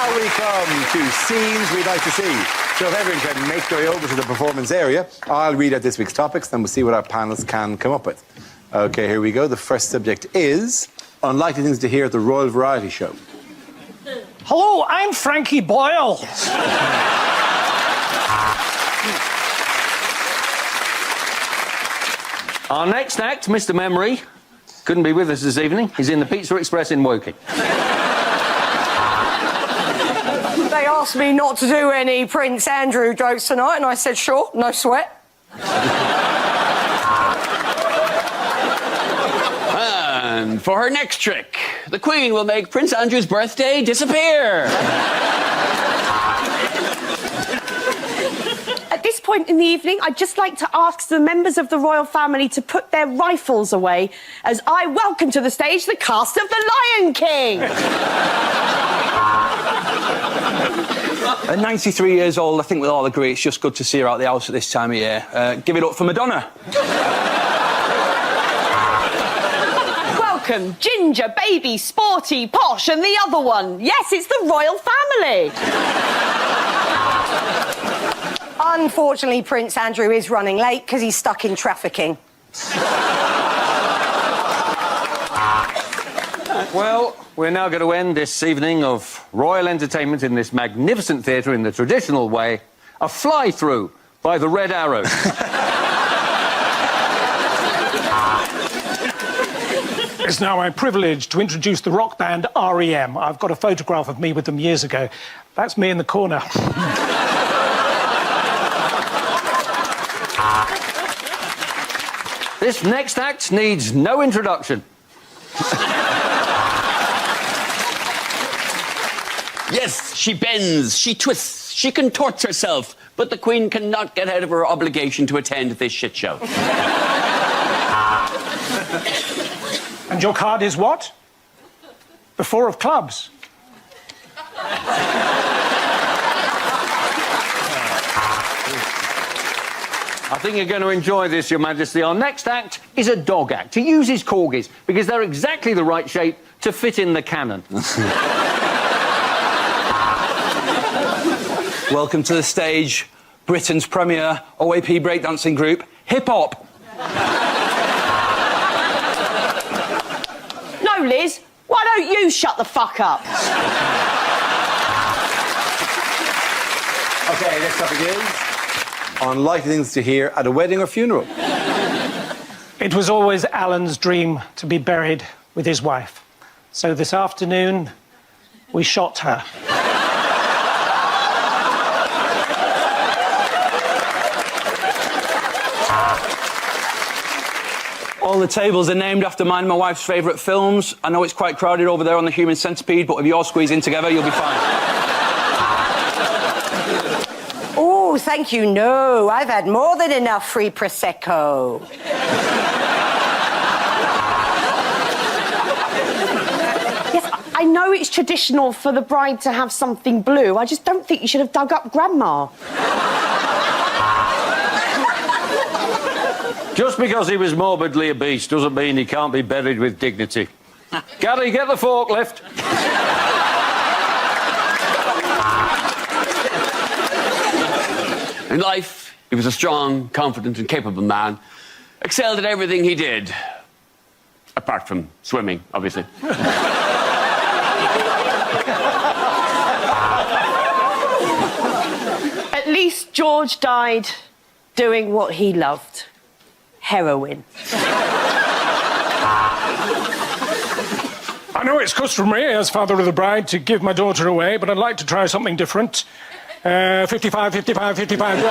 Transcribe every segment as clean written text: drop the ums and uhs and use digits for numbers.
Now we come to scenes we'd like to see. So if everyone can make their way over to the performance area, I'll read out this week's topics, then we'll see what our panelists can come up with. OK, here we go. The first subject is unlikely things to hear at the Royal Variety Show. Hello, I'm Frankie Boyle. Our next act, Mr. Memory, couldn't be with us this evening. He's in the Pizza Express in Woking. They asked me not to do any Prince Andrew jokes tonight, and I said, sure, no sweat. And for her next trick, the Queen will make Prince Andrew's birthday disappear. At this point in the evening, I'd just like to ask the members of the royal family to put their rifles away as I welcome to the stage the cast of The Lion King. At 93 years old, I think we'll all agree it's just good to see her out the house at this time of year. Give it up for Madonna. Welcome, Ginger, Baby, Sporty, Posh, and the other one. Yes, it's the royal family. Unfortunately, Prince Andrew is running late because he's stuck in trafficking. Well, we're now going to end this evening of royal entertainment in this magnificent theatre in the traditional way, a fly-through by the Red Arrows. It's now my privilege to introduce the rock band R.E.M. I've got a photograph of me with them years ago. That's me in the corner. This next act needs no introduction. Yes, she bends, she twists, she contorts herself, but the Queen cannot get out of her obligation to attend this shit show. And your card is what? The four of clubs. I think you're going to enjoy this, Your Majesty. Our next act is a dog act. He uses corgis because they're exactly the right shape to fit in the cannon. Welcome to the stage, Britain's premier OAP breakdancing group, Hip Hop. No, Liz, why don't you shut the fuck up? OK, next topic is unlikely things to hear at a wedding or funeral. It was always Alan's dream to be buried with his wife. So this afternoon, we shot her. All the tables are named after mine and my wife's favourite films. I know it's quite crowded over there on the Human Centipede, but if you all squeeze in together, you'll be fine. Oh, thank you, no. I've had more than enough free Prosecco. Yes, I know it's traditional for the bride to have something blue. I just don't think you should have dug up Grandma. Just because he was morbidly obese doesn't mean he can't be buried with dignity. Gary, get the forklift. In life, he was a strong, confident and capable man. Excelled at everything he did. Apart from swimming, obviously. At least George died doing what he loved. Heroin. I know it's customary, as father of the bride, to give my daughter away, but I'd like to try something different. 55, 55, 55, 60,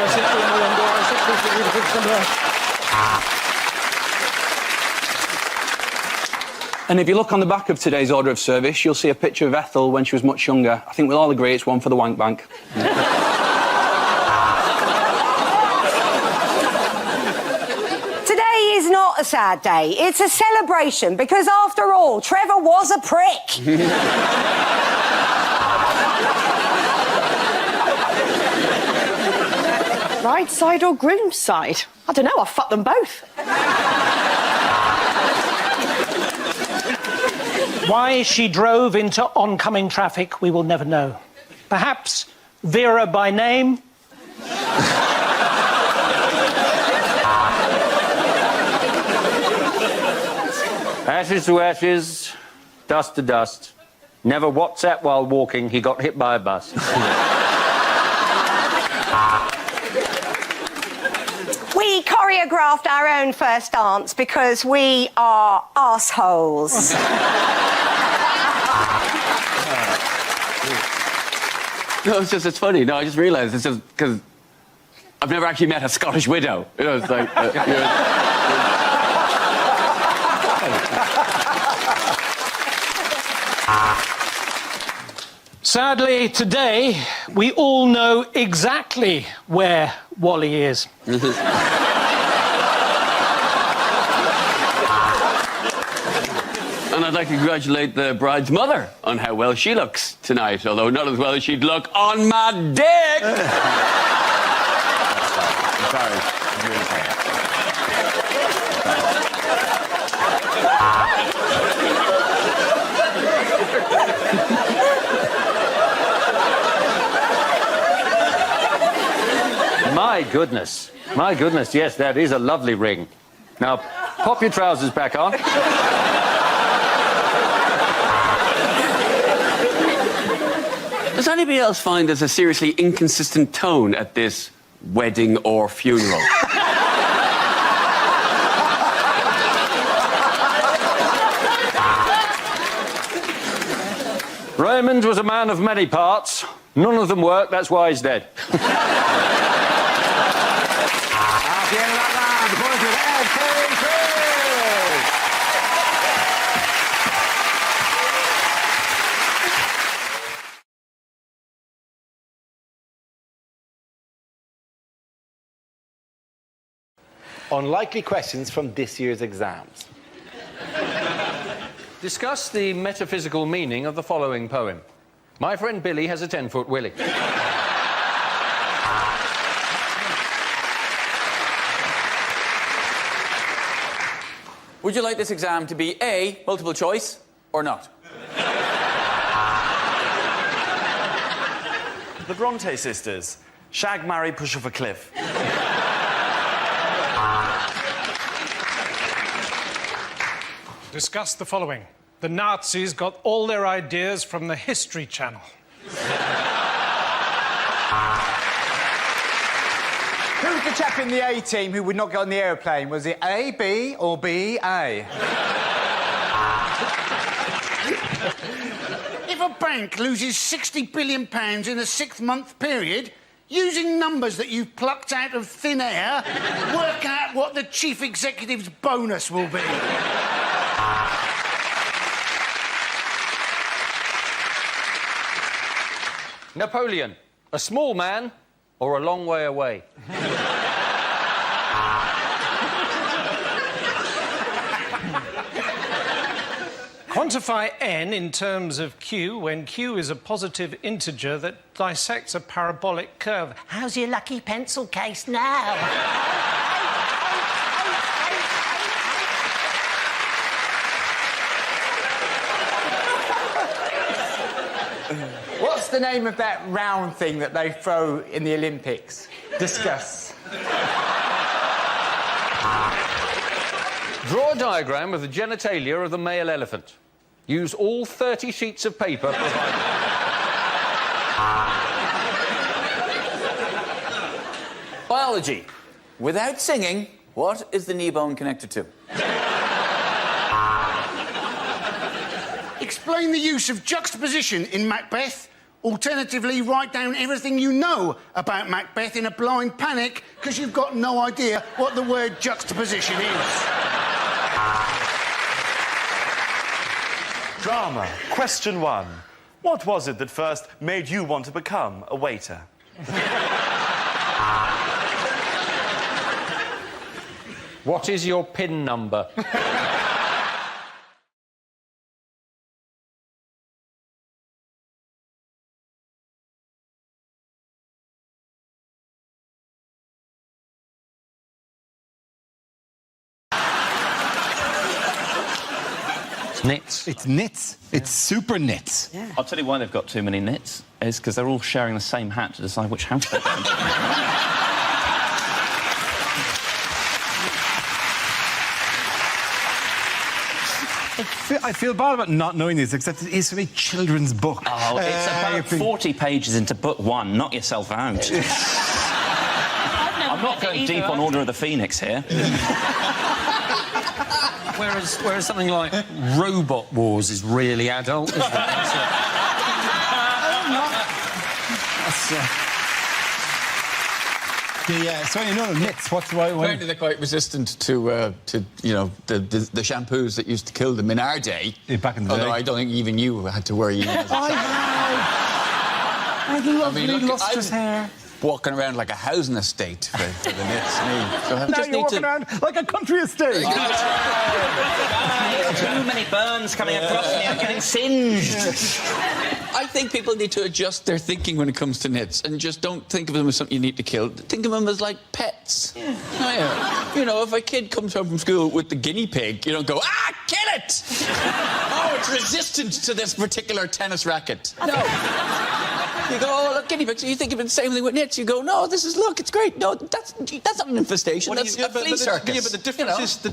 And if you look on the back of today's order of service, you'll see a picture of Ethel when she was much younger. I think we'll all agree it's one for the wank bank. Today is not a sad day. It's a celebration because, after all, Trevor was a prick. Bride side or groom side? I don't know, I'll fuck them both. Why she drove into oncoming traffic, we will never know. Perhaps Vera by name? Ashes to ashes, dust to dust. Never WhatsApp while walking, he got hit by a bus. We choreographed our own first dance because we are arseholes. No, it's funny. No, I just realised it's just because I've never actually met a Scottish widow. You know, it's like... Sadly, today, we all know exactly where Wally is. And I'd like to congratulate the bride's mother on how well she looks tonight, although not as well as she'd look on my dick! Sorry. I'm really sorry. My goodness, yes, that is a lovely ring. Now, pop your trousers back on. Does anybody else find there's a seriously inconsistent tone at this wedding or funeral? Raymond was a man of many parts. None of them worked, that's why he's dead. At the end of that round, the points with Ed Carey. Unlikely questions from this year's exams. Discuss the metaphysical meaning of the following poem. My friend Billy has a 10-foot willy. Would you like this exam to be A, multiple choice, or not? The Bronte sisters. Shag, marry, push off a cliff. Discuss the following. The Nazis got all their ideas from the History Channel. Who was the chap in the A team who would not get on the aeroplane? Was it A, B, or B, A? If a bank loses £60 billion in a 6-month period, using numbers that you've plucked out of thin air, work out what the chief executive's bonus will be. Napoleon, a small man or a long way away? Quantify n in terms of q when q is a positive integer that dissects a parabolic curve. How's your lucky pencil case now? What's the name of that round thing that they throw in the Olympics? Discuss. Draw a diagram of the genitalia of the male elephant. Use all 30 sheets of paper provided. Biology. Without singing, what is the knee bone connected to? Explain the use of juxtaposition in Macbeth. Alternatively, write down everything you know about Macbeth in a blind panic because you've got no idea what the word juxtaposition is. Drama. Question 1. What was it that first made you want to become a waiter? What is your PIN number? Nits. It's nits. It's super nits. Yeah. I'll tell you why they've got too many nits. Is because they're all sharing the same hat to decide which house they're going to. I feel bad about not knowing this, except it is from a children's book. Oh, it's about 40 pages into book one. Knock yourself out. I'm not going deep on Order of the Phoenix here. Whereas something like Robot Wars is really adult, isn't it? Nits. What's the right one? Apparently they're quite resistant to you know, the shampoos that used to kill them in our day. Yeah, back in the day. Although I don't think even you had to worry. I lovely lustrous hair. Walking around like a housing estate for the nits. So I Now just you're need walking around like a country estate. Too many burns coming across me. I'm getting singed. I think people need to adjust their thinking when it comes to nits and just don't think of them as something you need to kill. Think of them as like pets. Yeah. Oh, yeah. You know, if a kid comes home from school with the guinea pig, you don't go, kill it! Oh, it's resistant to this particular tennis racket. No. You go, oh, look, guinea pigs. So you think of the same thing with nits. You go, no, look, it's great. No, that's not an infestation. That's a flea circus. Yeah, but the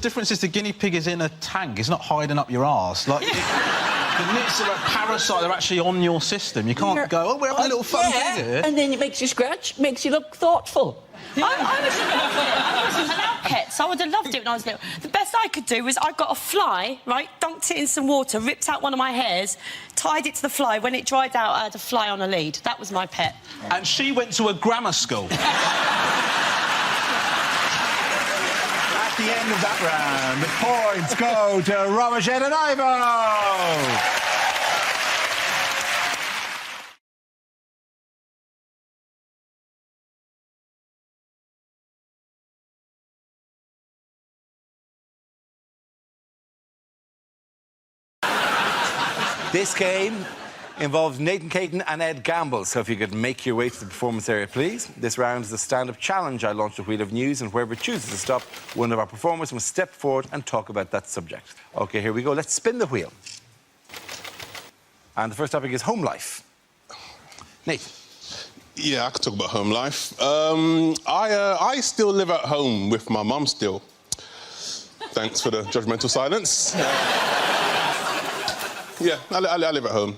difference is the guinea pig is in a tank. It's not hiding up your arse. Like, the nits are a parasite. They're actually on your system. You can't go, we're having a little fun thing here. And then it makes you scratch, makes you look thoughtful. I wasn't allowed pets. I would have loved it when I was little. The best I could do was I got a fly, right, dunked it in some water, ripped out one of my hairs, tied it to the fly. When it dried out, I had a fly on a lead. That was my pet. And she went to a grammar school. At the end of that round, the points go to Romashed and Ivo. This game involves Nathan Caton and Ed Gamble, so if you could make your way to the performance area, please. This round is the stand-up challenge. I launched a wheel of news, and whoever chooses to stop, one of our performers must step forward and talk about that subject. OK, here we go. Let's spin the wheel. And the first topic is home life. Nathan. Yeah, I could talk about home life. I still live at home with my mum still. Thanks for the judgmental silence. Yeah, I live at home.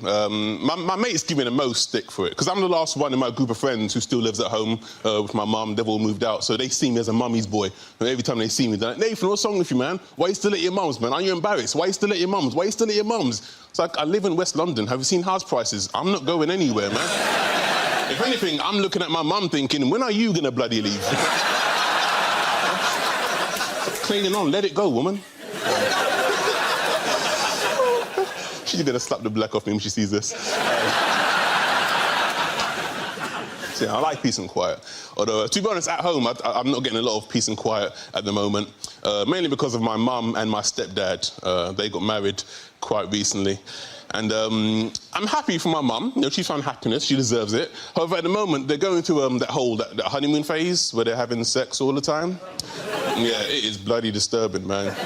My mates give me the most stick for it, because I'm the last one in my group of friends who still lives at home with my mum. They've all moved out, so they see me as a mummy's boy. And every time they see me, they're like, Nathan, what's wrong with you, man? Why are you still at your mum's, man? Aren't you embarrassed? Why are you still at your mum's? Why are you still at your mum's? It's like, I live in West London. Have you seen house prices? I'm not going anywhere, man. If anything, I'm looking at my mum thinking, when are you going to bloody leave? Clinging on, let it go, woman. She's going to slap the black off me when she sees this. So, yeah, I like peace and quiet. Although, to be honest, at home, I'm not getting a lot of peace and quiet at the moment, mainly because of my mum and my stepdad. They got married quite recently. And I'm happy for my mum. You know, she's found happiness. She deserves it. However, at the moment, they're going through that honeymoon phase where they're having sex all the time. Yeah, it is bloody disturbing, man.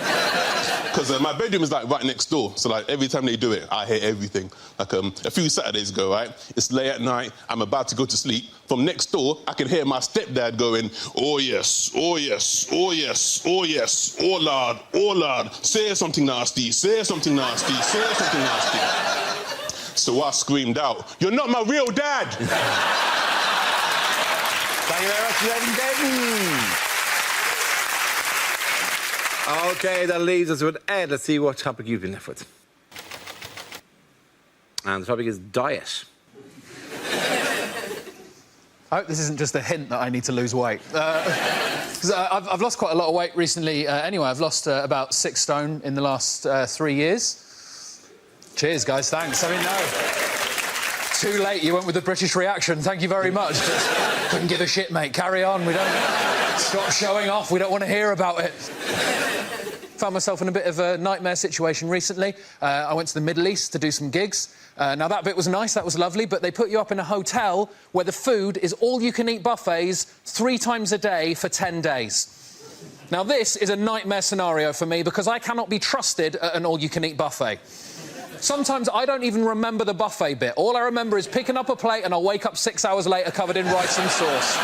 Because my bedroom is, like, right next door. So, like, every time they do it, I hear everything. Like, a few Saturdays ago, right? It's late at night. I'm about to go to sleep. From next door, I can hear my stepdad going, oh, yes, oh, yes, oh, yes, oh, yes, oh, Lord, say something nasty, say something nasty, say something nasty. So I screamed out, you're not my real dad! Thank you very much, Nathan Caton. OK, that leaves us with Ed. Let's see what topic you've been left with. And the topic is diet. I hope this isn't just a hint that I need to lose weight. Because I've lost quite a lot of weight recently anyway. I've lost about 6 stone in the last 3 years. Cheers, guys, thanks. I mean, no. Too late, you went with the British reaction. Thank you very much. Couldn't give a shit, mate. Carry on. We don't... Stop showing off. We don't want to hear about it. Found myself in a bit of a nightmare situation recently. I went to the Middle East to do some gigs. Now, that bit was nice, that was lovely, but they put you up in a hotel where the food is all-you-can-eat buffets 3 times a day for 10 days. Now, this is a nightmare scenario for me because I cannot be trusted at an all-you-can-eat buffet. Sometimes I don't even remember the buffet bit. All I remember is picking up a plate and I'll wake up 6 hours later covered in rice and sauce.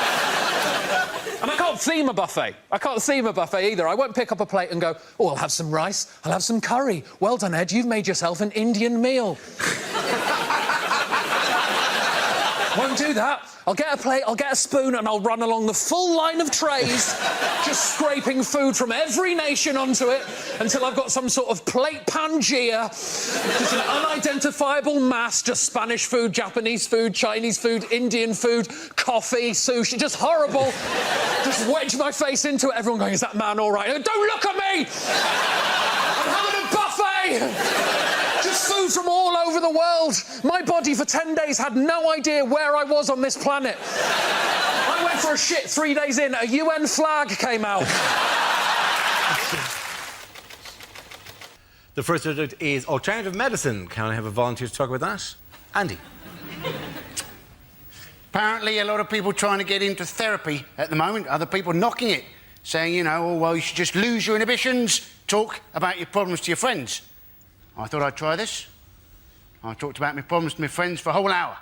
And I can't theme a buffet. I can't theme a buffet either. I won't pick up a plate and go, oh, I'll have some rice, I'll have some curry. Well done, Ed, you've made yourself an Indian meal. Won't do that. I'll get a plate, I'll get a spoon, and I'll run along the full line of trays, just scraping food from every nation onto it until I've got some sort of plate Pangea, just an unidentifiable mass, just Spanish food, Japanese food, Chinese food, Indian food, coffee, sushi, just horrible. Just wedge my face into it, everyone going, is that man all right? Don't look at me! I'm having a buffet! Just food from all over the world. My body for 10 days had no idea where I was on this planet. I went for a shit 3 days in, a UN flag came out. The first subject is alternative medicine. Can I have a volunteer to talk about that? Andy. Apparently, a lot of people trying to get into therapy at the moment, other people knocking it, saying, you know, oh, well, you should just lose your inhibitions, talk about your problems to your friends. I thought I'd try this. I talked about my problems to my friends for a whole hour.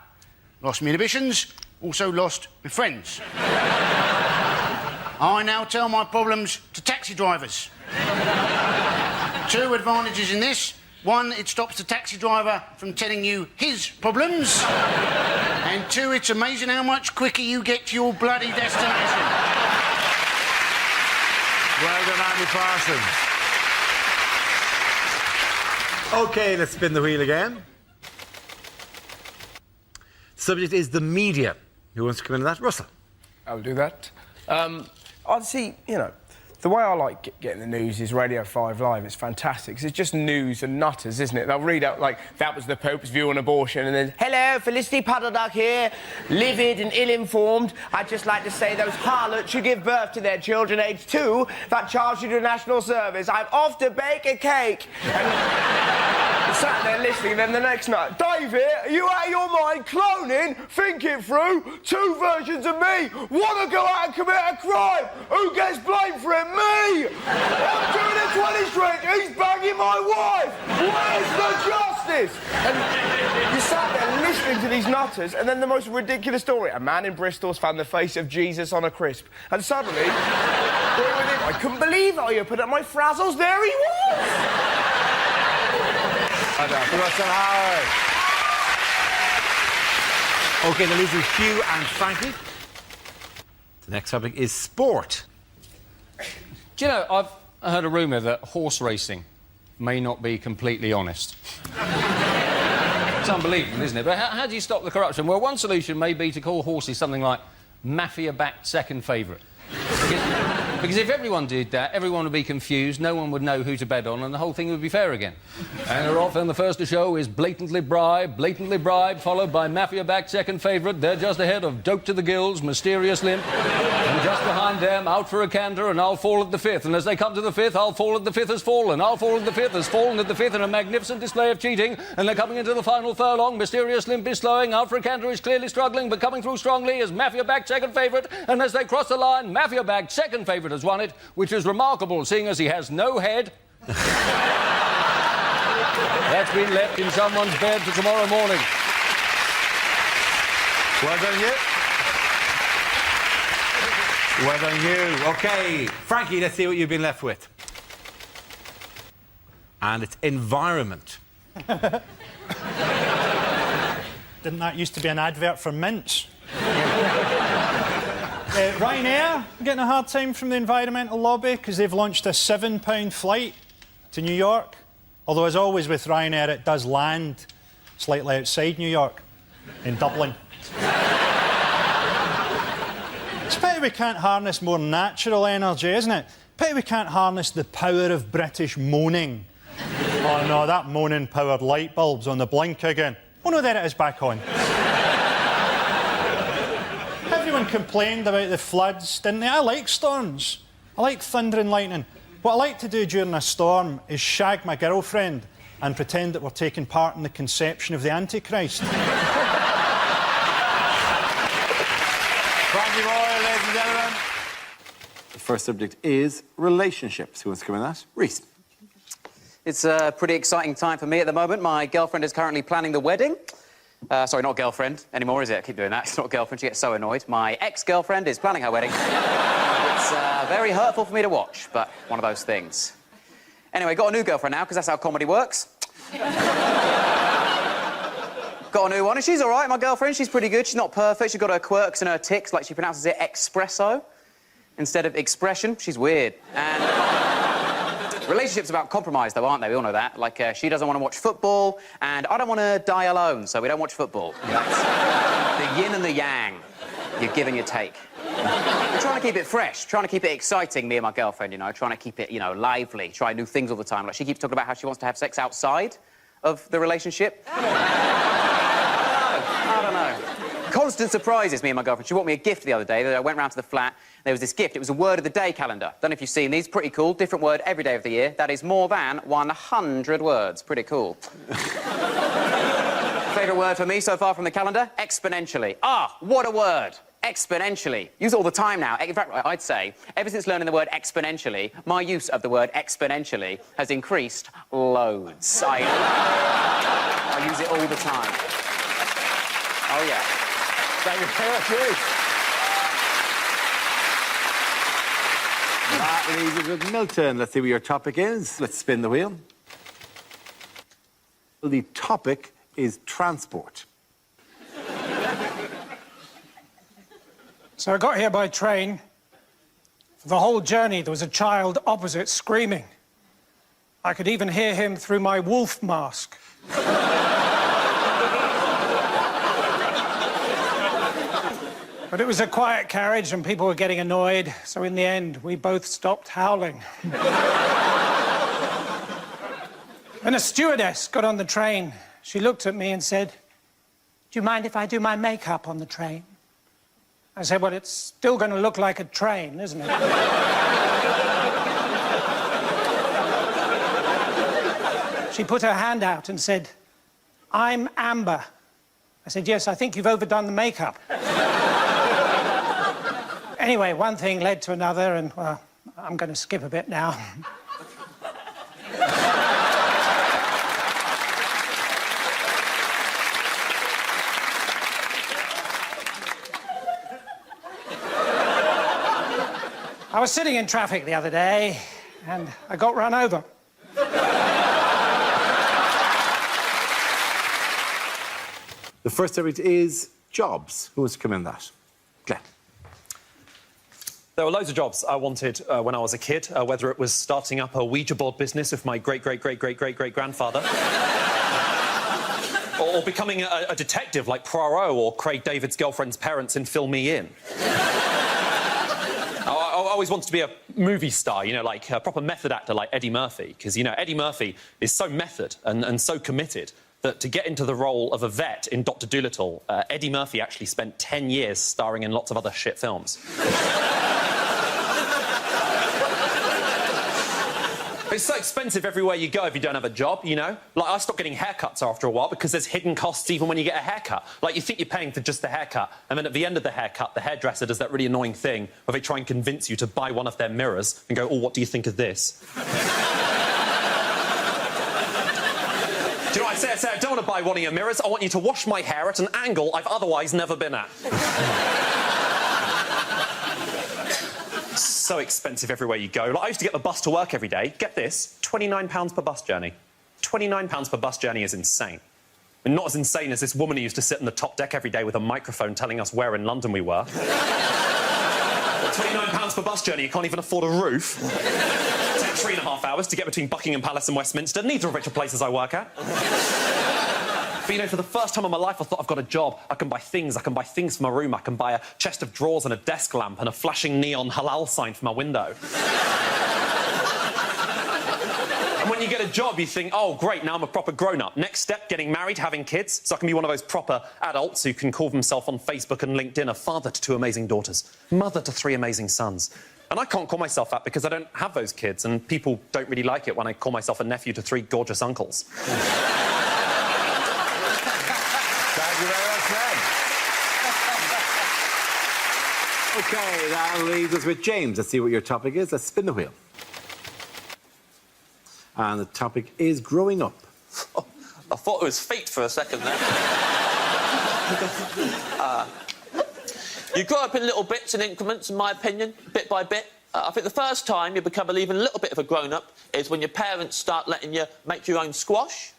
Lost my inhibitions, also lost my friends. I now tell my problems to taxi drivers. 2 advantages in this. 1, it stops the taxi driver from telling you his problems. And 2, it's amazing how much quicker you get to your bloody destination. Well done, Andy Parsons. OK, let's spin the wheel again. Subject is the media. Who wants to come into that? Russell. I'll do that. I'd see, you know, the way I like getting the news is Radio 5 Live. It's fantastic, 'cause it's just news and nutters, isn't it? They'll read out, like, that was the Pope's view on abortion, and then, hello, Felicity Puddleduck here, livid and ill-informed. I'd just like to say those harlots should give birth to their children aged 2 that charge you to national service. I'm off to bake a cake. And sat there listening, and then the next night, David, are you out of your mind? Cloning? Think it through. 2 versions of me. Want to go out and commit a crime? Who gets blamed for it? Me! I'm doing a 20 stretch. He's banging my wife. Where's the justice? And you sat there listening to these nutters, and then the most ridiculous story. A man in Bristol's found the face of Jesus on a crisp. And suddenly, I couldn't believe it. I opened up my Frazzles. There he was. Russell Howard. OK, the losers Hugh and Frankie. The next topic is sport. Do you know, I've heard a rumour that horse racing may not be completely honest. It's unbelievable, isn't it? But how do you stop the corruption? Well, one solution may be to call horses something like mafia-backed second favourite. Because if everyone did that, everyone would be confused, no one would know who to bet on, and the whole thing would be fair again. And often the first to show is blatantly bribe, followed by mafia-backed second favourite. They're just ahead of Dope to the Gills, Mysterious Limp, and just behind them, Out for a Canter, and I'll Fall at the Fifth. And as they come to the fifth, I'll Fall at the Fifth has fallen. I'll Fall at the Fifth has fallen at the fifth in a magnificent display of cheating, and they're coming into the final furlong. Mysterious Limp is slowing, Out for a Canter is clearly struggling, but coming through strongly is mafia-backed second favourite, and as they cross the line, mafia-backed second favourite has won it, which is remarkable, seeing as he has no head. That's been left in someone's bed for tomorrow morning. Well done, you. Well done, you. OK, Frankie, let's see what you've been left with. And it's environment. Didn't that used to be an advert for mints? Ryanair getting a hard time from the environmental lobby because they've launched a £7 flight to New York. Although, as always with Ryanair, it does land slightly outside New York, in Dublin. It's a pity we can't harness more natural energy, isn't it? Pity we can't harness the power of British moaning. Oh no, that moaning-powered light bulb's on the blink again. Oh no, there it is, back on. Everyone complained about the floods, didn't they? I like storms. I like thunder and lightning. What I like to do during a storm is shag my girlfriend and pretend that we're taking part in the conception of the Antichrist. Frankie Boyle, ladies and gentlemen. first subject is relationships. Who wants to come in that? Reese. It's a pretty exciting time for me at the moment. My girlfriend is currently planning the wedding. Sorry, not girlfriend anymore, is it? I keep doing that. It's not girlfriend. She gets so annoyed. My ex-girlfriend is planning her wedding. It's very hurtful for me to watch, but one of those things. Anyway, got a new girlfriend now, because that's how comedy works. Got a new one, and she's all right, my girlfriend. She's pretty good. She's not perfect. She's got her quirks and her tics, like she pronounces it espresso instead of expression. She's weird. And relationships are about compromise, though, aren't they? We all know that. Like, she doesn't want to watch football, and I don't want to die alone, so we don't watch football. That's the yin and the yang. You give and you take. We're trying to keep it fresh, trying to keep it exciting, me and my girlfriend, you know, trying to keep it, you know, lively, try new things all the time. Like, she keeps talking about how she wants to have sex outside of the relationship. I don't know. Constant surprises, me and my girlfriend. She bought me a gift the other day. I went round to the flat. There was this gift. It was a word of the day calendar. Don't know if you've seen these. Pretty cool. Different word every day of the year. That is more than 100 words. Pretty cool. Favourite word for me so far from the calendar? Exponentially. Ah, what a word. Exponentially. Use it all the time now. In fact, I'd say, ever since learning the word exponentially, my use of the word exponentially has increased loads. I use it all the time. Oh, yeah. Thank you very much, Ruth. That leaves us with Milton. Let's see what your topic is. Let's spin the wheel. The topic is transport. So I got here by train. For the whole journey, there was a child opposite screaming. I could even hear him through my wolf mask. But it was a quiet carriage and people were getting annoyed, so in the end, we both stopped howling. When a stewardess got on the train, she looked at me and said, "Do you mind if I do my makeup on the train?" I said, "Well, it's still going to look like a train, isn't it?" She put her hand out and said, "I'm Amber." I said, "Yes, I think you've overdone the makeup." Anyway, one thing led to another, and, well, I'm going to skip a bit now. I was sitting in traffic the other day, and I got run over. The first subject is jobs. Who wants to come in that? Glenn. There were loads of jobs I wanted when I was a kid, whether it was starting up a Ouija board business with my great-great-great-great-great-great-grandfather, or becoming a detective like Poirot or Craig David's girlfriend's parents in Fill Me In. I always wanted to be a movie star, you know, like a proper method actor like Eddie Murphy, because, you know, Eddie Murphy is so method and so committed that to get into the role of a vet in Dr. Dolittle, Eddie Murphy actually spent 10 years starring in lots of other shit films. It's so expensive everywhere you go if you don't have a job, you know? Like, I stopped getting haircuts after a while because there's hidden costs even when you get a haircut. Like, you think you're paying for just the haircut, and then at the end of the haircut, the hairdresser does that really annoying thing where they try and convince you to buy one of their mirrors and go, "Oh, what do you think of this?" Do you know what I say? I say, "I don't want to buy one of your mirrors. I want you to wash my hair at an angle I've otherwise never been at." So expensive everywhere you go. Like, I used to get the bus to work every day. Get this, £29 per bus journey. £29 per bus journey is insane. And not as insane as this woman who used to sit on the top deck every day with a microphone telling us where in London we were. £29 per bus journey, you can't even afford a roof. It takes 3.5 hours to get between Buckingham Palace and Westminster. Neither of which are places I work at. But, you know, for the first time in my life, I thought, I've got a job. I can buy things. I can buy things for my room. I can buy a chest of drawers and a desk lamp and a flashing neon halal sign for my window. And when you get a job, you think, oh, great, now I'm a proper grown-up. Next step, getting married, having kids, so I can be one of those proper adults who can call themselves on Facebook and LinkedIn a father to 2 amazing daughters, mother to 3 amazing sons. And I can't call myself that because I don't have those kids, and people don't really like it when I call myself a nephew to 3 gorgeous uncles. Thank you very much, Fred. OK, that leaves us with James. Let's see what your topic is. Let's spin the wheel. And the topic is growing up. Oh, I thought it was feet for a second there. You grow up in little bits and increments, in my opinion, bit by bit. I think the first time you become even a little bit of a grown-up is when your parents start letting you make your own squash.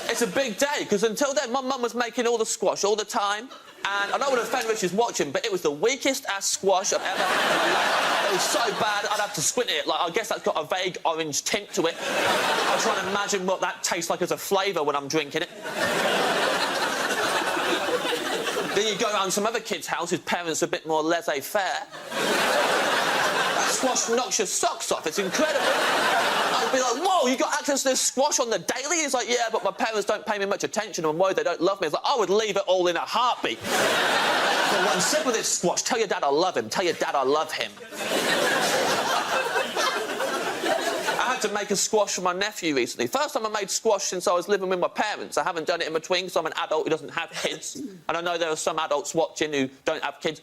It's a big day, because until then, my mum was making all the squash all the time, and I don't want to offend Richard's watching, but it was the weakest-ass squash I've ever had. It was so bad, I'd have to squint it. Like, I guess that's got a vague orange tint to it. I'm trying to imagine what that tastes like as a flavour when I'm drinking it. Then you go around some other kid's house whose parents are a bit more laissez-faire. That squash knocks your socks off, it's incredible. I'd be like, whoa, you got access to this squash on the daily? He's like, yeah, but my parents don't pay me much attention and I'm worried they don't love me. It's like, I would leave it all in a heartbeat. For one sip of this squash, tell your dad I love him, tell your dad I love him. I had to make a squash for my nephew recently. First time I made squash since I was living with my parents. I haven't done it in between because I'm an adult who doesn't have kids. And I know there are some adults watching who don't have kids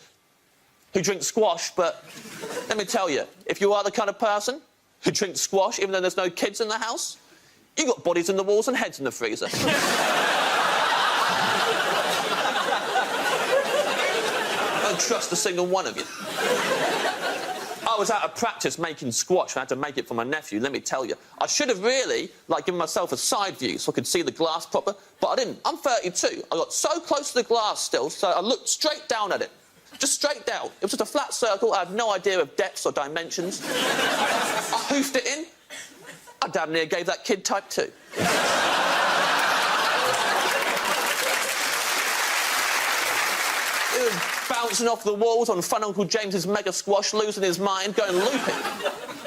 who drink squash, but let me tell you, if you are the kind of person who drinks squash even though there's no kids in the house, you got bodies in the walls and heads in the freezer. I don't trust a single one of you. I was out of practice making squash and I had to make it for my nephew, let me tell you. I should have really, given myself a side view so I could see the glass proper, but I didn't. I'm 32. I got so close to the glass still, so I looked straight down at it. Just straight down. It was just a flat circle. I had no idea of depths or dimensions. I hoofed it in. I damn near gave that kid type 2. It was bouncing off the walls on Fun Uncle James's mega squash, losing his mind, going looping.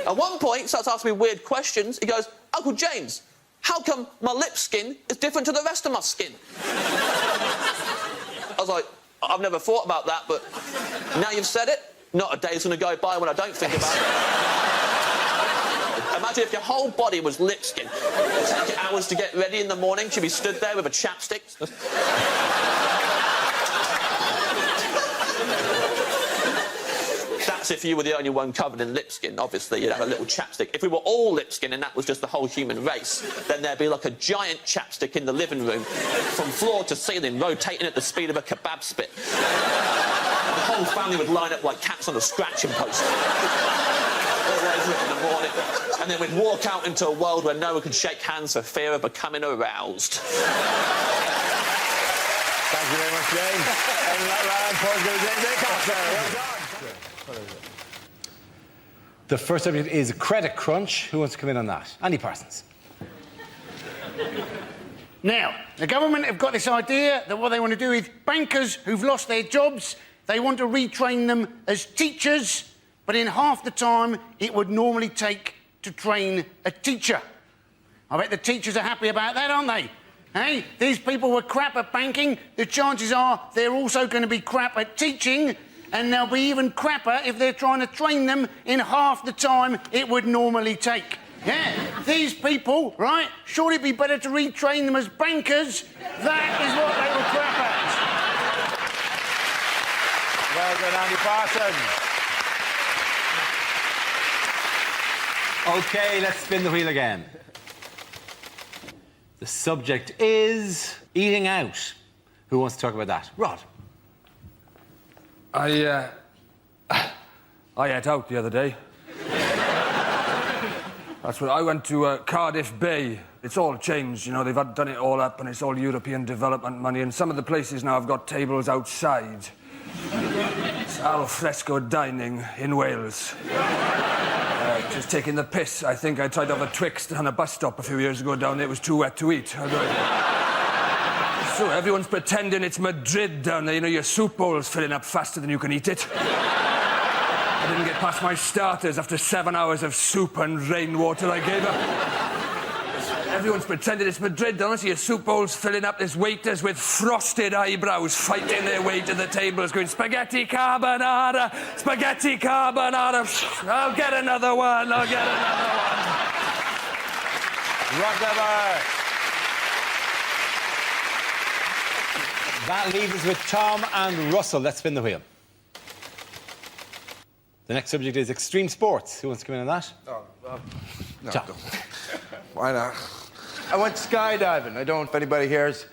At one point, he starts asking me weird questions. He goes, Uncle James, how come my lip skin is different to the rest of my skin? I was like, I've never thought about that, but now you've said it, not a day's going to go by when I don't think about it. Imagine if your whole body was lip skin. It'd take you hours to get ready in the morning. You'd be stood there with a chapstick. That's if you were the only one covered in lip skin. Obviously, you'd have a little chapstick. If we were all lip skin and that was just the whole human race, then there'd be like a giant chapstick in the living room from floor to ceiling, rotating at the speed of a kebab spit. The whole family would line up like cats on a scratching post. Always in the morning. And then we'd walk out into a world where no one could shake hands for fear of becoming aroused. Thank you very much, James. And that round for Well done. The first subject is credit crunch. Who wants to come in on that? Andy Parsons. Now, the government have got this idea that what they want to do is bankers who've lost their jobs, they want to retrain them as teachers, but in half the time it would normally take to train a teacher. I bet the teachers are happy about that, aren't they? Hey, these people were crap at banking. The chances are they're also going to be crap at teaching, and they'll be even crapper if they're trying to train them in half the time it would normally take. Yeah, these people, right, surely it'd be better to retrain them as bankers. That is what they were crap at. Well done, Andy Parsons. OK, let's spin the wheel again. The subject is eating out. Who wants to talk about that? Rod. I ate out the other day. That's what I went to Cardiff Bay. It's all changed, you know. They've done it all up, and it's all European development money. And some of the places now have got tables outside. It's al fresco dining in Wales. Just taking the piss. I think I tried to have a Twixt on a bus stop a few years ago down there. It was too wet to eat. So everyone's pretending it's Madrid down there. You know, your soup bowl's filling up faster than you can eat it. I didn't get past my starters after 7 hours of soup and rainwater I gave up. Everyone's pretending it's Madrid down there. So your soup bowl's filling up. There's waiters with frosted eyebrows fighting their way to the tables going, spaghetti carbonara, spaghetti carbonara. I'll get another one, I'll get another one. Rock number. That leaves us with Tom and Russell. Let's spin the wheel. The next subject is extreme sports. Who wants to come in on that? No, Tom. why not? I went skydiving. I don't know if anybody here has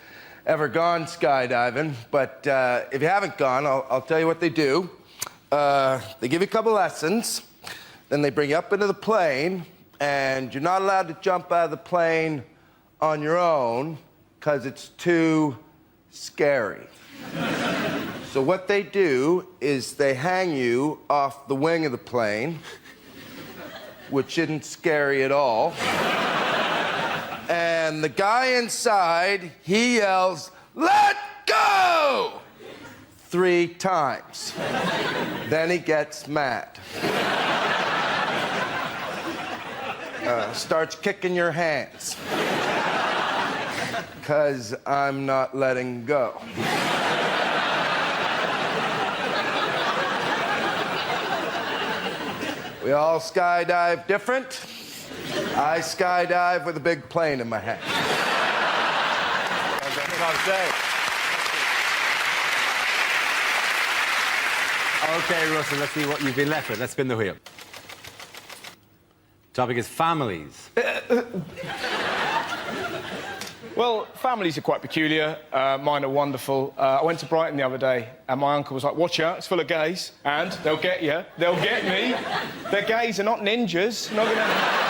ever gone skydiving, but if you haven't gone, I'll tell you what they do. They give you a couple lessons, then they bring you up into the plane, and you're not allowed to jump out of the plane on your own because it's too scary. So what they do is they hang you off the wing of the plane, which isn't scary at all. And the guy inside, he yells, "Let go!" 3 times. Then he gets mad. Starts kicking your hands. 'Cause I'm not letting go. We all skydive different. I skydive with a big plane in my hand. Okay, Russell, let's see what you've been left with. Let's spin the wheel. Topic is families. Well, families are quite peculiar. Mine are wonderful. I went to Brighton the other day, and my uncle was like, "Watch out, it's full of gays, and they'll get you. They'll get me. They're gays, they're not ninjas. Not gonna..."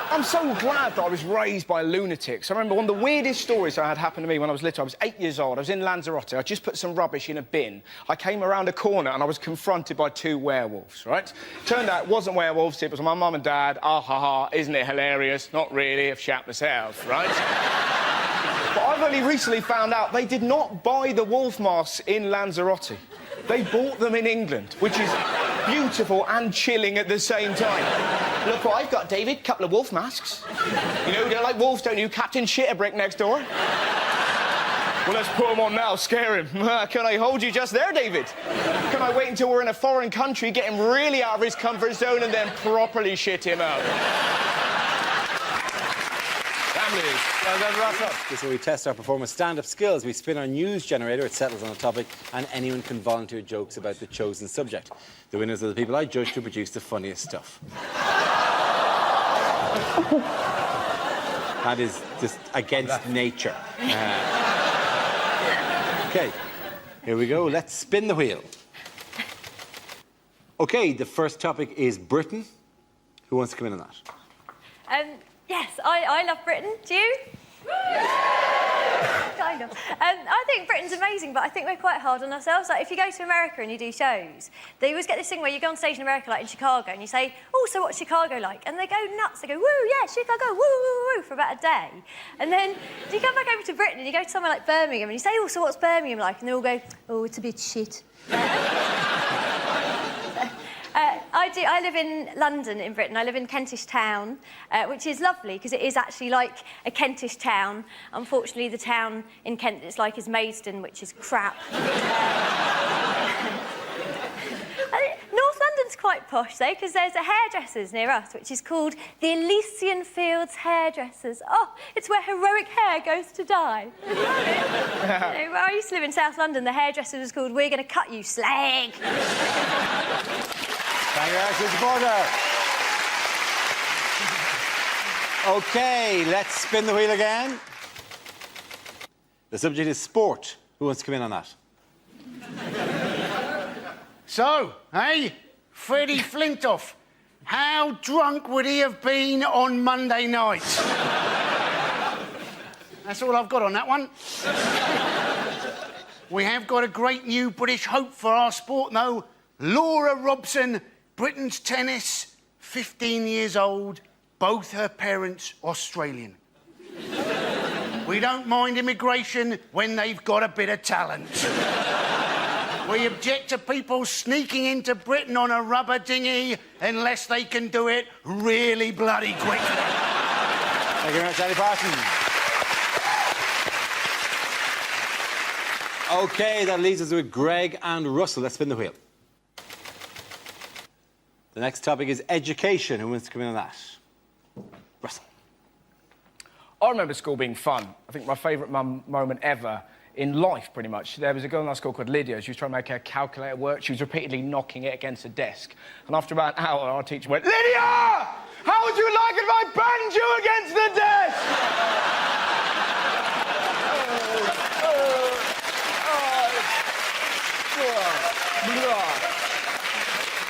I'm so glad that I was raised by lunatics. I remember one of the weirdest stories I had happen to me when I was little. I was 8 years old. I was in Lanzarote. I just put some rubbish in a bin. I came around a corner and I was confronted by 2 werewolves, right? Turned out it wasn't werewolves, it was my mum and dad. Ah, ha, ha, isn't it hilarious? Not really, I've shat myself, right? But I've only recently found out they did not buy the wolf masks in Lanzarote. They bought them in England, which is beautiful and chilling at the same time. Look what I've got, David. Couple of wolf masks. You know, you don't like wolves, don't you? Captain Shitterbrick next door. Well, let's put him on now, scare him. Can I hold you just there, David? Can I wait until we're in a foreign country, get him really out of his comfort zone, and then properly shit him out? Families. Well done, Russell. This is where we test our performers' stand-up skills. We spin our news generator, it settles on a topic, and anyone can volunteer jokes about the chosen subject. The winners are the people I judge to produce the funniest stuff. That is just against nature. Okay, here we go. Let's spin the wheel. Okay, the first topic is Britain. Who wants to come in on that? Yes, I love Britain. Do you? Kind of. I think Britain's amazing, but I think we're quite hard on ourselves. Like, if you go to America and you do shows, they always get this thing where you go on stage in America, like in Chicago, and you say, "Oh, so what's Chicago like?" And they go nuts. They go, "Woo, yeah, Chicago, woo, woo, woo," for about a day. And then you come back over to Britain and you go to somewhere like Birmingham and you say, "Oh, so what's Birmingham like?" And they all go, "Oh, it's a bit shit." I live in London, in Britain. I live in Kentish Town, which is lovely because it is actually like a Kentish town. Unfortunately, the town in Kent it's like is Maidstone, which is crap. North London's quite posh, though, because there's a hairdressers near us, which is called the Elysian Fields Hairdressers. Oh, it's where heroic hair goes to die. I love it. You know, where I used to live in South London, the hairdresser was called "We're going to cut you, slag." Thank you, Ashley Supporter. Okay, let's spin the wheel again. The subject is sport. Who wants to come in on that? So, hey, Freddie Flintoff, how drunk would he have been on Monday night? That's all I've got on that one. We have got a great new British hope for our sport, though. Laura Robson, Britain's tennis, 15 years old, both her parents Australian. We don't mind immigration when they've got a bit of talent. We object to people sneaking into Britain on a rubber dinghy unless they can do it really bloody quickly. Thank you very much, Andy Parsons. OK, that leaves us with Greg and Russell. Let's spin the wheel. The next topic is education. Who wants to come in on that? Russell. I remember school being fun. I think my favourite moment ever in life, pretty much. There was a girl in our school called Lydia. She was trying to make her calculator work. She was repeatedly knocking it against the desk. And after about an hour, our teacher went, "Lydia! How would you like it if I banged you against the desk?"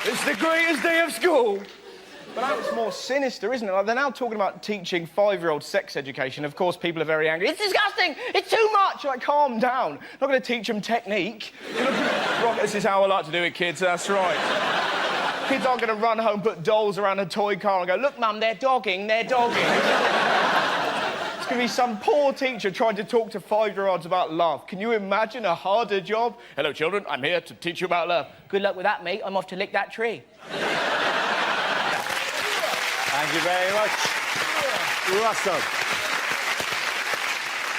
It's the greatest day of school. But now it's more sinister, isn't it? Like, they're now talking about teaching 5-year-old sex education. Of course, people are very angry. It's disgusting! It's too much! Like, calm down. Not going to teach them technique. Right, this is how I like to do it, kids. That's right. Kids aren't going to run home, put dolls around a toy car and go, "Look, Mum, they're dogging, they're dogging." It's going to be some poor teacher trying to talk to 5-year-olds about love. Can you imagine a harder job? "Hello, children. I'm here to teach you about love." "Good luck with that, mate. I'm off to lick that tree." Thank you very much, Russell.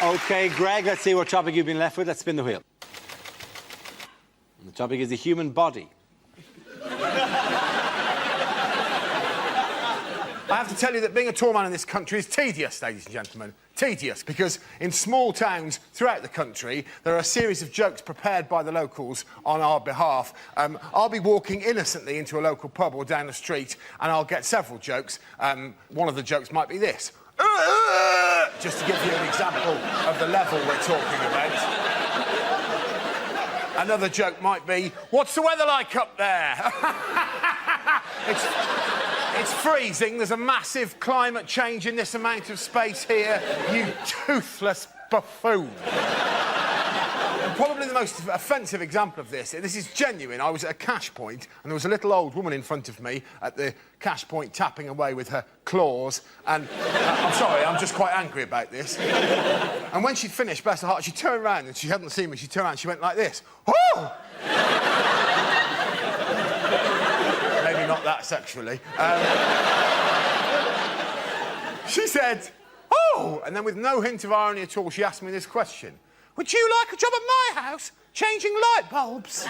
OK, Greg, let's see what topic you've been left with. Let's spin the wheel. And the topic is the human body. I have to tell you that being a tall man in this country is tedious, ladies and gentlemen. Tedious, because in small towns throughout the country, there are a series of jokes prepared by the locals on our behalf. I'll be walking innocently into a local pub or down the street, and I'll get several jokes. One of the jokes might be this. Just to give you an example of the level we're talking about. Another joke might be, "What's the weather like up there?" It's freezing. There's a massive climate change in this amount of space here. You toothless buffoon. And probably the most offensive example of this is genuine. I was at a cash point, and there was a little old woman in front of me at the cash point tapping away with her claws. And I'm sorry, I'm just quite angry about this. And when she'd finished, bless her heart, she turned around and she hadn't seen me. She turned around and she went like this. "Oh!" Not that sexually. She said, "Oh!" And then with no hint of irony at all, she asked me this question. "Would you like a job at my house, changing light bulbs?"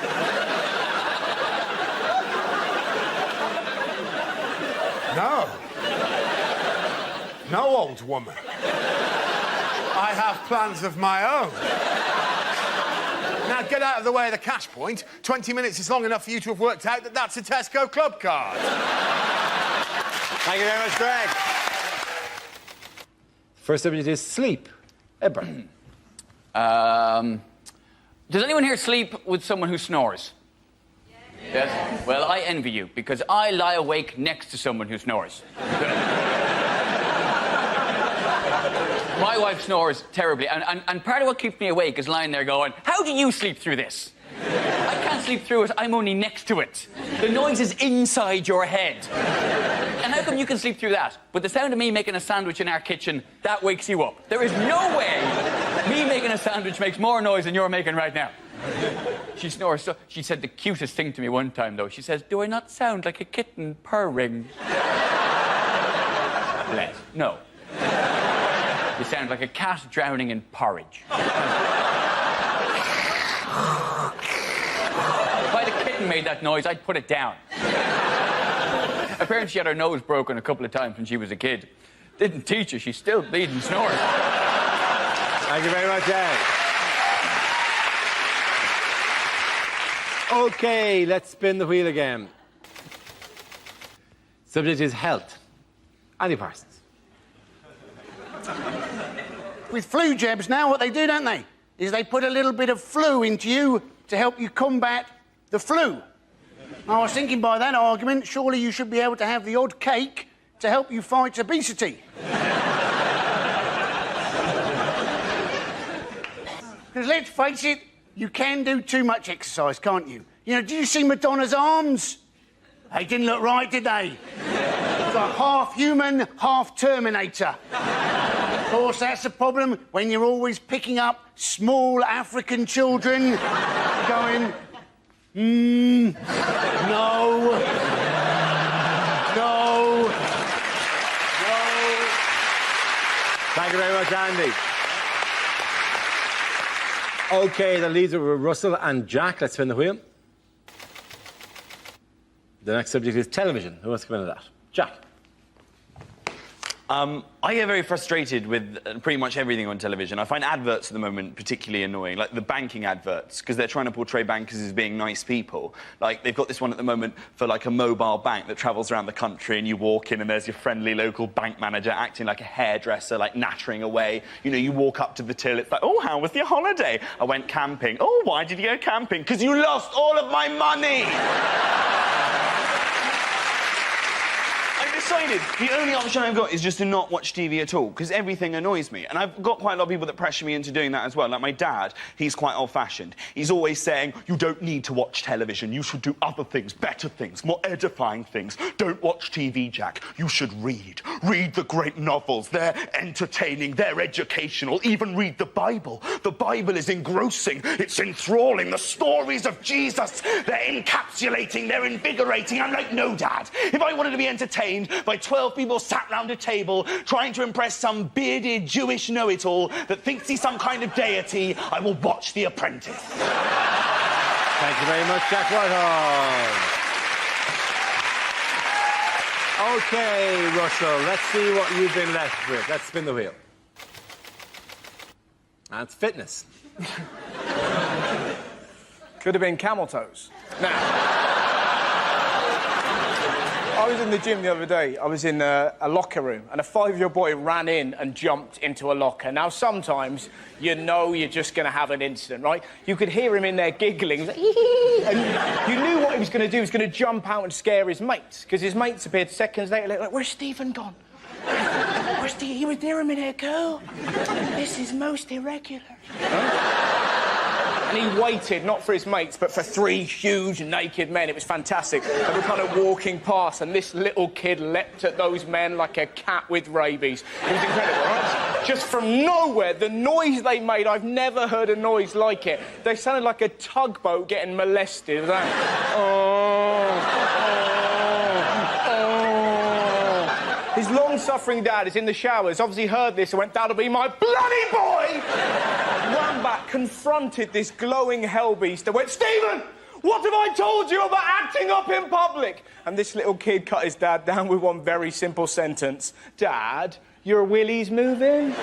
No. No, old woman. I have plans of my own. Now, get out of the way of the cash point. 20 minutes is long enough for you to have worked out that that's a Tesco club card. Thank you very much, Greg. First subject is sleep. Edbert. Does anyone here sleep with someone who snores? Yes? Well, I envy you, because I lie awake next to someone who snores. My wife snores terribly, and part of what keeps me awake is lying there going, "How do you sleep through this?" I can't sleep through it, I'm only next to it. The noise is inside your head. And how come you can sleep through that? But the sound of me making a sandwich in our kitchen, that wakes you up. There is no way me making a sandwich makes more noise than you're making right now. She snores so... She said the cutest thing to me one time, though. She says, "Do I not sound like a kitten purring?" Bless. No. You sound like a cat drowning in porridge. If I had a kitten made that noise, I'd put it down. Apparently she had her nose broken a couple of times when she was a kid. Didn't teach her, she's still bleeding snoring. Thank you very much, Ed. OK, let's spin the wheel again. Subject is health. Andy Parsons. With flu jabs now, what they do, don't they, is they put a little bit of flu into you to help you combat the flu. I was thinking by that argument, surely you should be able to have the odd cake to help you fight obesity. Because let's face it, you can do too much exercise, can't you? You know, did you see Madonna's arms? They didn't look right, did they? It's like half human, half Terminator. Of course, that's the problem when you're always picking up small African children going, no, no, no. Thank you very much, Andy. OK, that leaves it with Russell and Jack. Let's spin the wheel. The next subject is television. Who wants to come into that? Jack. I get very frustrated with pretty much everything on television. I find adverts at the moment particularly annoying, like the banking adverts, because they're trying to portray bankers as being nice people. Like, they've got this one at the moment for, like, a mobile bank that travels around the country, and you walk in and there's your friendly local bank manager acting like a hairdresser, like, nattering away. You know, you walk up to the till, it's like, oh, how was your holiday? I went camping. Oh, why did you go camping? Because you lost all of my money! Decided the only option I've got is just to not watch TV at all, because everything annoys me. And I've got quite a lot of people that pressure me into doing that as well. Like my dad, he's quite old-fashioned. He's always saying, you don't need to watch television. You should do other things, better things, more edifying things. Don't watch TV, Jack. You should read. Read the great novels. They're entertaining, they're educational. Even read the Bible. The Bible is engrossing. It's enthralling. The stories of Jesus, they're encapsulating, they're invigorating. I'm like, no, Dad. If I wanted to be entertained by 12 people sat round a table trying to impress some bearded Jewish know-it-all that thinks he's some kind of deity, I will watch The Apprentice. Thank you very much, Jack Whitehall. OK, Russell, let's see what you've been left with. Let's spin the wheel. That's fitness. Could have been camel toes. Now, I was in the gym the other day. I was in a locker room, and a 5-year-old boy ran in and jumped into a locker. Now, sometimes you know you're just going to have an incident, right? You could hear him in there giggling, like, and you knew what he was going to do. He was going to jump out and scare his mates, because his mates appeared seconds later, like, where's Stephen gone? Where's Stephen? He was there a minute ago. This is most irregular. And he waited, not for his mates, but for 3 huge naked men. It was fantastic. They were kind of walking past, and this little kid leapt at those men like a cat with rabies. It was incredible, right? Just from nowhere, the noise they made, I've never heard a noise like it. They sounded like a tugboat getting molested. Like, His long-suffering dad is in the showers, obviously heard this and went, that'll be my bloody boy! Ran back, confronted this glowing hellbeast and went, Stephen, what have I told you about acting up in public? And this little kid cut his dad down with one very simple sentence. Dad, your willy's moving? You're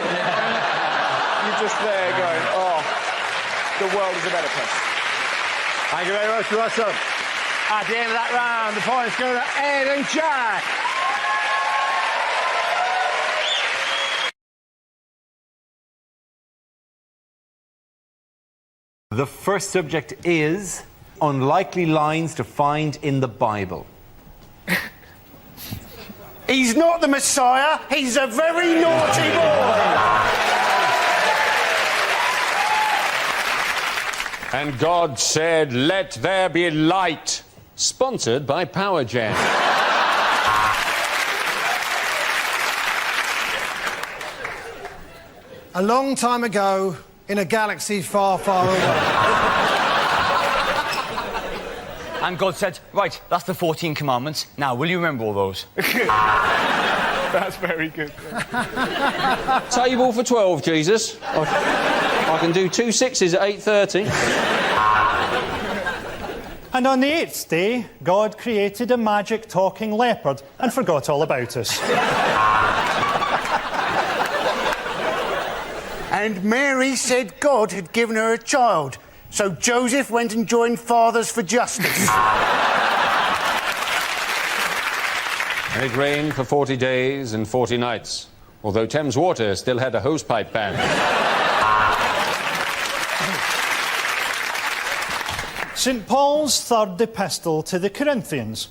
just there going, oh, the world is a better place. Thank you very much, Russell. At the end of that round, the points go to Ed and Jack. The first subject is unlikely lines to find in the Bible. He's not the Messiah. He's a very naughty boy. And God said, let there be light. Sponsored by PowerGen. A long time ago, in a galaxy far, far away. And God said, right, that's the 14 commandments. Now, will you remember all those? That's very good. Table for 12, Jesus. I can do 2 6s at 8:30. And on the 8th day, God created a magic talking leopard and forgot all about us. And Mary said God had given her a child, so Joseph went and joined Fathers for Justice. And it rained for 40 days and 40 nights, although Thames Water still had a hosepipe ban. St. Paul's 3rd epistle to the Corinthians.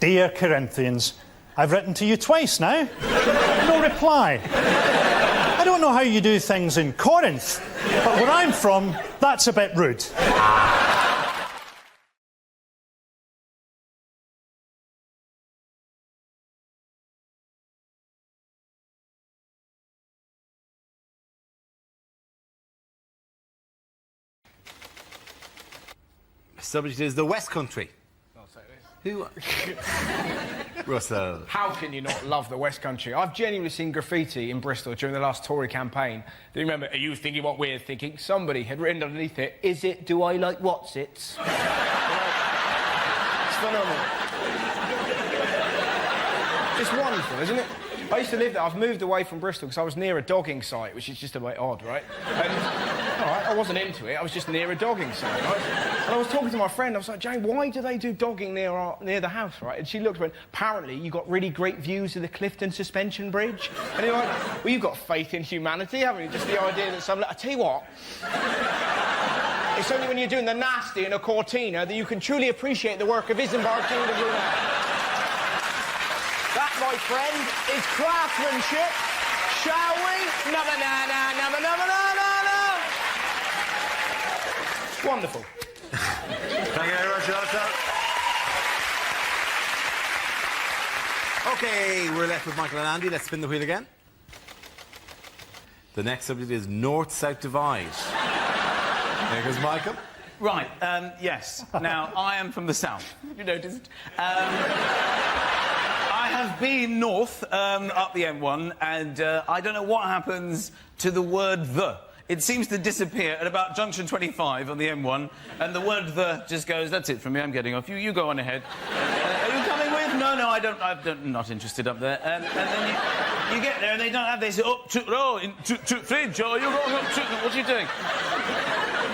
Dear Corinthians, I've written to you twice now. No reply. I don't know how you do things in Corinth, but where I'm from, that's a bit rude. The subject is the West Country. Who? Russell. How can you not love the West Country? I've genuinely seen graffiti in Bristol during the last Tory campaign. Do you remember, are you thinking what we're thinking? Somebody had written underneath it, is it, do I like what's-its? It's phenomenal. It's wonderful, isn't it? I used to live there. I've moved away from Bristol because I was near a dogging site, which is just a bit odd, right? And, all right, I wasn't into it. I was just near a dogging site, right? And I was talking to my friend. I was like, Jane, why do they do dogging near the house, right? And she looked and went, apparently you got really great views of the Clifton Suspension Bridge. And you're like, well, you've got faith in humanity, haven't you? Just the idea that I tell you what. It's only when you're doing the nasty in a Cortina that you can truly appreciate the work of Isambard King of Brunei. That, my friend, is craftsmanship. Shall we? Wonderful. Thank you very much, Jonathan. OK, we're left with Michael and Andy. Let's spin the wheel again. The next subject is North-South Divide. There goes Michael. Right, yes. Now, I am from the south. Have you noticed? I have been north, up the M1, and I don't know what happens to the word the. It seems to disappear at about junction 25 on the M1, and the word the just goes, that's it from me, I'm getting off. You go on ahead. Are you coming with? No, I'm not interested up there. And then you get there and they don't have this, fridge, or you're going up to, what are you doing?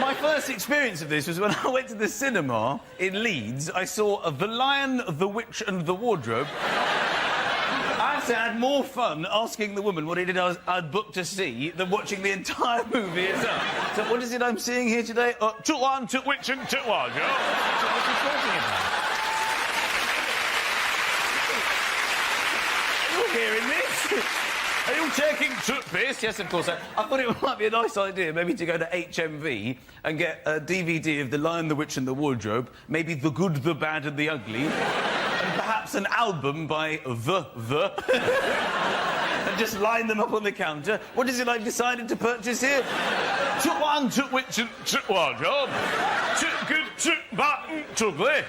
My first experience of this was when I went to the cinema in Leeds. I saw The Lion, the Witch and the Wardrobe. I had more fun asking the woman what it is I'd booked to see than watching the entire movie itself. So what is it I'm seeing here today? One, two, witch and two wardrobe. So what are you talking about? Are you hearing this? Are you taking toothpaste? Yes, of course. I thought it might be a nice idea maybe to go to HMV and get a DVD of The Lion, the Witch and the Wardrobe, maybe The Good, the Bad and the Ugly, and perhaps an album by The. And just line them up on the counter. What is it I've decided to purchase here? Took one, took witch and took wardrobe. Took good, took bad and took ugly.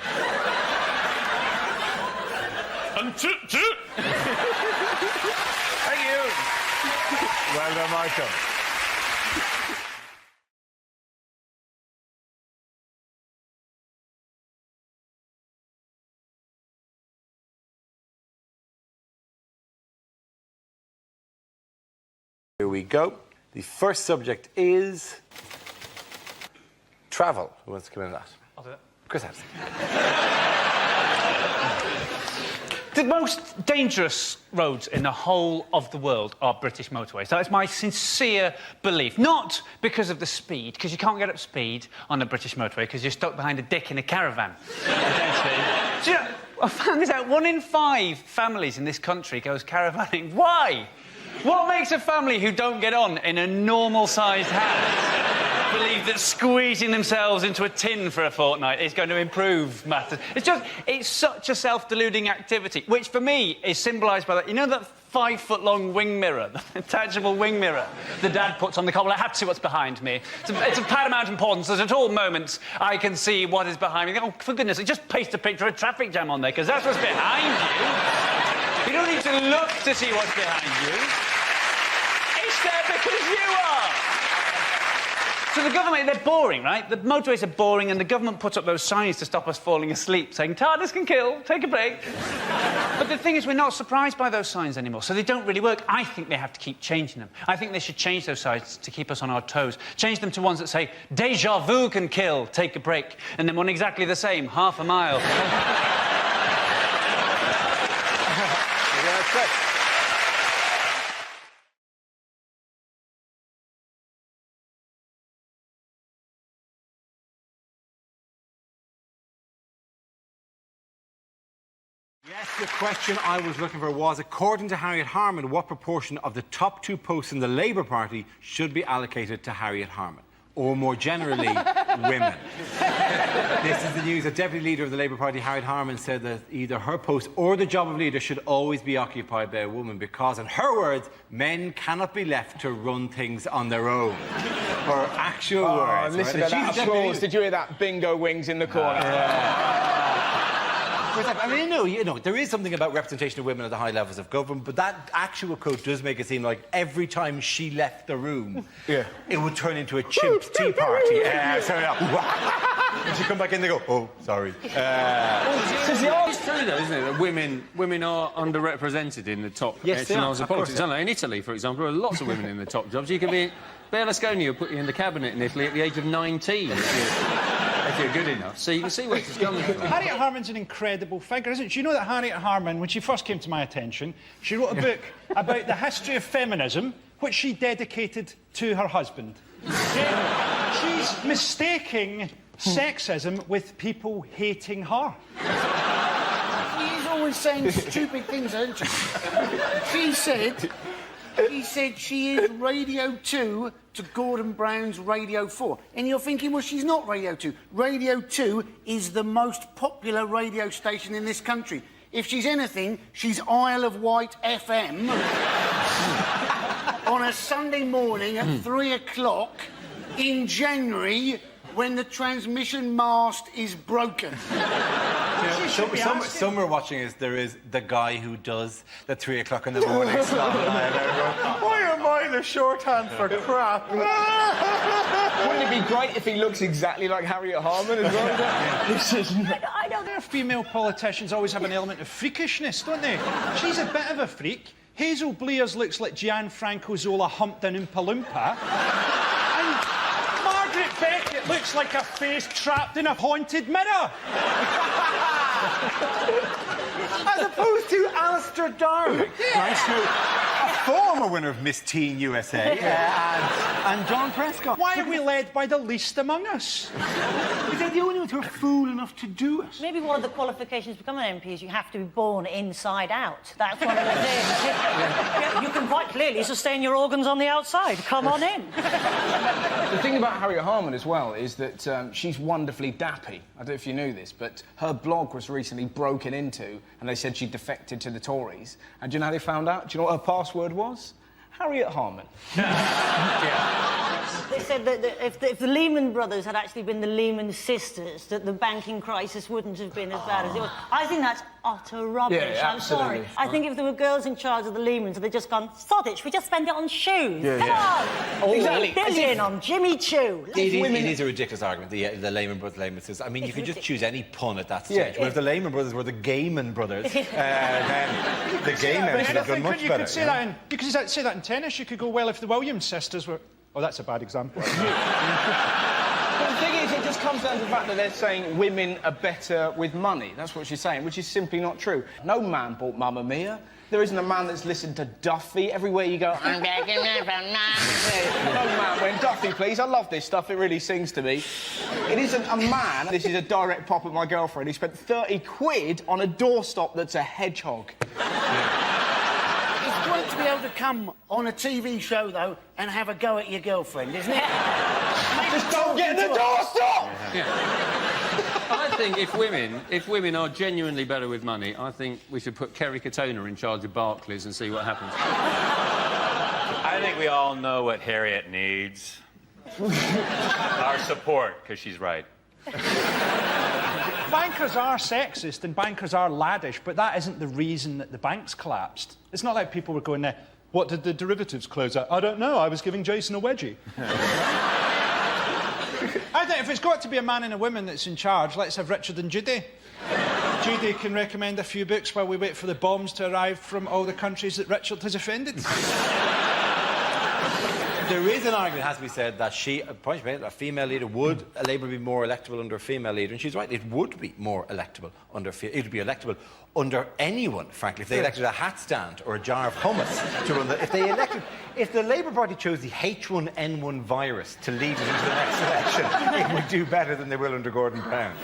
And took. Thank you. Well done, Michael. Here we go. The first subject is travel. Who wants to come in on that? I'll do it. Chris Harrison. The most dangerous roads in the whole of the world are British motorways. That is my sincere belief. Not because of the speed, because you can't get up speed on a British motorway because you're stuck behind a dick in a caravan. So, you know, I found this out. 1 in 5 families in this country goes caravanning. Why? What makes a family who don't get on in a normal-sized house believe that squeezing themselves into a tin for a fortnight is going to improve matters? It's such a self-deluding activity, which for me is symbolised by that. You know that 5-foot-long wing mirror, the attachable wing mirror the dad puts on the car? Well, I have to see what's behind me. It's of paramount importance that at all moments I can see what is behind me. Oh, for goodness sake, just paste a picture of a traffic jam on there, because that's what's behind you. You don't need to look to see what's behind you. It's there because you are. So the government, they're boring, right? The motorways are boring, and the government puts up those signs to stop us falling asleep, saying, tardis can kill, take a break. But the thing is, we're not surprised by those signs anymore, so they don't really work. I think they have to keep changing them. I think they should change those signs to keep us on our toes. Change them to ones that say, déjà vu can kill, take a break. And then one exactly the same, half a mile. Yes, the question I was looking for was, according to Harriet Harman, what proportion of the top 2 posts in the Labour Party should be allocated to Harriet Harman? Or more generally, women. This is the news. The Deputy Leader of the Labour Party, Harriet Harman, said that either her post or the job of leader should always be occupied by a woman because, in her words, men cannot be left to run things on their own. Her actual words. Listen to that applause. Did you hear that? Bingo wings in the corner. I mean, you know, there is something about representation of women at the high levels of government, but that actual quote does make it seem like every time she left the room, it would turn into a chimp tea party. And she'd come back in, they go, oh, sorry. It's true, though, isn't it, that women are underrepresented in the top echelons of politics, aren't they? In Italy, for example, there are lots of women in the top jobs. You can be... Berlusconi will put you in the cabinet in Italy at the age of 19 if you're good enough. So you can see where it's coming from. Harriet Harman's an incredible figure, isn't she? Do you know that Harriet Harman, when she first came to my attention, she wrote a book about the history of feminism, which she dedicated to her husband. She's mistaking sexism with people hating her. She's always saying stupid things, isn't she? She said she is Radio 2 to Gordon Brown's Radio 4. And you're thinking, well, she's not Radio 2. Radio 2 is the most popular radio station in this country. If she's anything, she's Isle of Wight FM on a Sunday morning at 3 o'clock in January when the transmission mast is broken. Some are watching is there is the guy who does the 3 o'clock in the morning slot. Why am I the shorthand for crap? Wouldn't it be great if he looks exactly like Harriet Harman as well? I know their female politicians always have an element of freakishness, don't they? She's a bit of a freak. Hazel Blears looks like Gianfranco Zola humped an Oompa Loompa. And Margaret Beckett looks like a face trapped in a haunted mirror. As opposed to Alistair Darling, right, a former winner of Miss Teen USA, and John Prescott. Why are we led by the least among us? Is that the only ones who are fool enough to do it? Maybe one of the qualifications to become an MP is you have to be born inside out. That's one of the things. You can quite clearly sustain your organs on the outside. Come on in. The thing about Harriet Harman as well is that she's wonderfully dappy. I don't know if you knew this, but her blog was recently broken into and they said she defected to the Tories. And do you know how they found out? Do you know what her password was? Harriet Harman. They said that if the Lehman Brothers had actually been the Lehman sisters, that the banking crisis wouldn't have been as bad as it was. I think that's utter rubbish. Yeah, I'm sorry. I think if there were girls in charge of the Lehmans, they'd just gone, sod it, we just spend it on shoes. Come on! Exactly. $1 billion on Jimmy Choo. It is a ridiculous argument, the Lehman Brothers, Lehman sisters. I mean, you could just choose any pun at that stage. But if the Lehman Brothers were the Gaiman brothers, then the gay men should have done much better. You could say that in tennis. You could go, well, if the Williams sisters were... Oh, that's a bad example. But the thing is, it just comes down to the fact that they're saying women are better with money. That's what she's saying, which is simply not true. No man bought Mamma Mia. There isn't a man that's listened to Duffy. Everywhere you go, I'm begging for money. No man went, Duffy, please. I love this stuff. It really sings to me. It isn't a man. This is a direct pop at my girlfriend. He spent 30 quid on a doorstop that's a hedgehog. It's great to be able to come on a TV show, though, and have a go at your girlfriend, isn't it? Just don't get in the doorstop! I think if women are genuinely better with money, I think we should put Kerry Katona in charge of Barclays and see what happens. I think we all know what Harriet needs. Our support, because she's right. Bankers are sexist and bankers are laddish, but that isn't the reason that the banks collapsed. It's not like people were going there, what did the derivatives close at? I don't know, I was giving Jason a wedgie. I think if it's got to be a man and a woman that's in charge, let's have Richard and Judy. Judy can recommend a few books while we wait for the bombs to arrive from all the countries that Richard has offended. There is an argument, has to be said, that a female leader would Labour be more electable under a female leader, and she's right. It would be more electable under. It would be electable under anyone, frankly. If they elected a hat stand or a jar of hummus to run if the Labour Party chose the H1N1 virus to lead it into the next election, it would do better than they will under Gordon Brown.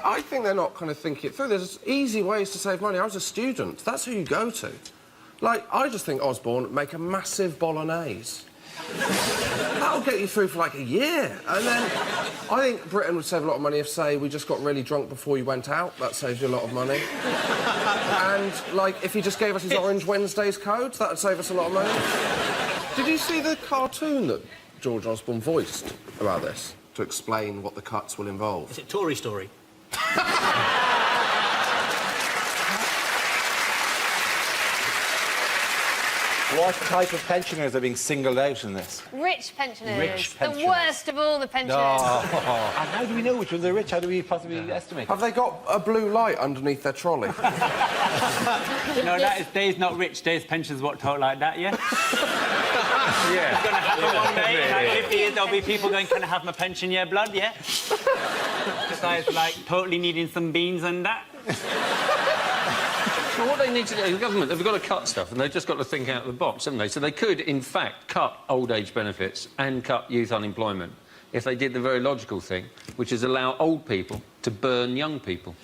I think they're not kind of thinking it through. There's easy ways to save money. I was a student. That's who you go to. Like, I just think Osborne make a massive bolognese. That'll get you through for like a year. And then I think Britain would save a lot of money if, say, we just got really drunk before you went out. That saves you a lot of money. And, like, if he just gave us his Orange Wednesdays code, that would save us a lot of money. Did you see the cartoon that George Osborne voiced about this to explain what the cuts will involve? Is it Tory Story? What type of pensioners are being singled out in this? Rich pensioners. Rich pensioners. The worst of all the pensioners. And how do we know which ones are rich? How do we possibly estimate? Have they got a blue light underneath their trolley? No, that is Dave's not rich. Dave's pensions what talk like that, yeah? Yeah. It's going to happen one day. In like 50 years, there'll be people going, can I have my pension, yeah, blood, yeah? Besides, like, totally needing some beans and that. Well, what they need to do, the government, they've got to cut stuff, and they've just got to think out of the box, haven't they? So they could, in fact, cut old age benefits and cut youth unemployment if they did the very logical thing, which is allow old people to burn young people.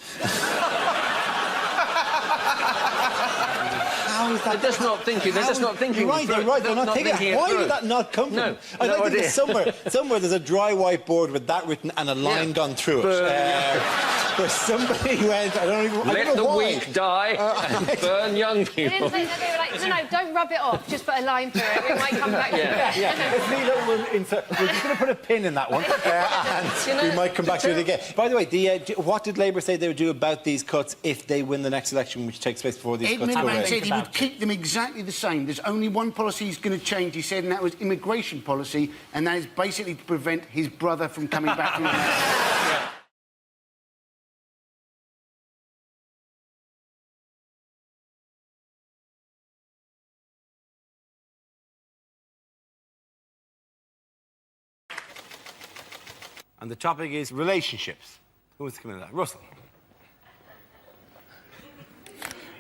How is that? They're just not thinking. They're just not thinking. You're right. They're right. They're not thinking. Why did that not come from? No, I don't think there's somewhere there's a dry whiteboard with that written and a line gone through it. Where somebody went, I don't know Let the weak die and burn young They people. didn't say that. They were like, no, don't rub it off. Just put a line through it. It might come back to you. Let's leave that one we're just going to put a pin in that one, and we might come back to it again. By the way, what did Labour say they would do about these cuts if they win the next election, which takes place before these cuts go Edmund away? said he would keep them exactly the same. There's only one policy he's going to change, he said, and that was immigration policy, and that is basically to prevent his brother from coming back from America. And the topic is relationships. Who wants to come in that? Russell.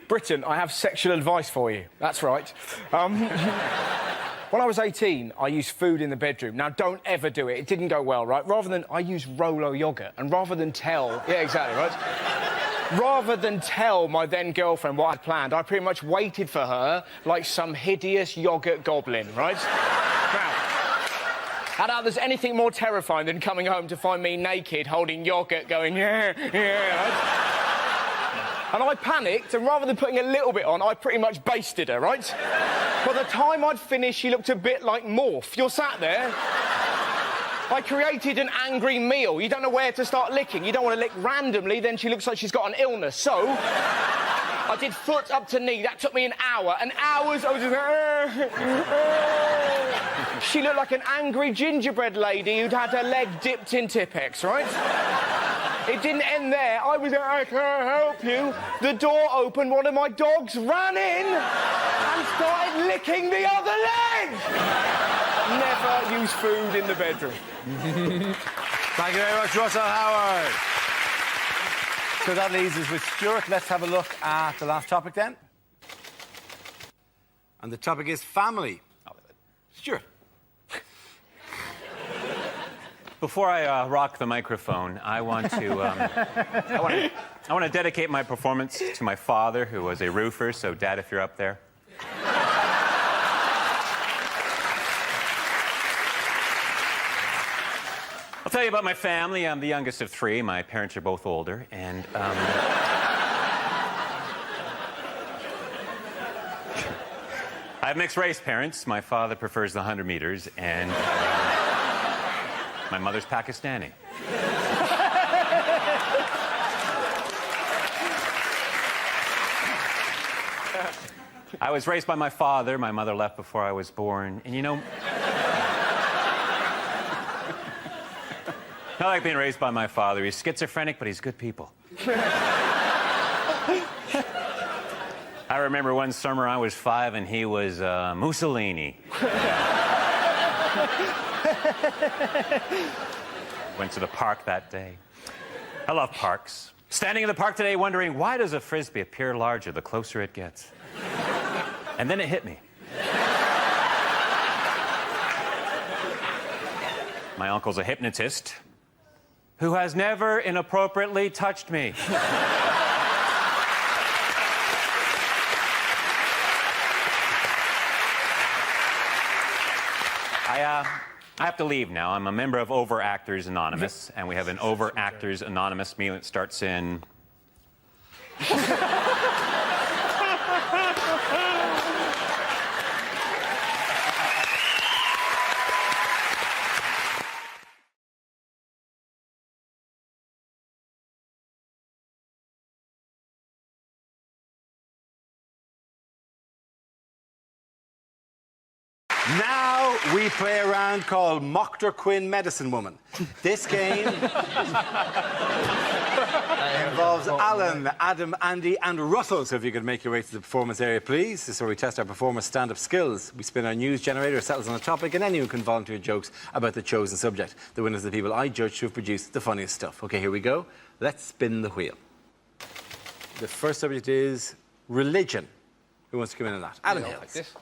Britain, I have sexual advice for you. That's right. When I was 18, I used food in the bedroom. Now, don't ever do it. It didn't go well, right? I used Rolo yoghurt. And rather than tell... Yeah, exactly, right? Rather than tell my then-girlfriend what I'd planned, I pretty much waited for her like some hideous yoghurt goblin, right? I doubt there's anything more terrifying than coming home to find me naked, holding yoghurt, going, yeah, right? And I panicked, and rather than putting a little bit on, I pretty much basted her, right? By the time I'd finished, she looked a bit like Morph. You're sat there. I created an angry meal. You don't know where to start licking. You don't want to lick randomly, then she looks like she's got an illness. So, I did foot up to knee. That took me an hour. And hours, I was just... She looked like an angry gingerbread lady who'd had her leg dipped in Tippex, right? It didn't end there. I was like, I can't help you. The door opened, one of my dogs ran in and started licking the other leg. Never use food in the bedroom. Thank you very much, Russell Howard. So that leaves us with Stuart. Let's have a look at the last topic then. And the topic is family. Stuart. Before I rock the microphone, I want to I want to dedicate my performance to my father, who was a roofer. So, Dad, if you're up there. I'll tell you about my family. I'm the youngest of three. My parents are both older, and I have mixed-race parents. My father prefers the 100 meters, and my mother's Pakistani. I was raised by my father. My mother left before I was born. And, you know... I like being raised by my father. He's schizophrenic, but he's good people. I remember one summer I was 5 and he was Mussolini. Went to the park that day. I love parks. Standing in the park today wondering, why does a Frisbee appear larger the closer it gets? And then it hit me. My uncle's a hypnotist who has never inappropriately touched me. I have to leave now. I'm a member of Overactors Anonymous, and we have an Overactors Anonymous meeting that starts in... Now we play a round called Mockter Quinn Medicine Woman. This game involves Alan, Adam, Andy and Russell. So if you could make your way to the performance area, please. This is where we test our performers' stand-up skills. We spin our news generator, settles on a topic, and anyone can volunteer jokes about the chosen subject. The winners are the people I judge to have produced the funniest stuff. OK, here we go. Let's spin the wheel. The first subject is religion. Who wants to come in on that? Alan Hills.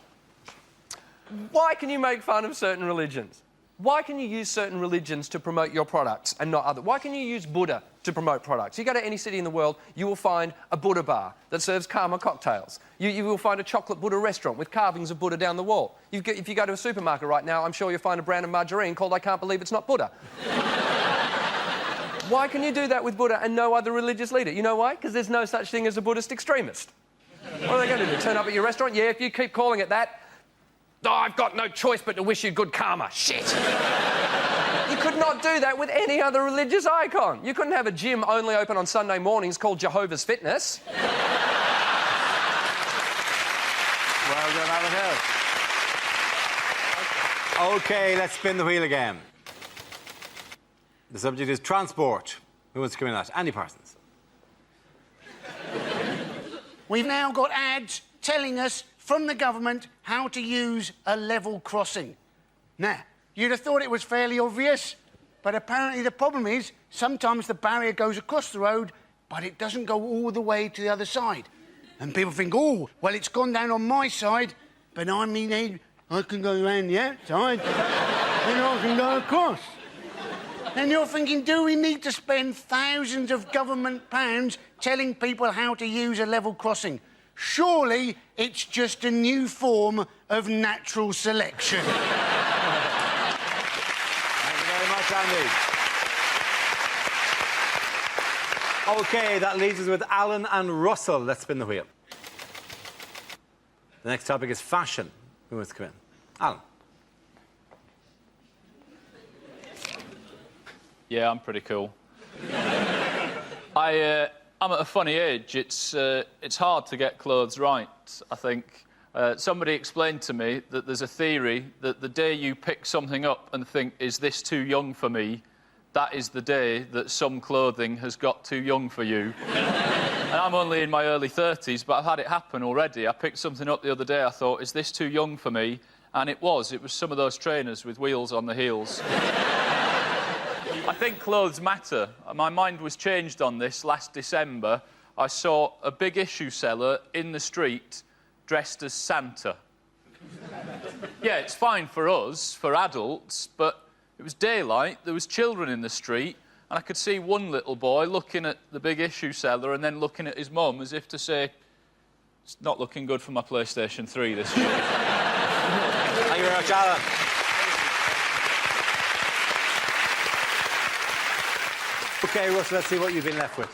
Why can you make fun of certain religions? Why can you use certain religions to promote your products and not other? Why can you use Buddha to promote products? You go to any city in the world, you will find a Buddha bar that serves Karma cocktails. You will find a chocolate Buddha restaurant with carvings of Buddha down the wall. If you go to a supermarket right now, I'm sure you'll find a brand of margarine called I Can't Believe It's Not Buddha. Why can you do that with Buddha and no other religious leader? You know why? Because there's no such thing as a Buddhist extremist. What are they going to do? Turn up at your restaurant? Yeah, if you keep calling it that, oh, I've got no choice but to wish you good karma. Shit. You could not do that with any other religious icon. You couldn't have a gym only open on Sunday mornings called Jehovah's Fitness. Well done, Alan Hill. OK, let's spin the wheel again. The subject is transport. Who wants to come in on that? Andy Parsons. We've now got ads telling us from the government how to use a level crossing. Now, you'd have thought it was fairly obvious, but apparently the problem is sometimes the barrier goes across the road, but it doesn't go all the way to the other side. And people think, oh, well, it's gone down on my side, but I mean, I can go around the outside, and I can go across. And you're thinking, do we need to spend thousands of government pounds telling people how to use a level crossing? Surely it's just a new form of natural selection. Thank you very much, Andy. OK, that leaves us with Alan and Russell. Let's spin the wheel. The next topic is fashion. Who wants to come in? Alan. Yeah, I'm pretty cool. I'm at a funny age. It's hard to get clothes right, I think. Somebody explained to me that there's a theory that the day you pick something up and think, is this too young for me, that is the day that some clothing has got too young for you. And I'm only in my early 30s, but I've had it happen already. I picked something up the other day, I thought, is this too young for me? And it was. It was some of those trainers with wheels on the heels. I think clothes matter. My mind was changed on this last December. I saw a big issue seller in the street dressed as Santa. Yeah, it's fine for us, for adults, but it was daylight, there was children in the street, and I could see one little boy looking at the big issue seller and then looking at his mum as if to say, it's not looking good for my PlayStation 3 this year. Thank you very much, Alan. OK, Russell, let's see what you've been left with.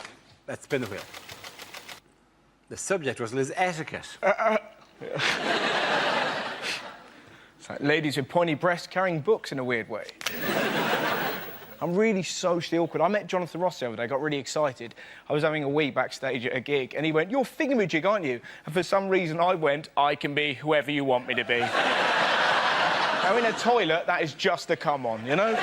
Let's spin the wheel. The subject, Russell, is etiquette. It's like ladies with pointy breasts carrying books in a weird way. I'm really socially awkward. I met Jonathan Ross the other day, got really excited. I was having a wee backstage at a gig, and he went, "You're thingamajig, aren't you?" And for some reason, I went, "I can be whoever you want me to be." Now, in a toilet, that is just a come on, you know?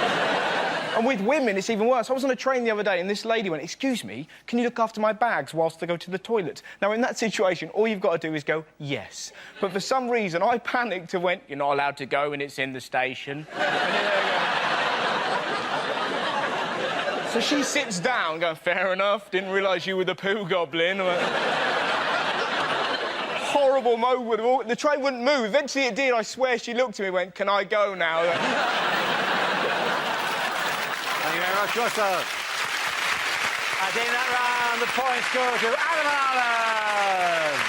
And with women, it's even worse. I was on a train the other day, and this lady went, "Excuse me, can you look after my bags whilst I go to the toilet?" Now, in that situation, all you've got to do is go, "Yes." But for some reason, I panicked and went, "You're not allowed to go, and it's in the station." So she sits down, going, "Fair enough, didn't realise you were the poo goblin." Horrible moment. The train wouldn't move. Eventually it did. I swear she looked at me and went, "Can I go now?" Thank you very much, Russell. And in that round, the points go to Adam and Alan.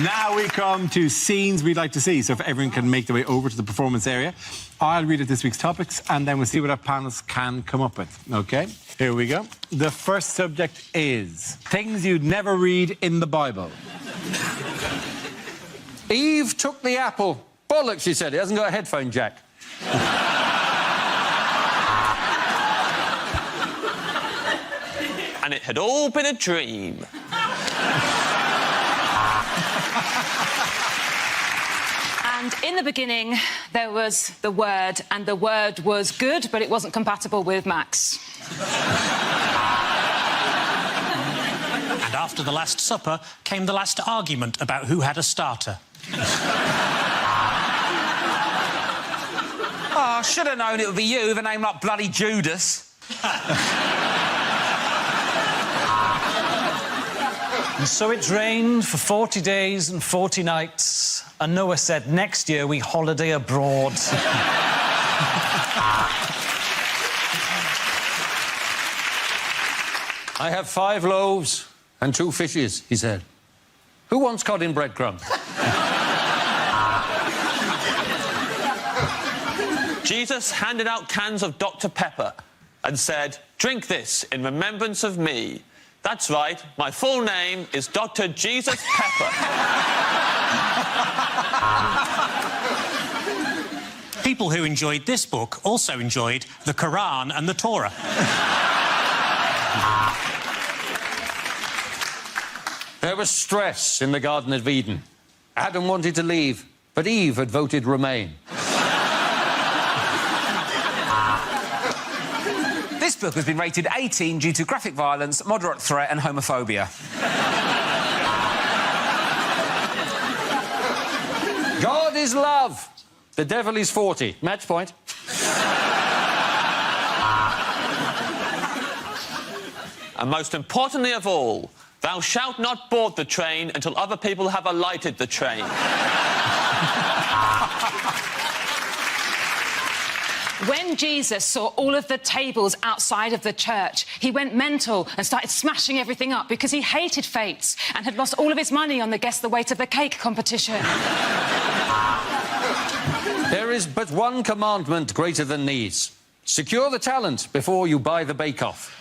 Now we come to scenes we'd like to see. So if everyone can make their way over to the performance area, I'll read out this week's topics and then we'll see what our panelists can come up with. OK? Here we go. The first subject is things you'd never read in the Bible. Eve took the apple. Bollocks, she said. It hasn't got a headphone jack. And it had all been a dream. And in the beginning, there was the Word, and the Word was good, but it wasn't compatible with Max. And after the Last Supper came the last argument about who had a starter. Oh, I should have known it would be you with a name like bloody Judas. And so it rained for 40 days and 40 nights, and Noah said, next year we holiday abroad. I have 5 loaves and 2 fishes, he said. Who wants cod in breadcrumbs? Jesus handed out cans of Dr. Pepper and said, drink this in remembrance of me. That's right, my full name is Dr. Jesus Pepper. People who enjoyed this book also enjoyed the Quran and the Torah. There was stress in the Garden of Eden. Adam wanted to leave, but Eve had voted remain. This book has been rated 18 due to graphic violence, moderate threat and homophobia. God is love. The devil is 40. Match point. And most importantly of all, thou shalt not board the train until other people have alighted the train. When Jesus saw all of the tables outside of the church, he went mental and started smashing everything up because he hated fates and had lost all of his money on the Guess the Weight of the Cake competition. There is but one commandment greater than these. Secure the talent before you buy the bake-off.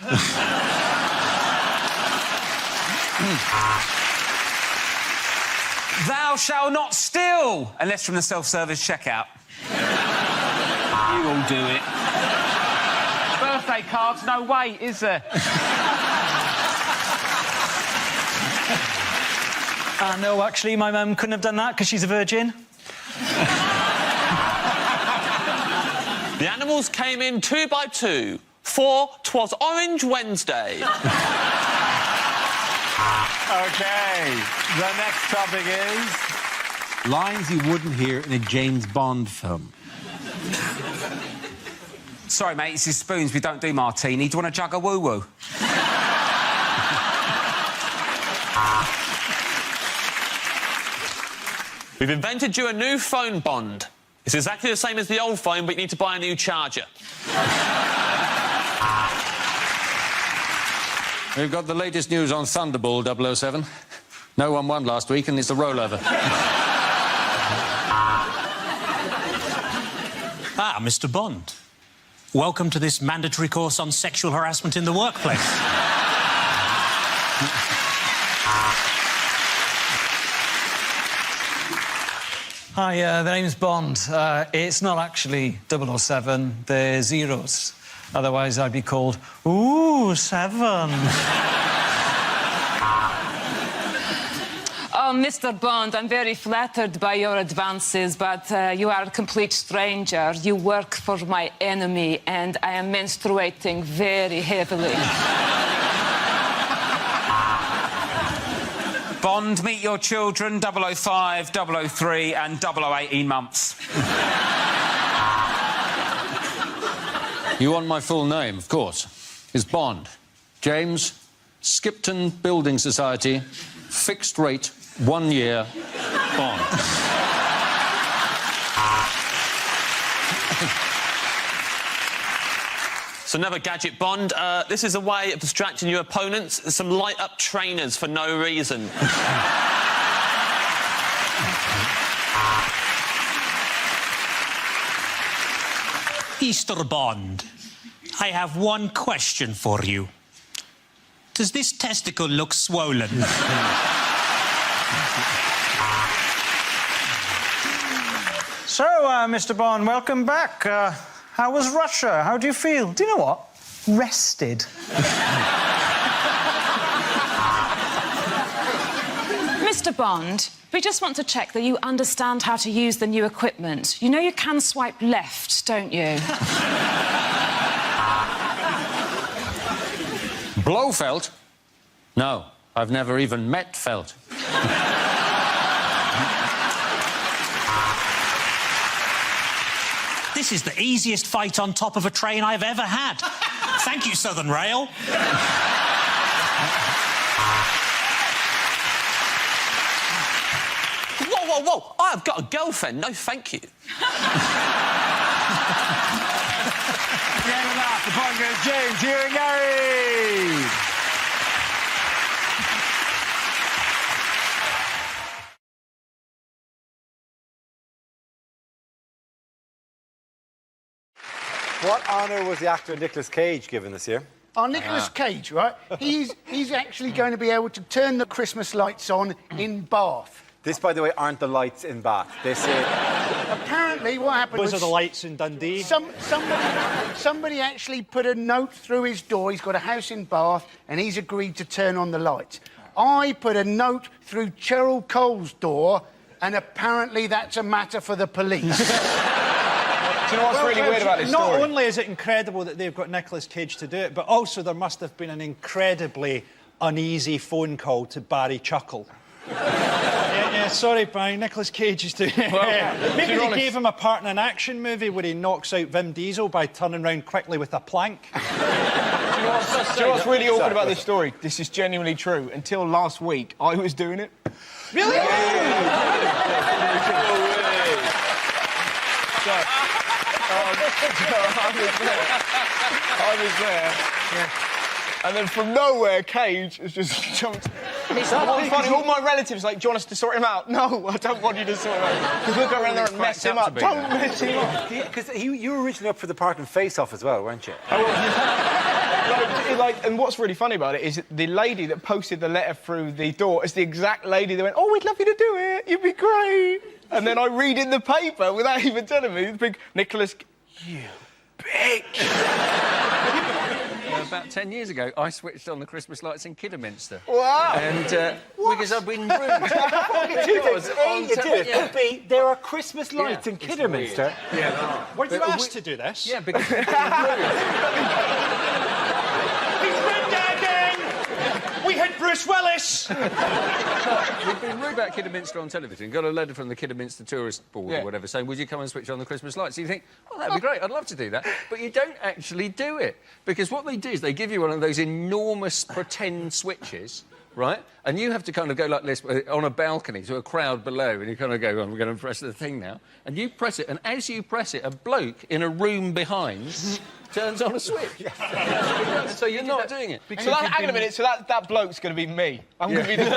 Thou shalt not steal, unless from the self-service checkout. You all do it. Birthday cards, no way, is there? No, actually, my mum couldn't have done that because she's a virgin. The animals came in 2 by 2, for 'twas Orange Wednesday. OK, the next topic is lines you wouldn't hear in a James Bond film. Sorry, mate, this is spoons. We don't do martini. Do you want to jug a woo-woo? We've invented you a new phone bond. It's exactly the same as the old phone, but you need to buy a new charger. We've got the latest news on Thunderball 007. No one won last week, and it's a rollover. Ah, Mr. Bond. Welcome to this mandatory course on sexual harassment in the workplace. Hi, the name's Bond. It's not actually 007, they're zeros. Otherwise, I'd be called, ooh, 7. Oh, Mr. Bond, I'm very flattered by your advances, but you are a complete stranger. You work for my enemy, and I am menstruating very heavily. Bond, meet your children, 005, 003 and 0018 months. You want my full name, of course. It's Bond. James, Skipton Building Society, fixed rate, 1 year, Bond. So never gadget Bond. This is a way of distracting your opponents. Some light-up trainers for no reason. Mr. Bond, I have one question for you. Does this testicle look swollen? So, Mr. Bond, welcome back. How was Russia? How do you feel? Do you know what? Rested. Mr. Bond, we just want to check that you understand how to use the new equipment. You know you can swipe left, don't you? Blofeld? No, I've never even met Felt. This is the easiest fight on top of a train I've ever had. Thank you, Southern Rail. Whoa, whoa, whoa! I've got a girlfriend. No, thank you. The point goes James, here and Gary. What honour was the actor Nicolas Cage given this year? Oh, Nicolas Cage, right? He's actually going to be able to turn the Christmas lights on in Bath. This, by the way, aren't the lights in Bath. This is... Apparently, what happened Those was... are the lights in Dundee. Somebody actually put a note through his door. He's got a house in Bath, and he's agreed to turn on the lights. I put a note through Cheryl Cole's door, and apparently that's a matter for the police. Do you know what's really weird about this story? Not only is it incredible that they've got Nicolas Cage to do it, but also there must have been an incredibly uneasy phone call to Barry Chuckle. Yeah, sorry, Barry, Nicolas Cage is doing it. Well, maybe they gave him a part in an action movie where he knocks out Vin Diesel by turning round quickly with a plank. Do you know what's really awkward about this story? This is genuinely true. Until last week, I was doing it. Really? I was there. Yeah. And then from nowhere, Cage has just jumped. It's funny. All my relatives like, do you want us to sort him out? No, I don't want you to sort him out. Because we'll go around there and mess him up. Don't mess him up. Because you were originally up for the part in Face Off as well, weren't you? And what's really funny about it is the lady that posted the letter through the door is the exact lady that went, oh, we'd love you to do it. You'd be great. And then I read in the paper without even telling me, the big Nicholas... You bitch! About 10 years ago, I switched on the Christmas lights in Kidderminster. Wow! And because I've been rude. There are Christmas lights in Kidderminster. Yeah, there are. Were you asked to do this? Yeah, because... We had Bruce Willis! We've been rude about Kidderminster on television. Got a letter from the Kidderminster Tourist Board or whatever saying, would you come and switch on the Christmas lights? So you think, well, that'd be great, I'd love to do that. But you don't actually do it. Because what they do is they give you one of those enormous pretend switches, right? And you have to kind of go like this on a balcony to a crowd below, and you kind of go, I'm going to press the thing now. And you press it, and as you press it, a bloke in a room behind turns on a switch. So you're not doing it. So hang on a minute, so that bloke's going to be me. I'm going to be the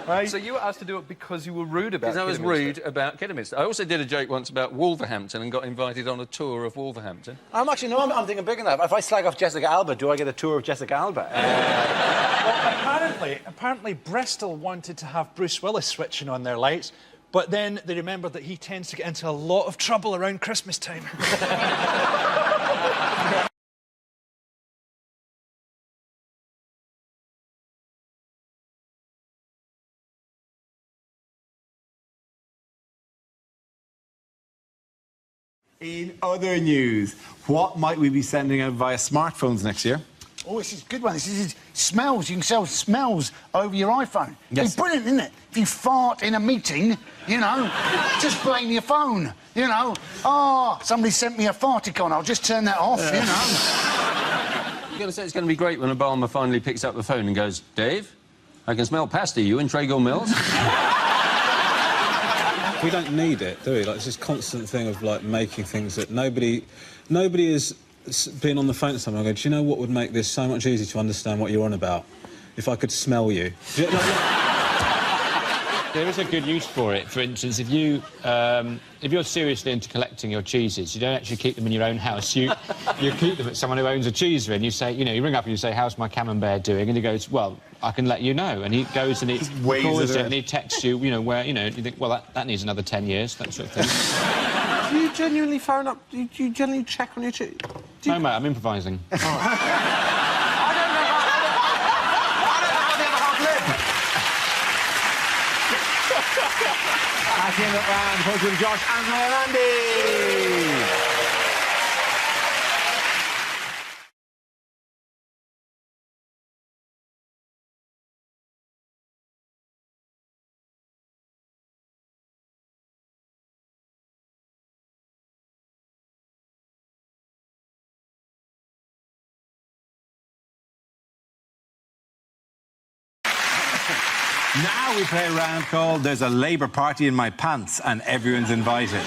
Right. So you were asked to do it because you were rude about Because I was Kidderminster. rude about Kidderminster. I also did a joke once about Wolverhampton and got invited on a tour of Wolverhampton. I'm thinking bigger than that. If I slag off Jessica Alba, do I get a tour of Jessica Alba? Well, apparently Bristol wanted to have Bruce Willis switching on their lights, but then they remembered that he tends to get into a lot of trouble around Christmas time. In other news, what might we be sending out via smartphones next year? Oh, this is a good one. This is smells. You can sell smells over your iPhone. Yes. It's brilliant, isn't it? If you fart in a meeting, you know, just blame your phone. You know, somebody sent me a farticon. I'll just turn that off, you know. You're going to say it's going to be great when Obama finally picks up the phone and goes, Dave, I can smell pasta. You in Trago Mills? We don't need it, do we? Like, it's this constant thing of, like, making things that nobody is being on the phone to someone and go, do you know what would make this so much easier to understand what you're on about? If I could smell you. There is a good use for it. For instance, if you're seriously into collecting your cheeses, you don't actually keep them in your own house. You keep them at someone who owns a cheesery, and you say, you know, you ring up and you say, "How's my camembert doing?" And he goes, "Well, I can let you know." And he goes and he records it, and he texts you, you know, where, you know, you think, well, that needs another 10 years, that sort of thing. Do you genuinely phone up? Do you genuinely check on your cheese? No, mate, I'm improvising. Back in that round, point with Josh and Andy. Now we play a round called There's a Labour Party in My Pants and Everyone's Invited.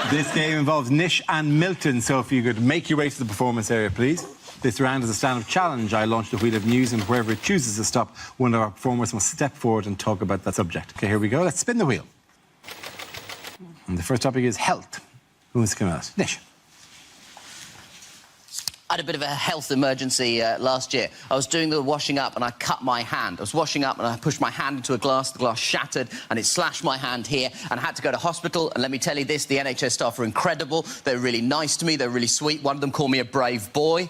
This game involves Nish and Milton, so if you could make your way to the performance area, please. This round is a stand-up challenge. I launch the wheel of news, and wherever it chooses to stop, one of our performers must step forward and talk about that subject. OK, here we go. Let's spin the wheel. And the first topic is health. Who wants to come out? Nish. I had a bit of a health emergency last year. I was doing the washing up and I cut my hand. I was washing up and I pushed my hand into a glass. The glass shattered and it slashed my hand here and I had to go to hospital. And let me tell you this, the NHS staff are incredible. They're really nice to me. They're really sweet. One of them called me a brave boy.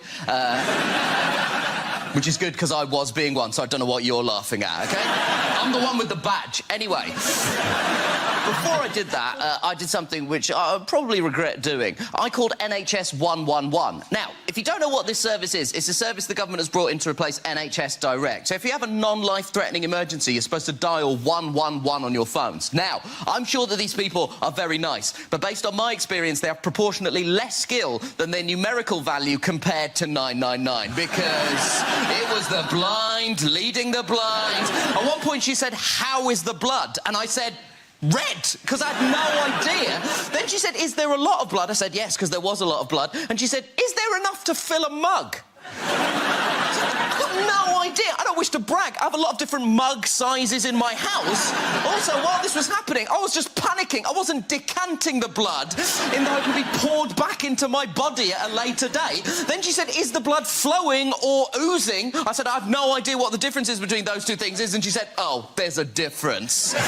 Which is good because I was being one, so I don't know what you're laughing at, OK? I'm the one with the badge. Anyway, before I did that, I did something which I probably regret doing. I called NHS 111. Now, if you don't know what this service is, it's a service the government has brought in to replace NHS Direct. So if you have a non-life-threatening emergency, you're supposed to dial 111 on your phones. Now, I'm sure that these people are very nice, but based on my experience, they have proportionately less skill than their numerical value compared to 999, because it was the blind leading the blind. At one point, she said, "How is the blood?" And I said, "Red," because I had no idea. Then she said, "Is there a lot of blood?" I said, "Yes," because there was a lot of blood. And she said, "Is there enough to fill a mug?" I've got no idea. I don't wish to brag. I have a lot of different mug sizes in my house. Also, while this was happening, I was just panicking. I wasn't decanting the blood in the hope it would be poured back into my body at a later date. Then she said, "Is the blood flowing or oozing?" I said, "I have no idea what the difference is between those two things is." And she said, "Oh, there's a difference." And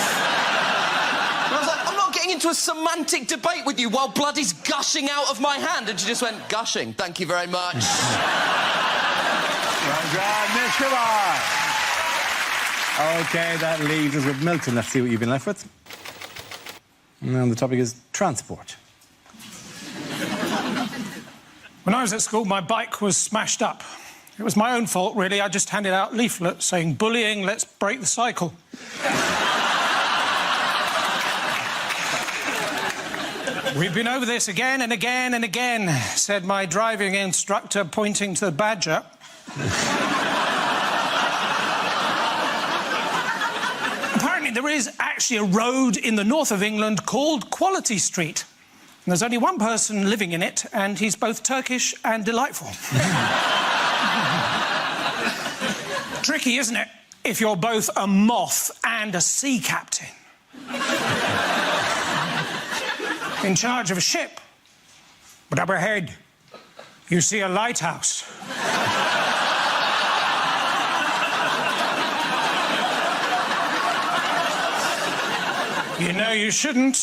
I was like, "I'm not getting into a semantic debate with you while blood is gushing out of my hand." And she just went, "Gushing, thank you very much." Well done, Nish, come on. OK, that leaves us with Milton. Let's see what you've been left with. And the topic is transport. When I was at school, my bike was smashed up. It was my own fault, really. I just handed out leaflets saying, "Bullying, let's break the cycle." "We've been over this again and again and again," said my driving instructor, pointing to the Badger. Apparently, there is actually a road in the north of England called Quality Street. And there's only one person living in it, and he's both Turkish and delightful. Tricky, isn't it, if you're both a moth and a sea captain? In charge of a ship. But up ahead, you see a lighthouse. You know you shouldn't.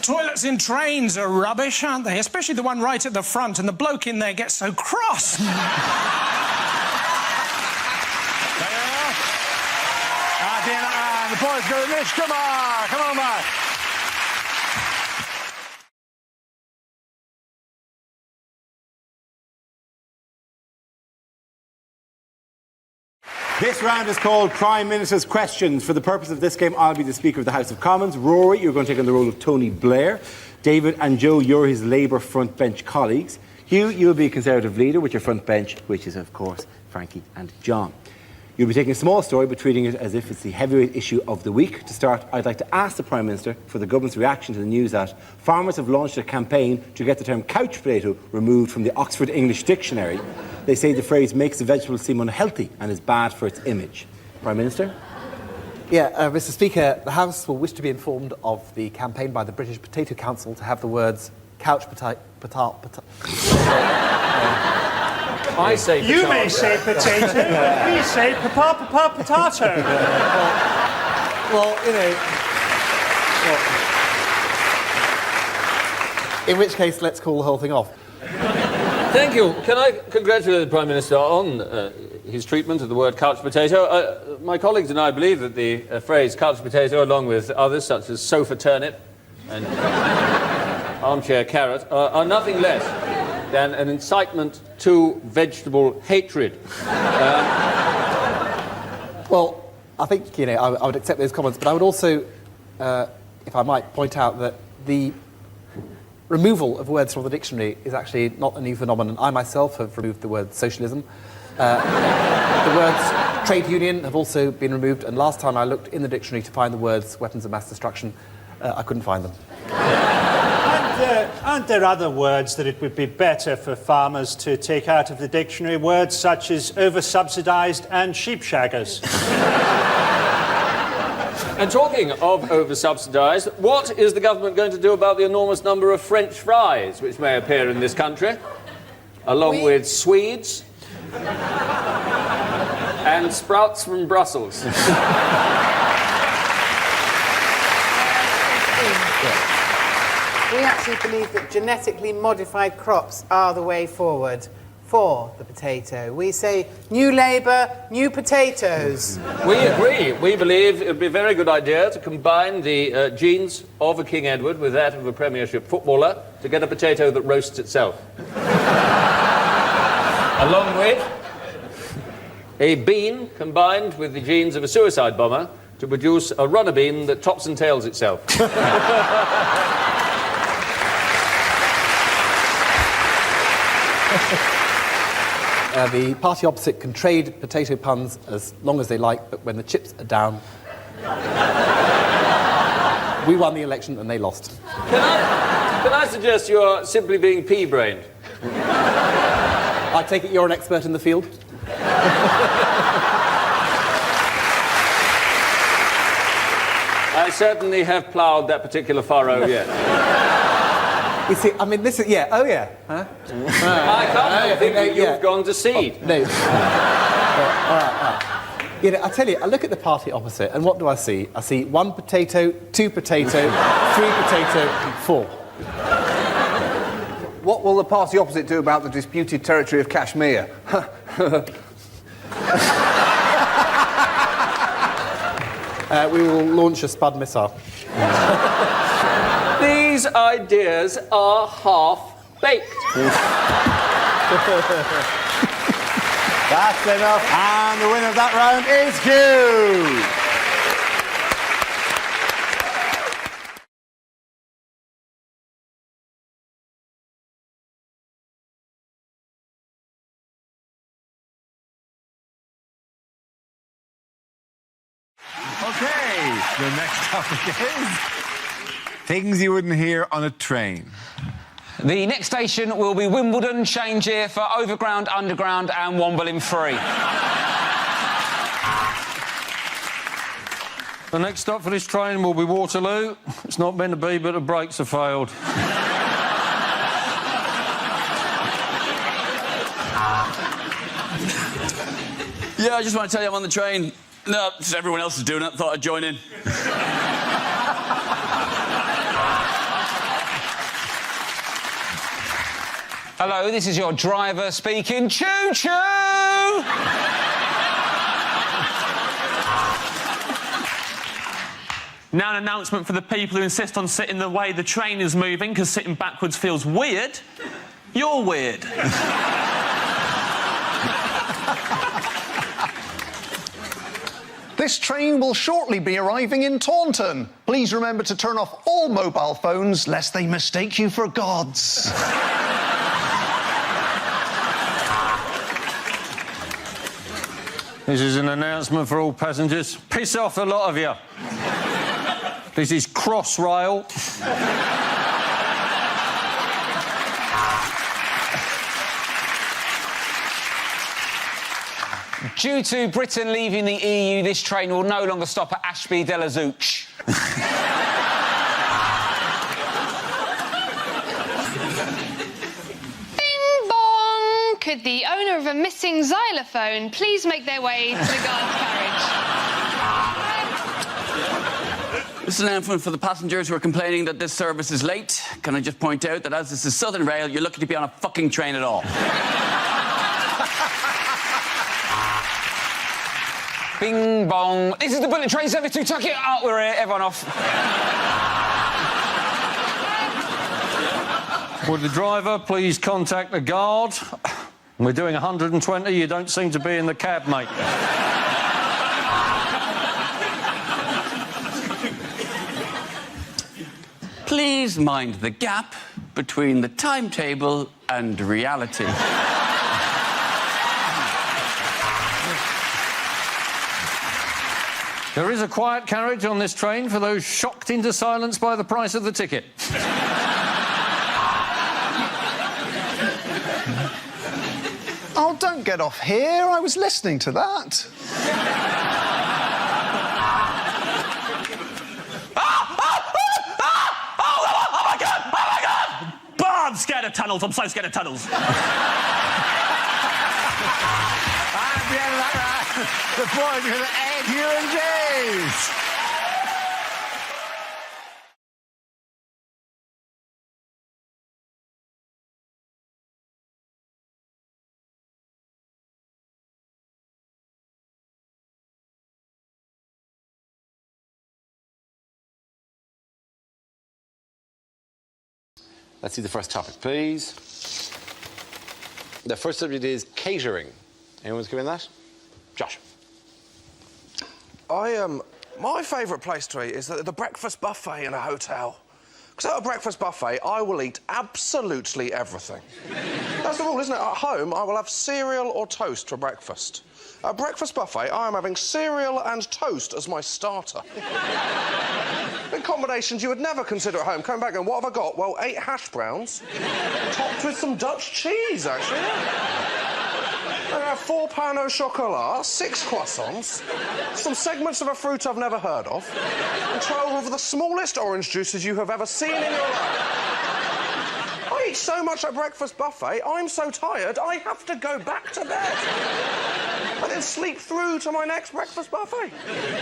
Toilets in trains are rubbish, aren't they? Especially the one right at the front, and the bloke in there gets so cross. The boys go to Nish. Come on, Mark. This round is called Prime Minister's Questions. For the purpose of this game, I'll be the Speaker of the House of Commons. Rory, you're going to take on the role of Tony Blair. David and Joe, you're his Labour front bench colleagues. Hugh, you'll be a Conservative leader with your front bench, which is, of course, Frankie and John. You'll be taking a small story but treating it as if it's the heavyweight issue of the week. To start, I'd like to ask the Prime Minister for the government's reaction to the news that farmers have launched a campaign to get the term couch potato removed from the Oxford English Dictionary. They say the phrase makes the vegetable seem unhealthy and is bad for its image. Prime Minister? Yeah, Mr. Speaker, the House will wish to be informed of the campaign by the British Potato Council to have the words couch potato. I say potato. You may say potato, we say potato. Well, you know... Well, in which case, let's call the whole thing off. Thank you. Can I congratulate the Prime Minister on his treatment of the word couch potato? My colleagues and I believe that the phrase couch potato, along with others such as sofa turnip and armchair carrot, are nothing less than an incitement to vegetable hatred. Well, I think, you know, I would accept those comments, but I would also, if I might, point out that the removal of words from the dictionary is actually not a new phenomenon. I myself have removed the word socialism. The words trade union have also been removed, and last time I looked in the dictionary to find the words weapons of mass destruction, I couldn't find them. Aren't there other words that it would be better for farmers to take out of the dictionary? Words such as over-subsidised and sheep-shaggers. And talking of over-subsidised, what is the government going to do about the enormous number of French fries which may appear in this country, along with Swedes and sprouts from Brussels? We actually believe that genetically modified crops are the way forward for the potato. We say new Labour, new potatoes. We agree. We believe it would be a very good idea to combine the genes of a King Edward with that of a Premiership footballer to get a potato that roasts itself. Along with a bean combined with the genes of a suicide bomber to produce a runner bean that tops and tails itself. The party opposite can trade potato puns as long as they like, but when the chips are down, we won the election and they lost. Can I suggest you're simply being pea-brained? I take it you're an expert in the field? I certainly have ploughed that particular furrow yet. You see, I mean, this is... Yeah, oh yeah. Huh? I can't think that you've gone to seed. Oh, no. All right. You know, I tell you, I look at the party opposite, and what do I see? I see 1 potato, 2 potato, 3 potato, 4. What will the party opposite do about the disputed territory of Kashmir? We will launch a Spud missile. These ideas are half-baked. That's enough. And the winner of that round is Hugh. Okay, the next topic is things you wouldn't hear on a train. The next station will be Wimbledon. Change here for Overground, Underground and Womble free. The next stop for this train will be Waterloo. It's not meant to be, but the brakes have failed. Yeah, I just want to tell you I'm on the train. No, just everyone else is doing it. Thought I'd join in. Hello, this is your driver speaking. Choo-choo! Now an announcement for the people who insist on sitting the way the train is moving because sitting backwards feels weird. You're weird. This train will shortly be arriving in Taunton. Please remember to turn off all mobile phones lest they mistake you for gods. This is an announcement for all passengers. Piss off, a lot of you. This is Crossrail. Due to Britain leaving the EU, this train will no longer stop at Ashby de la Zouch. Bing bong! Could the owner of a missing xylophone please make their way to the guard's carriage? This is an announcement for the passengers who are complaining that this service is late. Can I just point out that as this is Southern Rail, you're lucky to be on a fucking train at all. Bing bong. This is the bullet train service to Tuck it. Oh, we're here. Everyone off. Would the driver please contact the guard? We're doing 120. You don't seem to be in the cab, mate. Please mind the gap between the timetable and reality. There is a quiet carriage on this train for those shocked into silence by the price of the ticket. Oh, don't get off here. I was listening to that. I'm scared of tunnels. I'm so scared of tunnels. The boys are going to egg you and James. Let's see the first topic, please. The first subject is catering. Anyone's given that? Josh. My favourite place to eat is the breakfast buffet in a hotel. Because at a breakfast buffet, I will eat absolutely everything. That's the rule, isn't it? At home, I will have cereal or toast for breakfast. At a breakfast buffet, I am having cereal and toast as my starter. In combinations you would never consider at home. Coming back and what have I got? Well, 8 hash browns, topped with some Dutch cheese, actually. I have 4 pain au chocolat, 6 croissants, some segments of a fruit I've never heard of, and 12 of the smallest orange juices you have ever seen in your life. I eat so much at breakfast buffet, I'm so tired, I have to go back to bed. And then sleep through to my next breakfast buffet.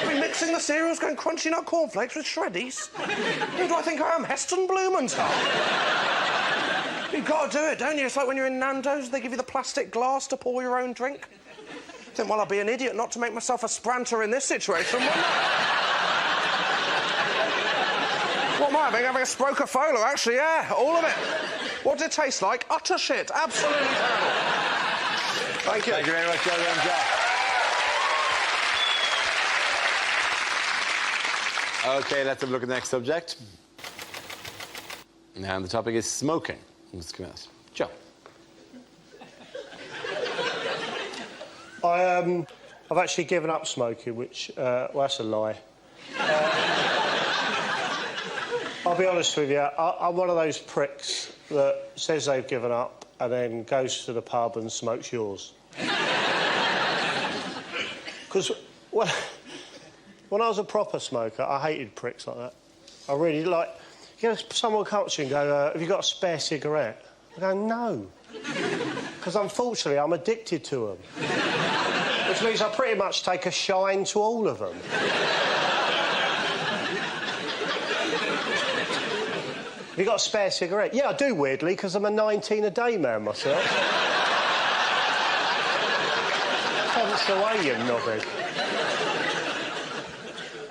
I'll be mixing the cereals, going crunchy nut cornflakes with shreddies. Who do I think I am, Heston Blumenthal? You've got to do it, don't you? It's like when you're in Nando's, they give you the plastic glass to pour your own drink. I think, well, I'd be an idiot not to make myself a spranter in this situation, wouldn't I? What am I having? Having a Sprocafolo, actually, yeah, all of it. What did it taste like? Utter shit, absolutely terrible. Thank you. Thank you very much, Joe and Jack. OK, let's have a look at the next subject. And the topic is smoking. Let's come out. Joe. I've actually given up smoking, which, well, that's a lie. I'll be honest with you, I'm one of those pricks that says they've given up and then goes to the pub and smokes yours. Because when I was a proper smoker, I hated pricks like that. I really like... You know, someone comes to you and go, have you got a spare cigarette? I go, no. Because unfortunately, I'm addicted to them. Which means I pretty much take a shine to all of them. Have you got a spare cigarette? Yeah, I do, weirdly, because I'm a 19-a-day man myself. Thanks away, you knobhead.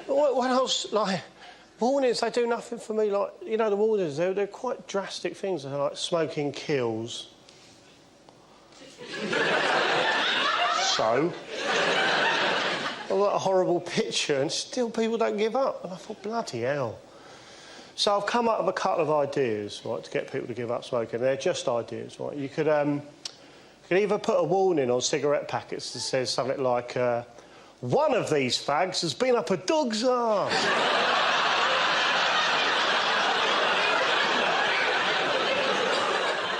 When I was, like... Warnings, they do nothing for me. Like, you know, the warnings, they're quite drastic things. They're like smoking kills. So? I've got a horrible picture and still people don't give up. And I thought, bloody hell. So I've come up with a couple of ideas, right, to get people to give up smoking. They're just ideas, right? You could You can either put a warning on cigarette packets that says something like, one of these fags has been up a dog's arse.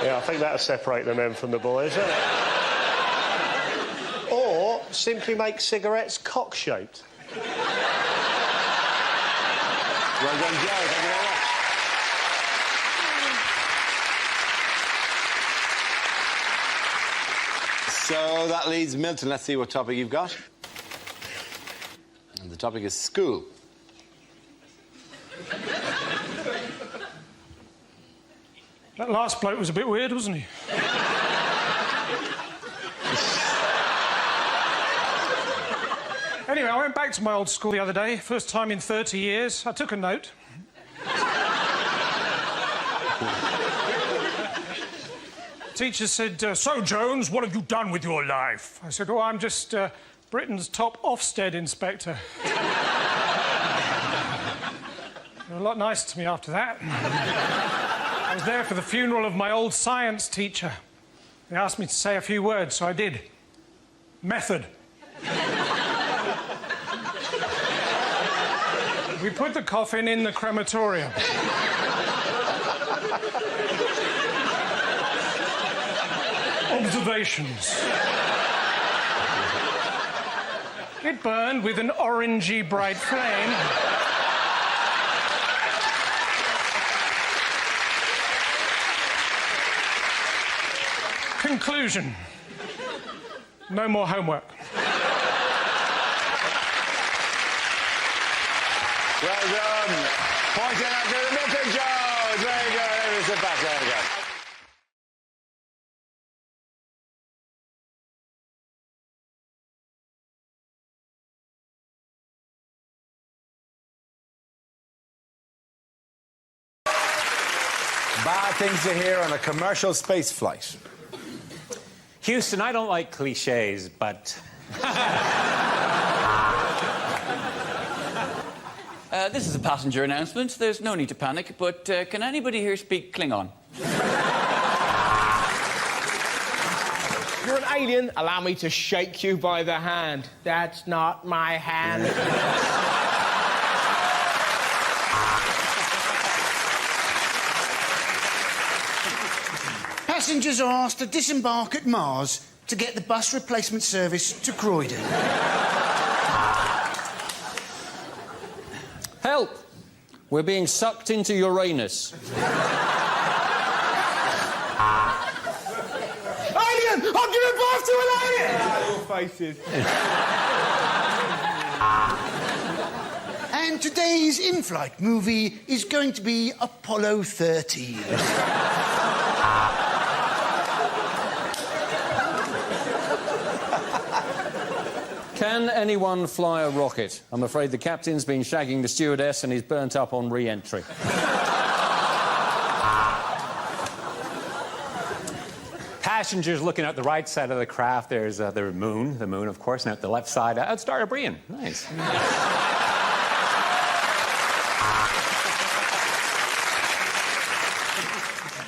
Yeah, I think that'll separate the men from the boys, isn't it? Or simply make cigarettes cock-shaped. Well done, Joe. Thank you very much. So that leaves Milton. Let's see what topic you've got. And the topic is school. That last bloke was a bit weird, wasn't he? Anyway, I went back to my old school the other day. First time in 30 years. I took a note. Teacher said, so, Jones, what have you done with your life? I said, oh, I'm just Britain's top Ofsted inspector. They were a lot nicer to me after that. I was there for the funeral of my old science teacher. They asked me to say a few words, so I did. Method. We put the coffin in the crematorium. Observations. It burned with an orangey bright flame. Conclusion. No more homework. Well done. Point out to the Milton Jones. Very good. Sit back. There we go. Bad things to hear on a commercial space flight. Houston, I don't like cliches, but... This is a passenger announcement. There's no need to panic, but can anybody here speak Klingon? You're an alien. Allow me to shake you by the hand. That's not my hand. Passengers are asked to disembark at Mars to get the bus replacement service to Croydon. Help! We're being sucked into Uranus. Alien! I'm giving birth to an alien! Your faces. And today's in-flight movie is going to be Apollo 13. Can anyone fly a rocket? I'm afraid the captain's been shagging the stewardess and he's burnt up on re-entry. Passengers looking out the right side of the craft, there's the moon, of course, and out the left side, out Star of Brian. Nice.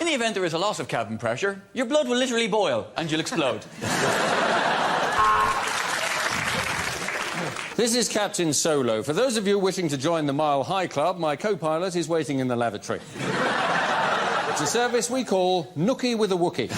In the event there is a loss of cabin pressure, your blood will literally boil and you'll explode. This is Captain Solo. For those of you wishing to join the Mile High Club, my co-pilot is waiting in the lavatory. It's a service we call Nookie with a Wookie.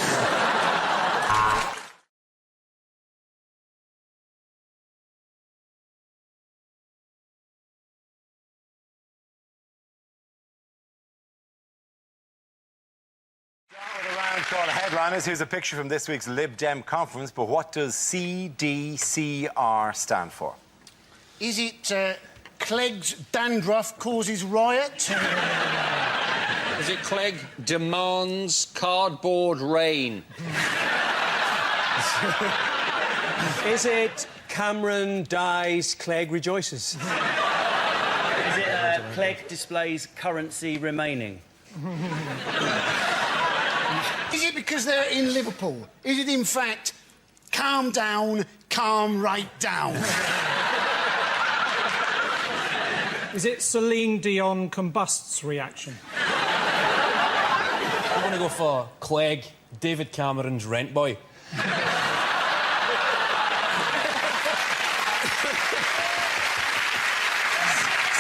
Called Headliners. Here's a picture from this week's Lib Dem conference, but what does CDCR stand for? Is it Clegg's dandruff causes riot? Is it Clegg demands cardboard rain? Is it Cameron dies, Clegg rejoices? Is it Clegg displays currency remaining? Is it because they're in Liverpool? Is it, in fact, calm down, calm right down? Is it Celine Dion combusts reaction? I'm going to go for Clegg, David Cameron's rent boy.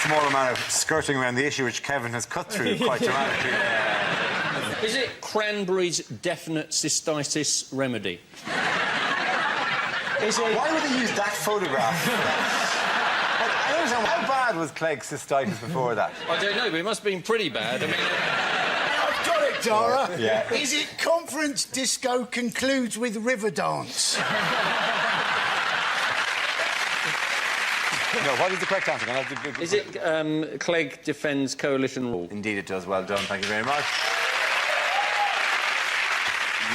Small amount of skirting around the issue which Kevin has cut through quite dramatically. Is it cranberry's definite cystitis remedy? Why would they use that photograph? I don't understand. How bad was Clegg's cystitis before that? I don't know, but it must have been pretty bad. I mean... I've got it, Dara. Yeah. Is it conference disco concludes with river dance? No, what is the correct answer? Is it Clegg defends coalition rule? Indeed it does. Well done. Thank you very much.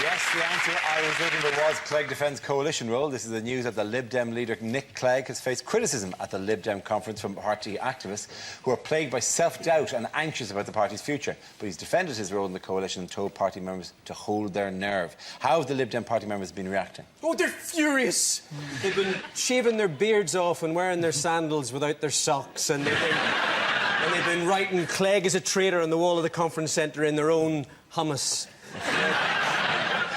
Yes, the answer I was looking for was Clegg defends coalition rule. This is the news that the Lib Dem leader Nick Clegg has faced criticism at the Lib Dem conference from party activists who are plagued by self-doubt and anxious about the party's future. But he's defended his role in the coalition and told party members to hold their nerve. How have the Lib Dem party members been reacting? Oh, they're furious. They've been shaving their beards off and wearing their sandals without their socks, and they've been writing Clegg is a traitor on the wall of the conference centre in their own hummus.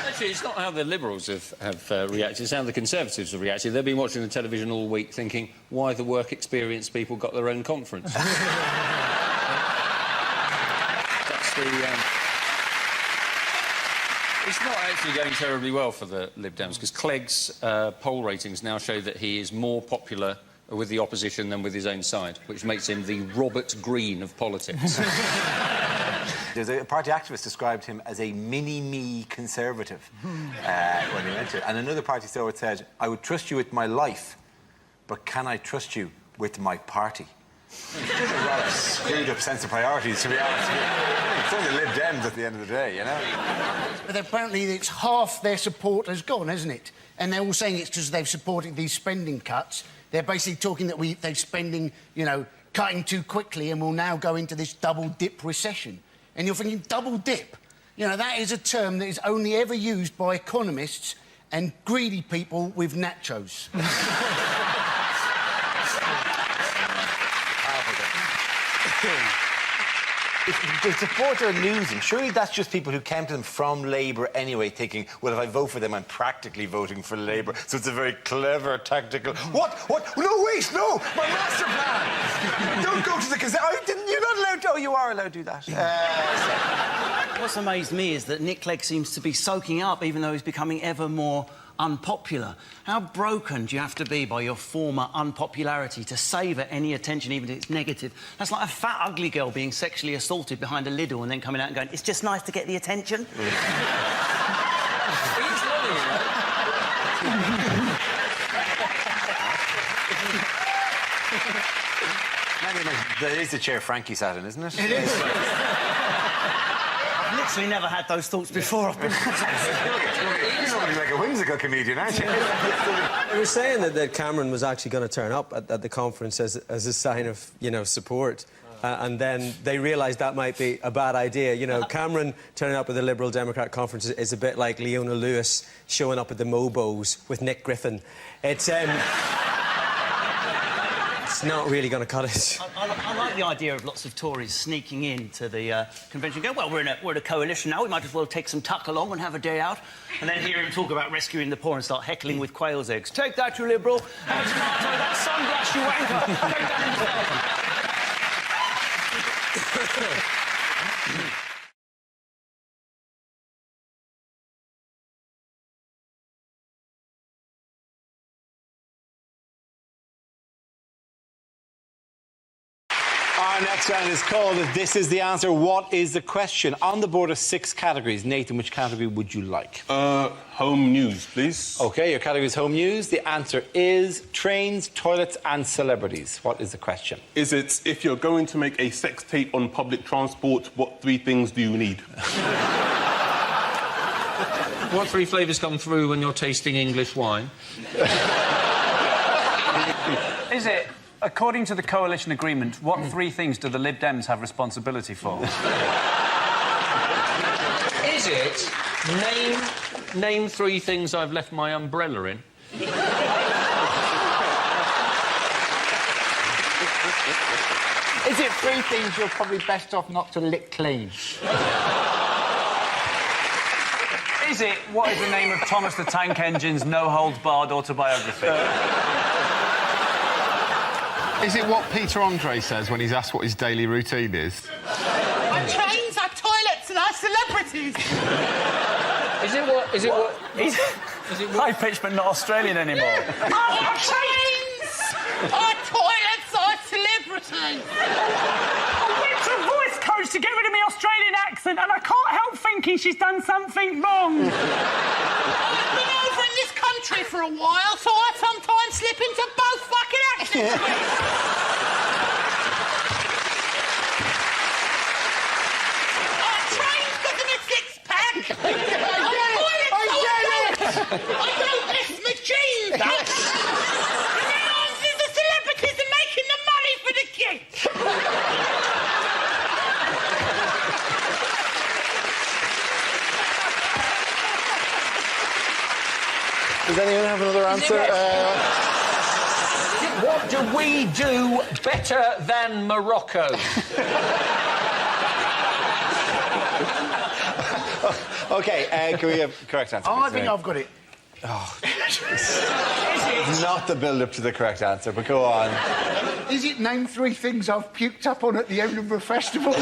Actually, it's not how the Liberals have reacted, it's how the Conservatives have reacted. They've been watching the television all week thinking why the work-experienced people got their own conference. That's the... It's not actually going terribly well for the Lib Dems, because Clegg's poll ratings now show that he is more popular with the opposition than with his own side, which makes him the Robert Greene of politics. There's a party activist described him as a mini-me conservative when he went to it. And another party stalwart said, I would trust you with my life, but can I trust you with my party? It's a rather screwed-up sense of priorities, to be honest with you. It's only the Lib Dems at the end of the day, you know? But apparently it's half their support has gone, hasn't it? And they're all saying it's because they've supported these spending cuts. They're basically talking that they're spending, you know, cutting too quickly and will now go into this double-dip recession. And you're thinking, double dip? You know, that is a term that is only ever used by economists and greedy people with nachos. If the supporters are losing, surely that's just people who came to them from Labour anyway, thinking, well, if I vote for them, I'm practically voting for Labour. So it's a very clever, tactical... What? No, wait, no! My master plan! Don't go to the... You're not allowed to... Oh, you are allowed to do that. What's amazed me is that Nick Clegg seems to be soaking up, even though he's becoming ever more unpopular. How broken do you have to be by your former unpopularity to savour any attention, even if it's negative? That's like a fat, ugly girl being sexually assaulted behind a Lidl and then coming out and going, it's just nice to get the attention. That is the chair Frankie sat in, isn't it? It is. I've literally never had those thoughts before. I've been... You're like a whimsical comedian, aren't you? They were saying that Cameron was actually going to turn up at the conference as a sign of, you know, support. And then they realised that might be a bad idea. You know, Cameron turning up at the Liberal Democrat conference is a bit like Leona Lewis showing up at the Mobos with Nick Griffin. It's not really going to cut it. I like the idea of lots of Tories sneaking into the convention and going, well, we're in a coalition now, we might as well take some tuck along and have a day out. And then hear him talk about rescuing the poor and start heckling with quail's eggs. Take that, you Liberal. Have a tomato, that sunglass, you wanker. Take that himself. Our next round is called This Is the Answer, What is the Question? On the board are 6 categories. Nathan, which category would you like? Home news, please. OK, your category is home news. The answer is trains, toilets and celebrities. What is the question? Is it, if you're going to make a sex tape on public transport, what 3 things do you need? What 3 flavours come through when you're tasting English wine? Is it, according to the coalition agreement, what 3 things do the Lib Dems have responsibility for? Is it name 3 things I've left my umbrella in? Is it 3 things you're probably best off not to lick clean? Is What is the name of Thomas the Tank Engine's no-holds-barred autobiography? Is it what Peter Andre says when he's asked what his daily routine is? Our trains, our toilets, and our celebrities. Is it what? Is it what? Is it high-pitched but not Australian anymore? Our trains, our toilets, our celebrities. I went to a voice coach to get rid of my Australian accent, and I can't help thinking she's done something wrong. I've been over in this country for a while, so I sometimes slip into both fucking accents. Our trains got them a six-pack. I don't miss my jeans. And then on to the celebrities are making the money for the kids. Does anyone have another answer? What do we do better than Morocco? OK, can we have correct answer? Oh, I please? think I've got it. Oh, not the build-up to the correct answer, but go on. Is it name 3 things I've puked up on at the Edinburgh Festival?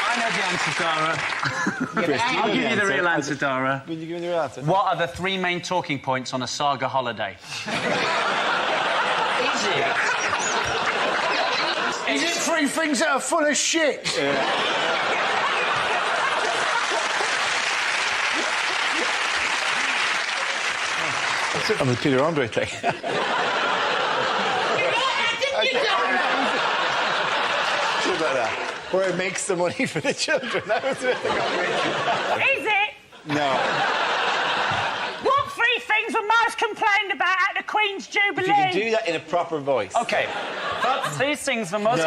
I know the answer, Dara. I'll give you the real answer, Dara. Will you give me the real answer? What are the 3 main talking points on a saga holiday? Is it 3 things that are full of shit? On the Peter Andre thing. Where it makes the money for the children. That was the thing. Is it? No. What 3 things were most complained about at the Queen's Jubilee? If you can do that in a proper voice. OK. But these things were most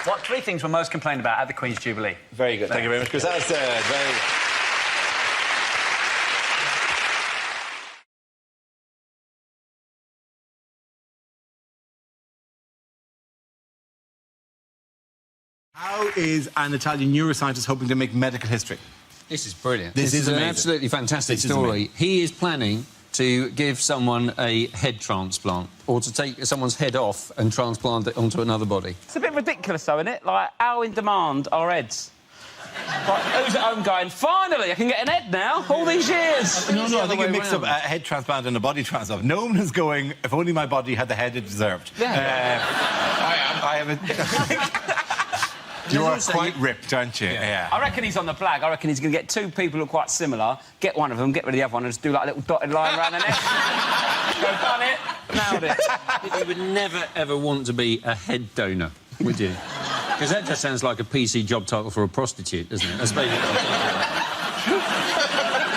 What 3 things were most complained about at the Queen's Jubilee? Very good. Thank you very much, Chris. That was very... How is an Italian neuroscientist hoping to make medical history? This is brilliant. This is an amazing. absolutely fantastic This is story. amazing. He is planning to give someone a head transplant, or to take someone's head off and transplant it onto another body. It's a bit ridiculous, though, isn't it? Like, how in demand are heads? Like, who's at home going, finally, I can get an head now, all these years? No, I think you mixed up a head transplant and a body transplant. No one is going, if only my body had the head it deserved. Yeah. I have a... You are quite ripped, aren't you? Yeah. I reckon he's on the flag. I reckon he's going to get 2 people who are quite similar, get one of them, get rid of the other one, and just do like a little dotted line around the neck. Go, done it, nailed it. You would never, ever want to be a head donor, would you? Because that just sounds like a PC job title for a prostitute, doesn't it?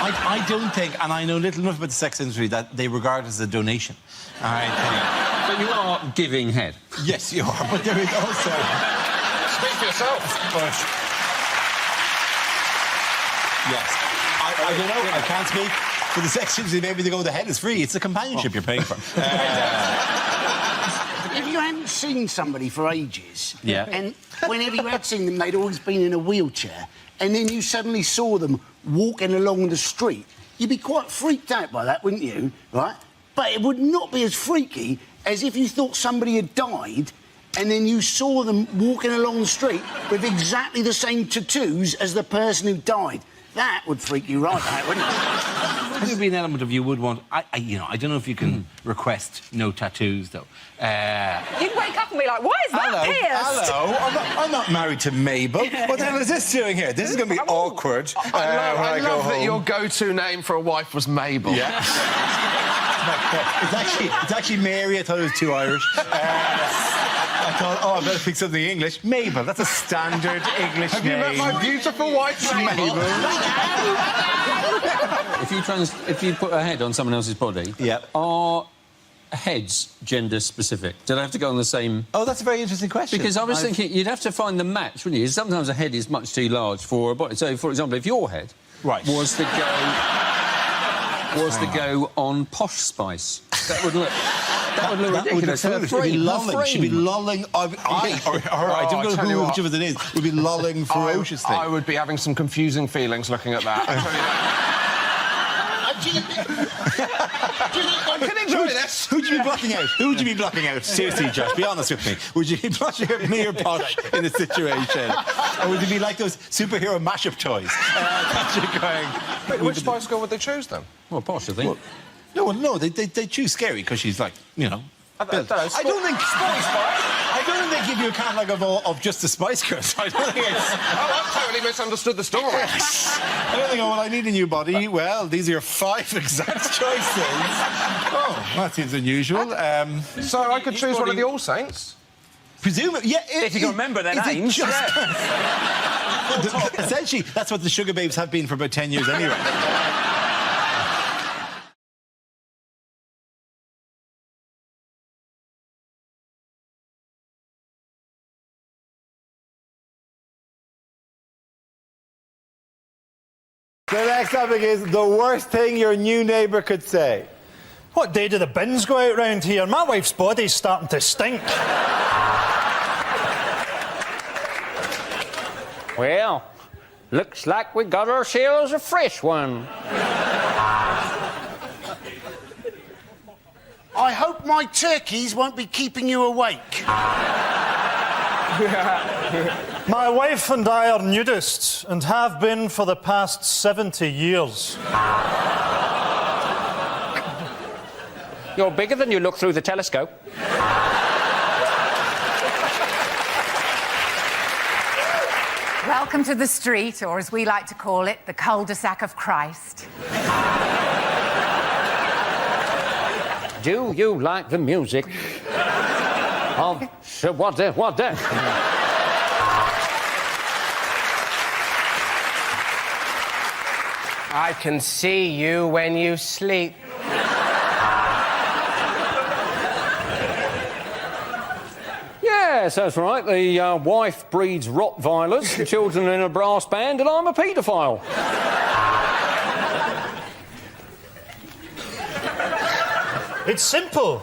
I don't think, and I know little enough about the sex industry, that they regard it as a donation. But you are giving head. Yes, you are, but there is also... Speak for yourself. Yes. I don't know. I can't speak for the sex industry. Maybe they go, the head is free. It's the companionship you're paying for. If you hadn't seen somebody for ages, Yeah. and whenever you had seen them, they'd always been in a wheelchair, and then you suddenly saw them walking along the street, you'd be quite freaked out by that, wouldn't you? Right? But it would not be as freaky as if you thought somebody had died and then you saw them walking along the street with exactly the same tattoos as the person who died. That would freak you right out, wouldn't it? Would there be an element of you would want... I don't know if you can request no tattoos, though. You'd wake up and be like, why is that pierced? Hello. I'm not married to Mabel. What the hell is this doing here? This is going to be awkward I love that your go-to name for a wife was Mabel. Yeah. It's actually Mary. I thought it was too Irish. I thought, I better pick something English. Mabel, that's a standard English name. Have you met my beautiful wife, Mabel? If you put a head on someone else's body, are heads gender specific? Do they have to go on the same... Oh, that's a very interesting question. Because I was thinking you'd have to find the match, wouldn't you? Sometimes a head is much too large for a body. So, for example, if your head was to go on Posh Spice, That would look ridiculous. She'd be lolling. She'd be lolling. I don't know which of it is. Would be lolling ferociously. I would be having some confusing feelings looking at that. I tell you that. Can enjoy this. Who'd you be blocking out? Who would you be blocking out? Seriously, Josh, be honest with me. Would you be blocking out me or Posh in this situation? Or would it be like those superhero mashup toys? Which Spice Girl would they choose then? Well, Posh, I think. No, they choose Scary because she's like, you know. I don't think they give you a catalogue of just the Spice Girls. I don't think it's... I've totally misunderstood the story. I don't think, I need a new body. Well, these are your 5 exact choices. Oh, that seems unusual. So I could choose one of the All Saints? Presumably, yeah. If you can remember their names. Essentially, that's what the Sugar Babes have been for about 10 years anyway. The next topic is the worst thing your new neighbour could say. What day do the bins go out round here? My wife's body's starting to stink. Well, looks like we got ourselves a fresh one. I hope my turkeys won't be keeping you awake. My wife and I are nudists and have been for the past 70 years. You're bigger than you look through the telescope. Welcome to the street, or as we like to call it, the cul-de-sac of Christ. Do you like the music of what? I can see you when you sleep. Yes, that's right. The wife breeds Rottweilers, the children in a brass band, and I'm a paedophile. It's simple.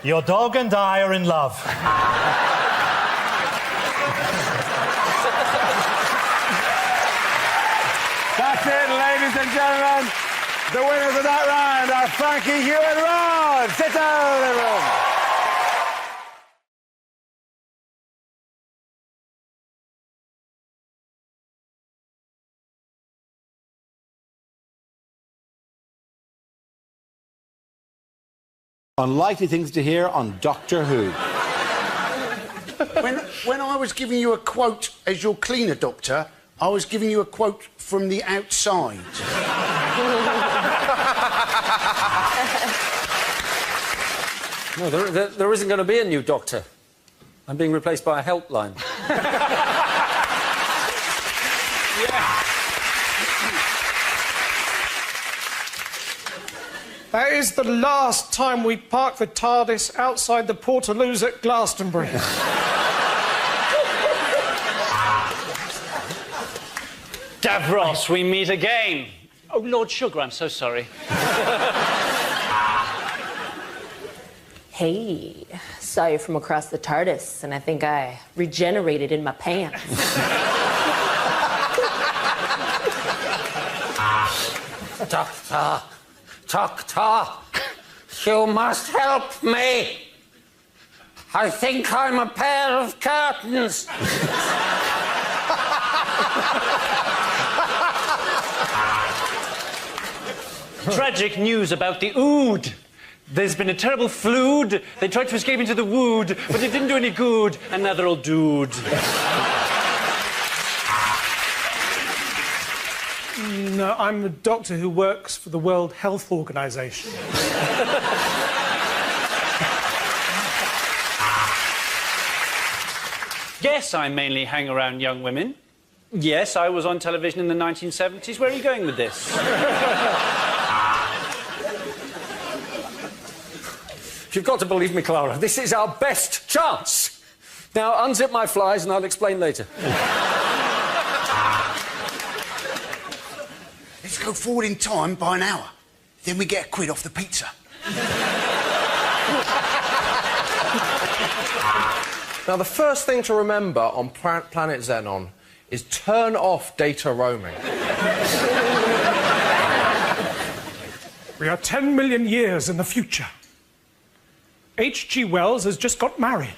Your dog and I are in love. That's it, ladies and gentlemen. The winners of that round are Frankie, Hugh and Ron. Sit down, everyone. Unlikely things to hear on Doctor Who. When I was giving you a quote as your cleaner, Doctor, I was giving you a quote from the outside. No, there isn't going to be a new Doctor. I'm being replaced by a helpline. That is the last time we park the TARDIS outside the Portaloos at Glastonbury. Davros, we meet again. Oh, Lord Sugar, I'm so sorry. Hey, saw you from across the TARDIS, and I think I regenerated in my pants. Doctor, you must help me. I think I'm a pair of curtains. Tragic news about the Ood. There's been a terrible flood. They tried to escape into the wood, but it didn't do any good, and now they're all dooed. No, I'm the doctor who works for the World Health Organization. Yes, I mainly hang around young women. Yes, I was on television in the 1970s. Where are you going with this? You've got to believe me, Clara. This is our best chance. Now, unzip my flies and I'll explain later. Let's go forward in time by an hour. Then we get a quid off the pizza. Now, the first thing to remember on planet Xenon is turn off data roaming. We are 10 million years in the future. H.G. Wells has just got married.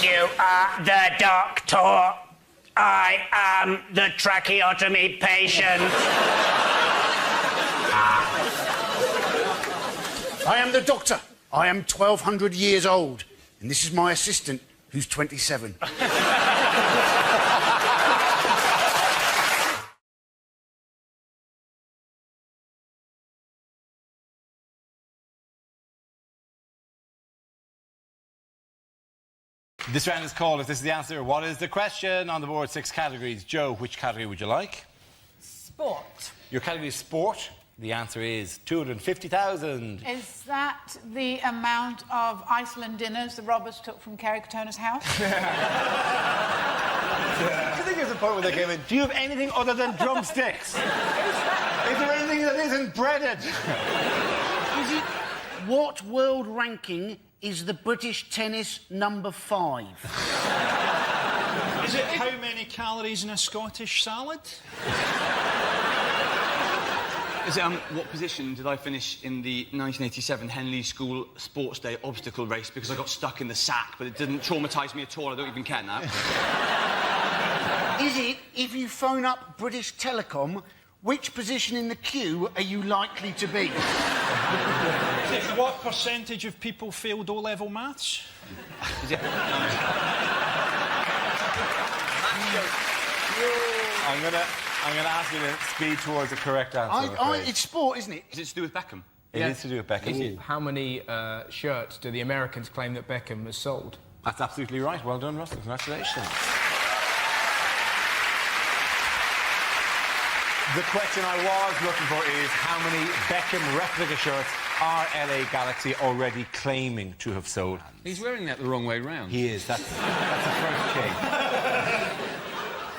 You are the doctor. I am the tracheotomy patient. I am the doctor. I am 1,200 years old. And this is my assistant, who's 27. This round is called If This Is the Answer, What Is the Question? On the board, 6 categories. Joe, which category would you like? Sport. Your category is sport. The answer is 250,000. Is that the amount of Iceland dinners the robbers took from Kerry Katona's house? I think there's a point where they came in. Do you have anything other than drumsticks? Is there anything that isn't breaded? Is it what world ranking is the British tennis number 5? Is it how many calories in a Scottish salad? Is it, what position did I finish in the 1987 Henley School Sports Day obstacle race because I got stuck in the sack, but it didn't traumatise me at all. I don't even care now. Is it, if you phone up British Telecom, which position in the queue are you likely to be? Is it what percentage of people failed O-level maths? Is it? I'm gonna ask you to speed towards the correct answer. It's sport, isn't it? Is it to do with Beckham? It is to do with Beckham. How many shirts do the Americans claim that Beckham has sold? That's absolutely right. Well done, Russell. Congratulations. The question I was looking for is how many Beckham replica shirts are LA Galaxy already claiming to have sold? He's wearing that the wrong way round. He is. That's the first case.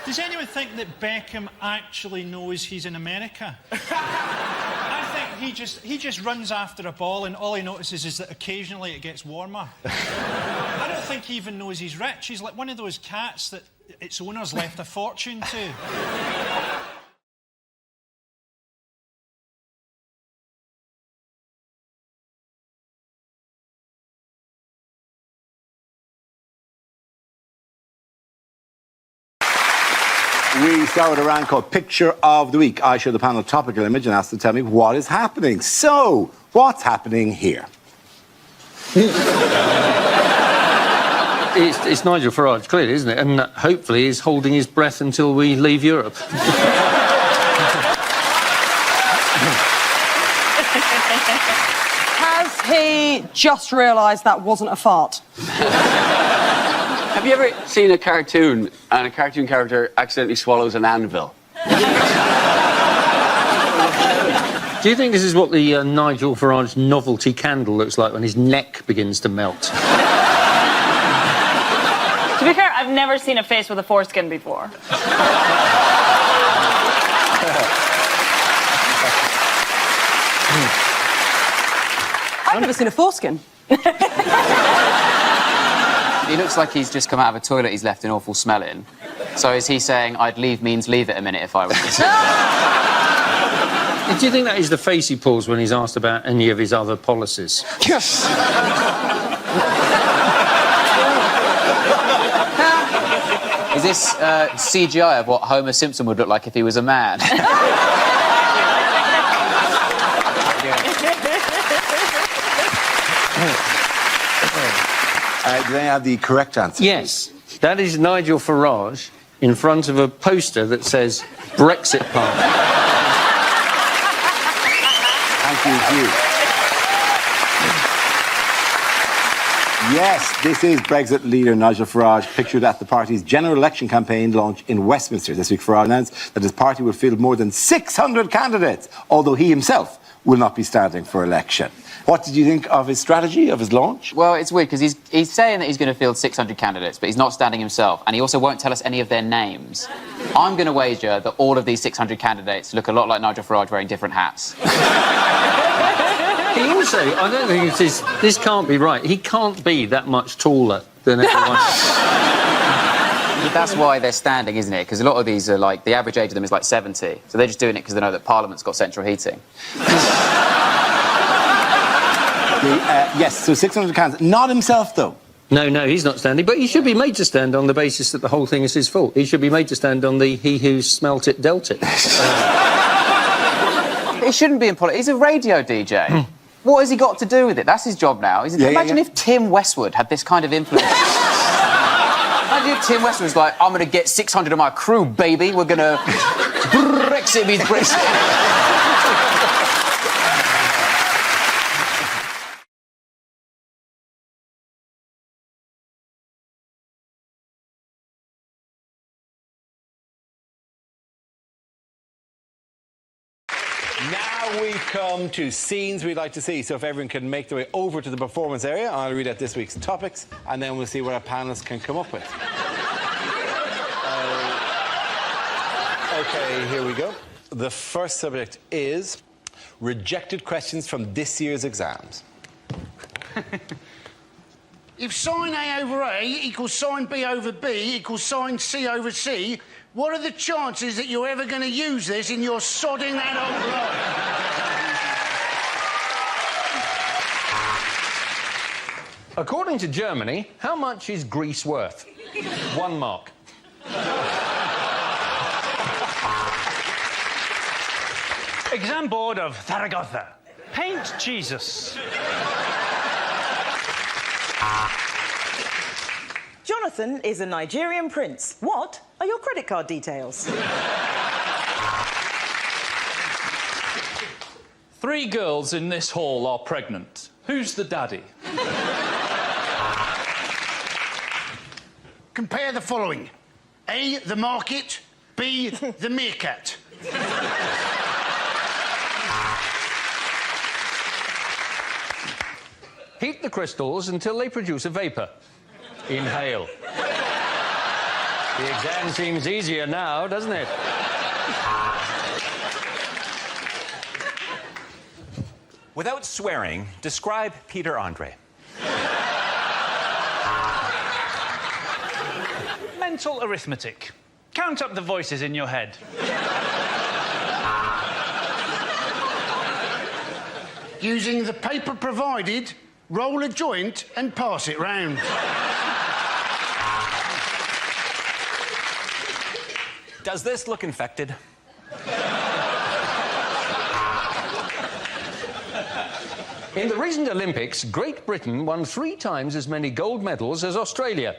Does anyone think that Beckham actually knows he's in America? I think he just runs after a ball and all he notices is that occasionally it gets warmer. I don't think he even knows he's rich. He's like one of those cats that its owners left a fortune to. We start with a round called Picture of the Week. I show the panel a topical image and ask them to tell me what is happening. So, what's happening here? It's Nigel Farage, clearly, isn't it? And hopefully he's holding his breath until we leave Europe. Has he just realised that wasn't a fart? Have you ever seen a cartoon and a cartoon character accidentally swallows an anvil? Do you think this is what the Nigel Farage novelty candle looks like when his neck begins to melt? To be fair, I've never seen a face with a foreskin before. I've never seen a foreskin. He looks like he's just come out of a toilet he's left an awful smell in. So is he saying, I'd leave means leave it a minute if I was... Do you think that is the face he pulls when he's asked about any of his other policies? Yes. Is this CGI of what Homer Simpson would look like if he was a man? Do they have the correct answer? Yes. That is Nigel Farage in front of a poster that says Brexit Party. Thank you, Hugh. Yes, this is Brexit leader Nigel Farage, pictured at the party's general election campaign launch in Westminster. This week, Farage announced that his party would field more than 600 candidates, although he himself will not be standing for election. What did you think of his strategy, of his launch? Well, it's weird because he's saying that he's going to field 600 candidates, but he's not standing himself, and he also won't tell us any of their names. I'm going to wager that all of these 600 candidates look a lot like Nigel Farage wearing different hats. He also, I don't think this can't be right. He can't be that much taller than everyone else. But that's why they're standing, isn't it? Because a lot of these are like, the average age of them is like 70. So they're just doing it because they know that Parliament's got central heating. Yes, so 600 candidates. Not himself, though. No, he's not standing. But he should be made to stand on the basis that the whole thing is his fault. He should be made to stand on the he who smelt it dealt it. He shouldn't be in politics. He's a radio DJ. What has he got to do with it? That's his job now. Imagine if Tim Westwood had this kind of influence. Imagine if Tim Westwood was like, I'm going to get 600 of my crew, baby. We're going to Brexit means Brexit. Now we come to scenes we'd like to see. So if everyone can make their way over to the performance area, I'll read out this week's topics, and then we'll see what our panelists can come up with. OK, here we go. The first subject is rejected questions from this year's exams. If sine A over A equals sine B over B equals sine C over C, what are the chances that you're ever going to use this in your sodding adult life? According to Germany, how much is Greece worth? 1 mark. Exam board of Zaragoza. Paint Jesus. Jonathan is a Nigerian prince. What are your credit card details? 3 girls in this hall are pregnant. Who's the daddy? Compare the following. A, the market. B, the meerkat. Heat the crystals until they produce a vapour. Inhale. The exam seems easier now, doesn't it? Without swearing, describe Peter Andre. Mental arithmetic. Count up the voices in your head. Using the paper provided, roll a joint and pass it round. Does this look infected? In the recent Olympics, Great Britain won 3 times as many gold medals as Australia.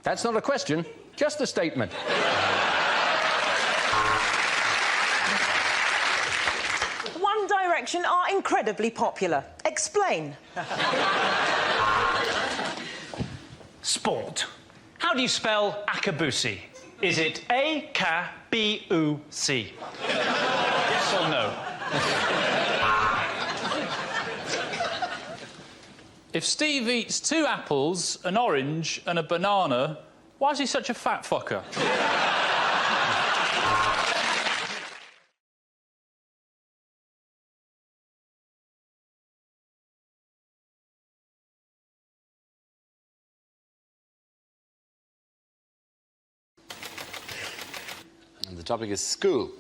That's not a question, just a statement. One Direction are incredibly popular. Explain. Sport. How do you spell Akabusi? Is it A-K-B-U-C? Yes or no? If Steve eats 2 apples, an orange and a banana, why is he such a fat fucker? And the topic is school.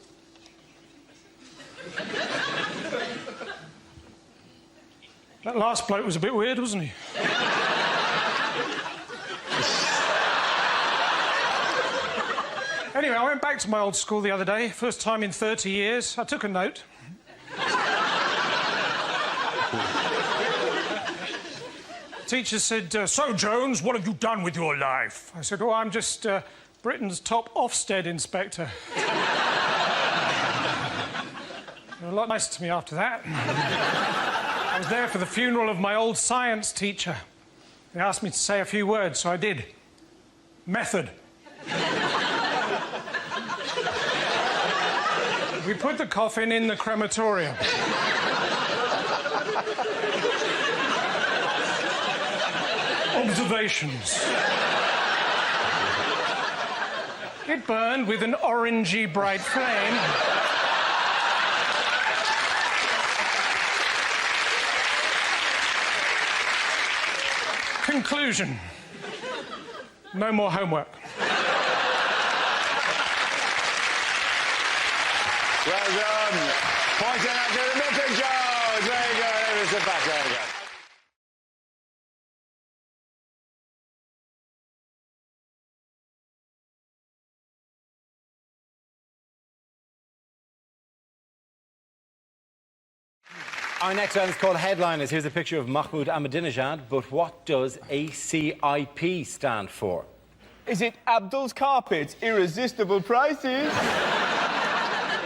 That last bloke was a bit weird, wasn't he? Anyway, I went back to my old school the other day, first time in 30 years. I took a note. Teacher said, so, Jones, what have you done with your life? I said, oh, I'm just Britain's top Ofsted inspector. They were a lot nicer to me after that. I was there for the funeral of my old science teacher. They asked me to say a few words, so I did. Method. We put the coffin in the crematorium. Observations. It burned with an orangey bright flame. Conclusion. No more homework. Well done. Pointing out to the Mick and Jones. Very good. It was back. Very good. Our next round is called Headliners. Here's a picture of Mahmoud Ahmadinejad, but what does ACIP stand for? Is it Abdul's Carpets, Irresistible Prices?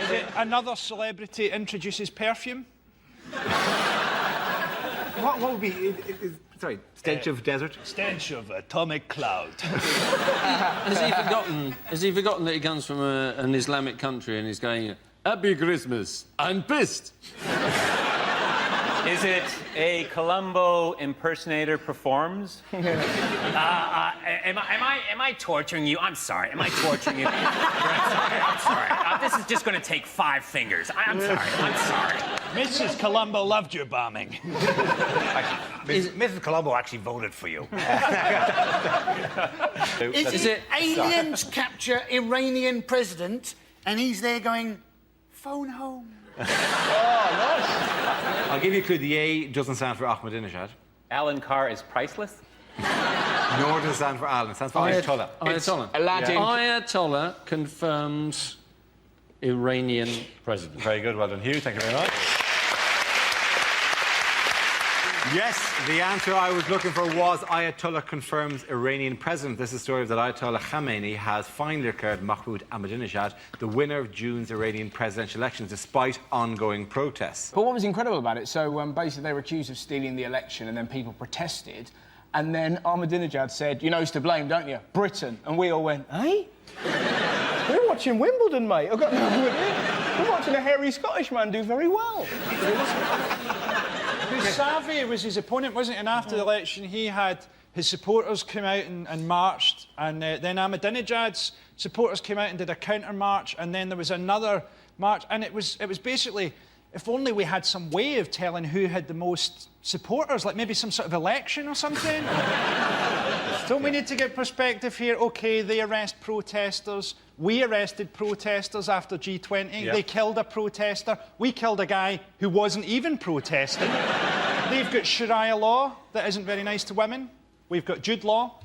Is it another celebrity introduces perfume? What would be... sorry, stench of desert? Stench of atomic cloud. Has he forgotten that he comes from an Islamic country and he's going, Happy Christmas, I'm pissed. Is it a Columbo impersonator performs? Am I torturing you? I'm sorry. Am I torturing you? I'm sorry. This is just going to take 5 fingers. I'm sorry. Mrs. Columbo loved your bombing. Mrs. Colombo actually voted for you. Is it aliens capture Iranian president and he's there going, phone home? I'll give you a clue. The A doesn't stand for Ahmadinejad. Alan Carr is priceless? Nor does it stand for Alan. It stands for Ayatollah. Ayatollah. Aladdin. Ayatollah confirms Iranian president. Very good. Well done, Hugh. Thank you very much. Yes, the answer I was looking for was Ayatollah confirms Iranian president. This is a story that Ayatollah Khamenei has finally declared Mahmoud Ahmadinejad the winner of June's Iranian presidential elections, despite ongoing protests. But what was incredible about it, so basically they were accused of stealing the election and then people protested, and then Ahmadinejad said, you know who's to blame, don't you? Britain. And we all went, eh? We're watching Wimbledon, mate. I've got no idea. We're watching a hairy Scottish man do very well. Savvy was his opponent, wasn't he? And after the election, he had his supporters come out and marched, and then Ahmadinejad's supporters came out and did a counter-march, and then there was another march, and it was basically, if only we had some way of telling who had the most supporters, like maybe some sort of election or something. Don't we need to get perspective here? OK, they arrest protesters. We arrested protesters after G20. Yep. They killed a protester. We killed a guy who wasn't even protesting. They've got Sharia law that isn't very nice to women. We've got Jude law.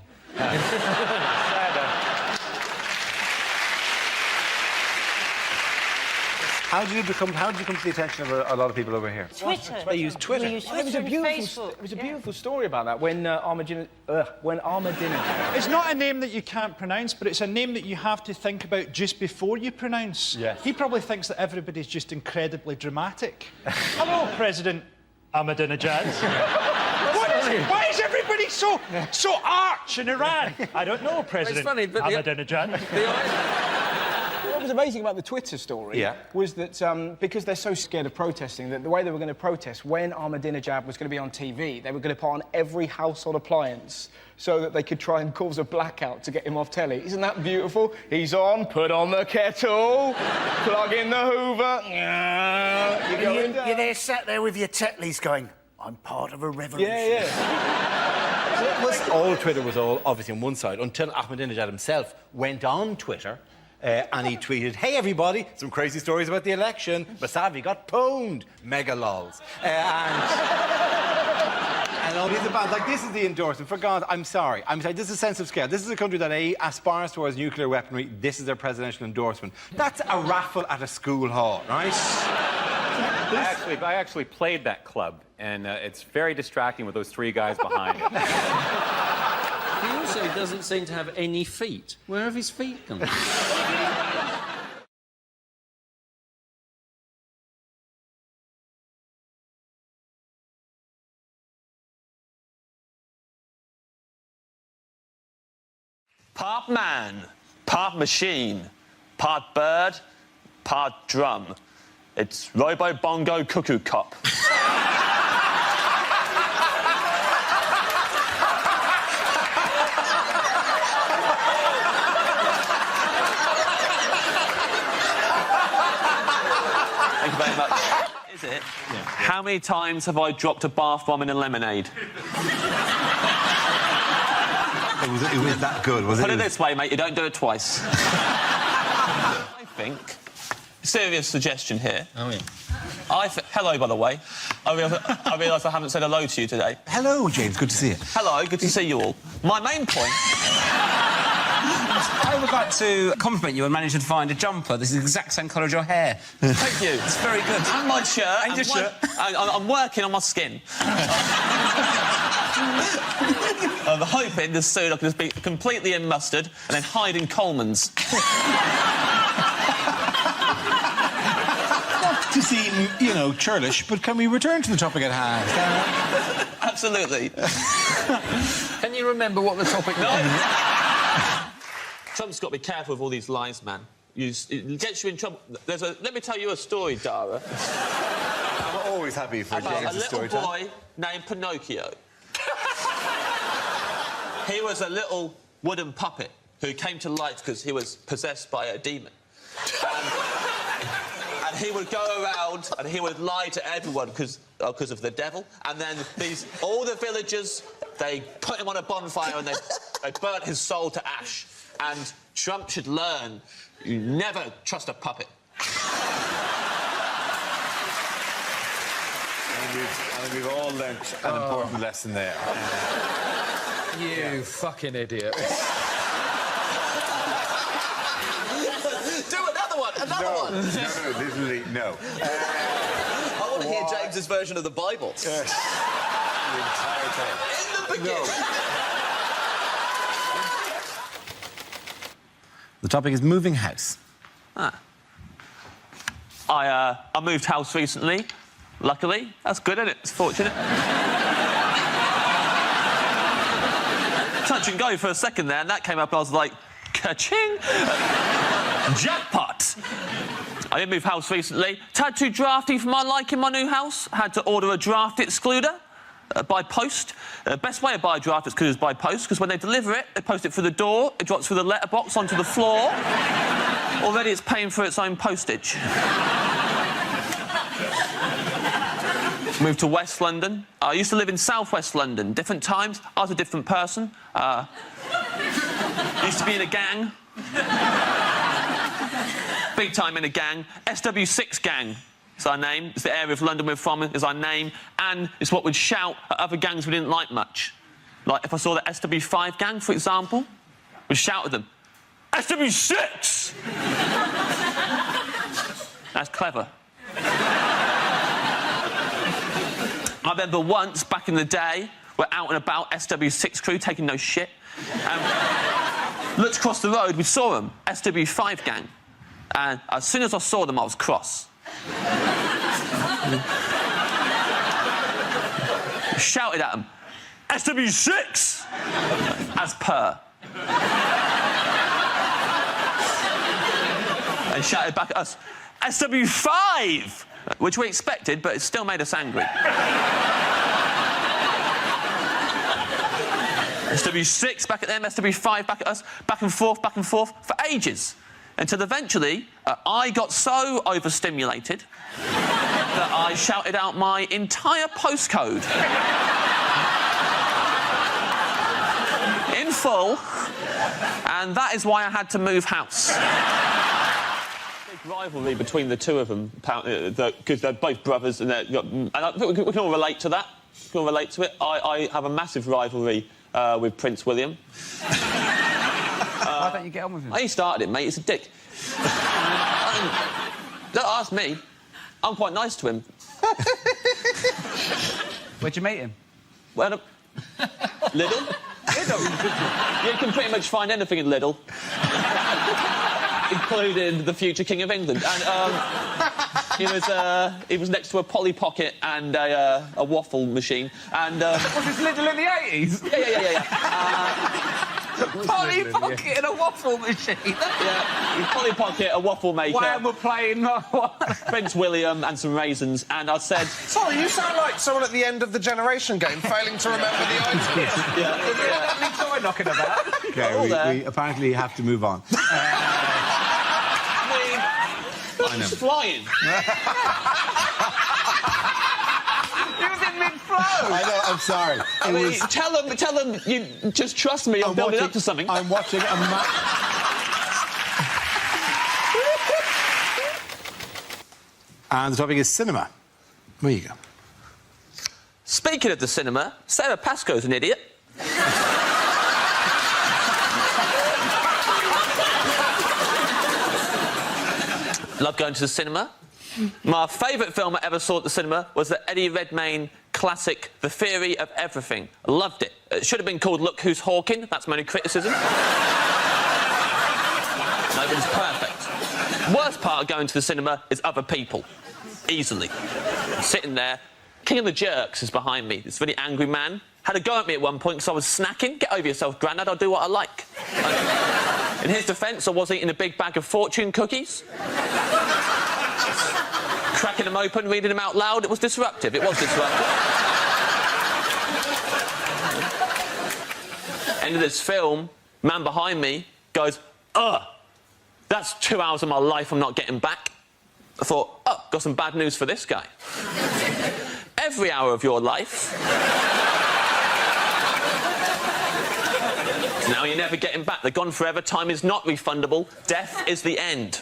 How did you come to the attention of a lot of people over here? Twitter. They use Twitter. We use It was a Twitter and beautiful, Facebook. it was a beautiful story about that when Ahmadinejad. It's not a name that you can't pronounce, but it's a name that you have to think about just before you pronounce. Yes. He probably thinks that everybody's just incredibly dramatic. Hello, President Ahmadinejad. Why is everybody so arch in Iran? I don't know, President Ahmadinejad. What was amazing about the Twitter story was that because they're so scared of protesting, that the way they were going to protest, when Ahmadinejad was going to be on TV, they were going to put on every household appliance so that they could try and cause a blackout to get him off telly. Isn't that beautiful? He's on, put on the kettle, plug in the Hoover. You're there sat there with your Tetleys going, I'm part of a revolution. All Twitter was all obviously on one side until Ahmadinejad himself went on Twitter and he tweeted, hey everybody, some crazy stories about the election. Basavi got pwned. Mega lols. And all these are bad. Like, this is the endorsement. For God, I'm sorry. This is a sense of scale. This is a country that aspires towards nuclear weaponry. This is their presidential endorsement. That's a raffle at a school hall, right? I actually played that club, and it's very distracting with those 3 guys behind it. He also doesn't seem to have any feet. Where have his feet gone? Part man, part machine, part bird, part drum. It's Robo Bongo Cuckoo Cup. Thank you very much. Is it? Yeah. How many times have I dropped a bath bomb in a lemonade? It was that good, was it? Put it this way, mate, you don't do it twice. I think... Serious suggestion here. Oh, yeah. Hello, by the way. I realise I haven't said hello to you today. Hello, James. Good to see you. Hello, good to see you all. My main point... I would like to compliment you on managing to find a jumper. This is the exact same colour as your hair. Thank you. It's very good. And my shirt. And your shirt. I'm working on my skin. I'm hoping this soon I can just be completely in mustard and then hide in Coleman's. Not to seem, you know, churlish, but can we return to the topic at hand? Absolutely. Can you remember what the topic was? Trump's got to be careful with all these lies, man. It gets you in trouble. Let me tell you a story, Dara. I'm always happy for about James' a little story time. boy named Pinocchio. He was a little wooden puppet who came to life because he was possessed by a demon. And he would go around and he would lie to everyone because of the devil. And then all the villagers, they put him on a bonfire and they burnt his soul to ash. And Trump should learn, you never trust a puppet. And we've all learnt an important lesson there. You fucking idiot. Do another one, another one. No, literally, no. I want to hear James's version of the Bible. The entire time. In the beginning. The topic is moving house. I moved house recently. Luckily, that's good, isn't it? It's fortunate. Touch and go for a second there, and that came up, and I was like, ka-ching! Jackpot! I did move house recently. Tad too drafty for my liking, my new house. Had to order a draft excluder by post. Best way to buy a draft excluder is by post, because when they deliver it, they post it through the door, it drops through the letterbox onto the floor. Already it's paying for its own postage. Moved to West London. I used to live in South West London. Different times, I was a different person. Used to be in a gang. Big time in a gang. SW6 gang is our name. It's the area of London we're from, is our name. And it's what we'd shout at other gangs we didn't like much. Like, if I saw the SW5 gang, for example, we'd shout at them, SW6! That's clever. I remember once, back in the day, we're out and about, SW6 crew, taking no shit. Looked across the road, we saw them, SW5 gang. And as soon as I saw them, I was cross. Shouted at them, SW6! As per. And shouted back at us, SW5! Which we expected, but it still made us angry. SW6 back at them, SW5 back at us, back and forth for ages. Until eventually, I got so overstimulated that I shouted out my entire postcode. In full, and that is why I had to move house. Rivalry between the two of them, because they're both brothers, and I think we can all relate to that. We can all relate to it. I have a massive rivalry with Prince William. Why don't you get on with him? He started it, mate. He's a dick. Don't ask me. I'm quite nice to him. Where'd you meet him? Well, Lidl. Lidl? You can pretty much find anything in Lidl. Including the future King of England. And he was next to a Polly Pocket and a waffle machine. And was this Lidl in the 80s? Yeah. Polly Pocket and a waffle machine. Yeah, Polly Pocket, a waffle maker. Why we're playing Prince William and some raisins, and I said... Sorry, you sound like someone at the end of the Generation game failing to remember the items. Yeah. toy knocking about. Okay, we apparently have to move on. I mean, flying. He was in mid-flow. I know, I'm sorry. I mean, tell them, you just trust me, I'm building up to something. I'm watching a And the topic is cinema. There you go. Speaking of the cinema, Sarah Pascoe's an idiot. Love going to the cinema. My favourite film I ever saw at the cinema was the Eddie Redmayne classic, The Theory of Everything. I loved it. It should have been called Look Who's Hawking. That's my only criticism. Nobody's perfect. Worst part of going to the cinema is other people. Easily. I'm sitting there. King of the Jerks is behind me. This really angry man. Had a go at me at one point because I was snacking. Get over yourself, Grandad. I'll do what I like. In his defence, I was eating a big bag of fortune cookies. Cracking them open, reading them out loud. It was disruptive. It was disruptive. End of this film, man behind me goes, ugh, that's 2 hours of my life I'm not getting back. I thought, oh, got some bad news for this guy. Every hour of your life. Now you're never getting back. They're gone forever. Time is not refundable. Death is the end.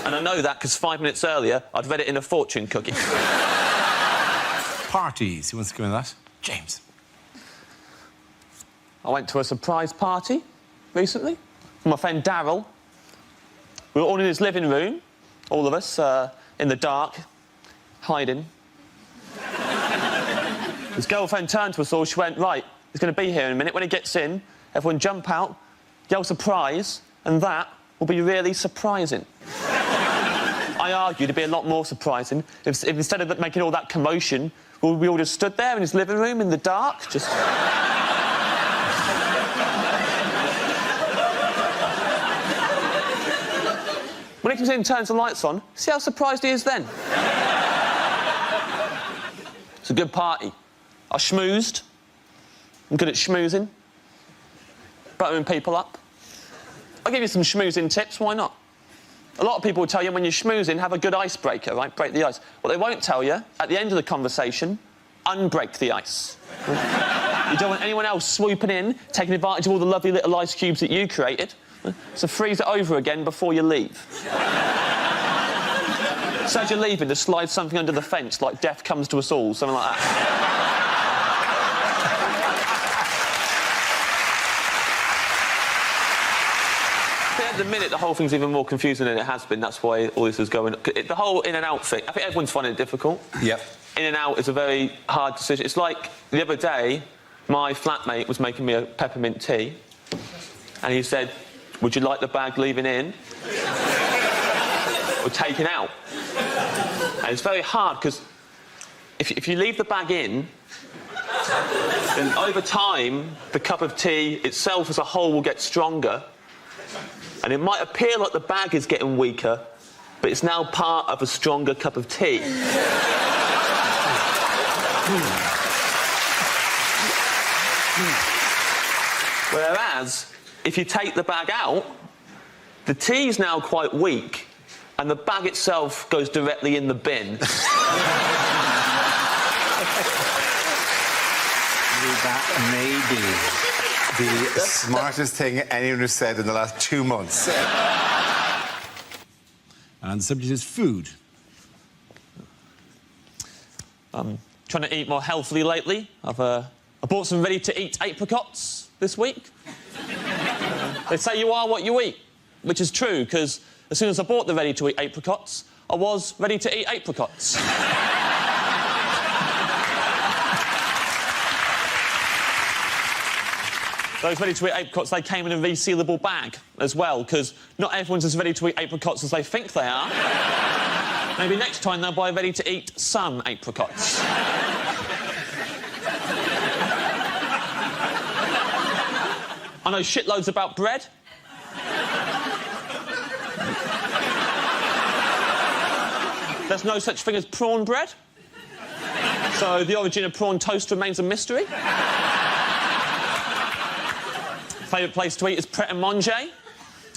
And I know that because 5 minutes earlier, I'd read it in a fortune cookie. Parties. Who wants to go into that? James. I went to a surprise party recently with my friend Darryl. We were all in his living room, all of us, in the dark, hiding. His girlfriend turned to us all. She went, right, he's going to be here in a minute. When he gets in, everyone jump out, yell surprise, and that will be really surprising. I argued it'd be a lot more surprising if instead of making all that commotion, we all just stood there in his living room in the dark, just... When he comes in and turns the lights on, see how surprised he is then? It's a good party. I schmoozed. I'm good at schmoozing. Buttering people up. I'll give you some schmoozing tips, why not? A lot of people will tell you when you're schmoozing, have a good icebreaker, right? Break the ice. What they won't tell you, at the end of the conversation, unbreak the ice. You don't want anyone else swooping in, taking advantage of all the lovely little ice cubes that you created. So freeze it over again before you leave. So as you're leaving, just slide something under the fence, like death comes to us all, something like that. At the minute, the whole thing's even more confusing than it has been. That's why all this is going... The whole in-and-out thing, I think everyone's finding it difficult. Yep. In-and-out is a very hard decision. It's like the other day, my flatmate was making me a peppermint tea, and he said, would you like the bag leaving in or taken out? And it's very hard, because if you leave the bag in, then over time, the cup of tea itself as a whole will get stronger. And it might appear like the bag is getting weaker, but it's now part of a stronger cup of tea. Whereas, if you take the bag out, the tea's now quite weak, and the bag itself goes directly in the bin. That may be the smartest thing anyone has said in the last 2 months. And the subject is food. I'm trying to eat more healthily lately. I bought some ready-to-eat apricots this week. They say you are what you eat, which is true, because as soon as I bought the ready-to-eat apricots, I was ready to eat apricots. Those ready-to-eat apricots, they came in a resealable bag as well, because not everyone's as ready to eat apricots as they think they are. Maybe next time they'll buy ready-to-eat some apricots. I know shitloads about bread. There's no such thing as prawn bread. So the origin of prawn toast remains a mystery. Favourite place to eat is Pret a Manger.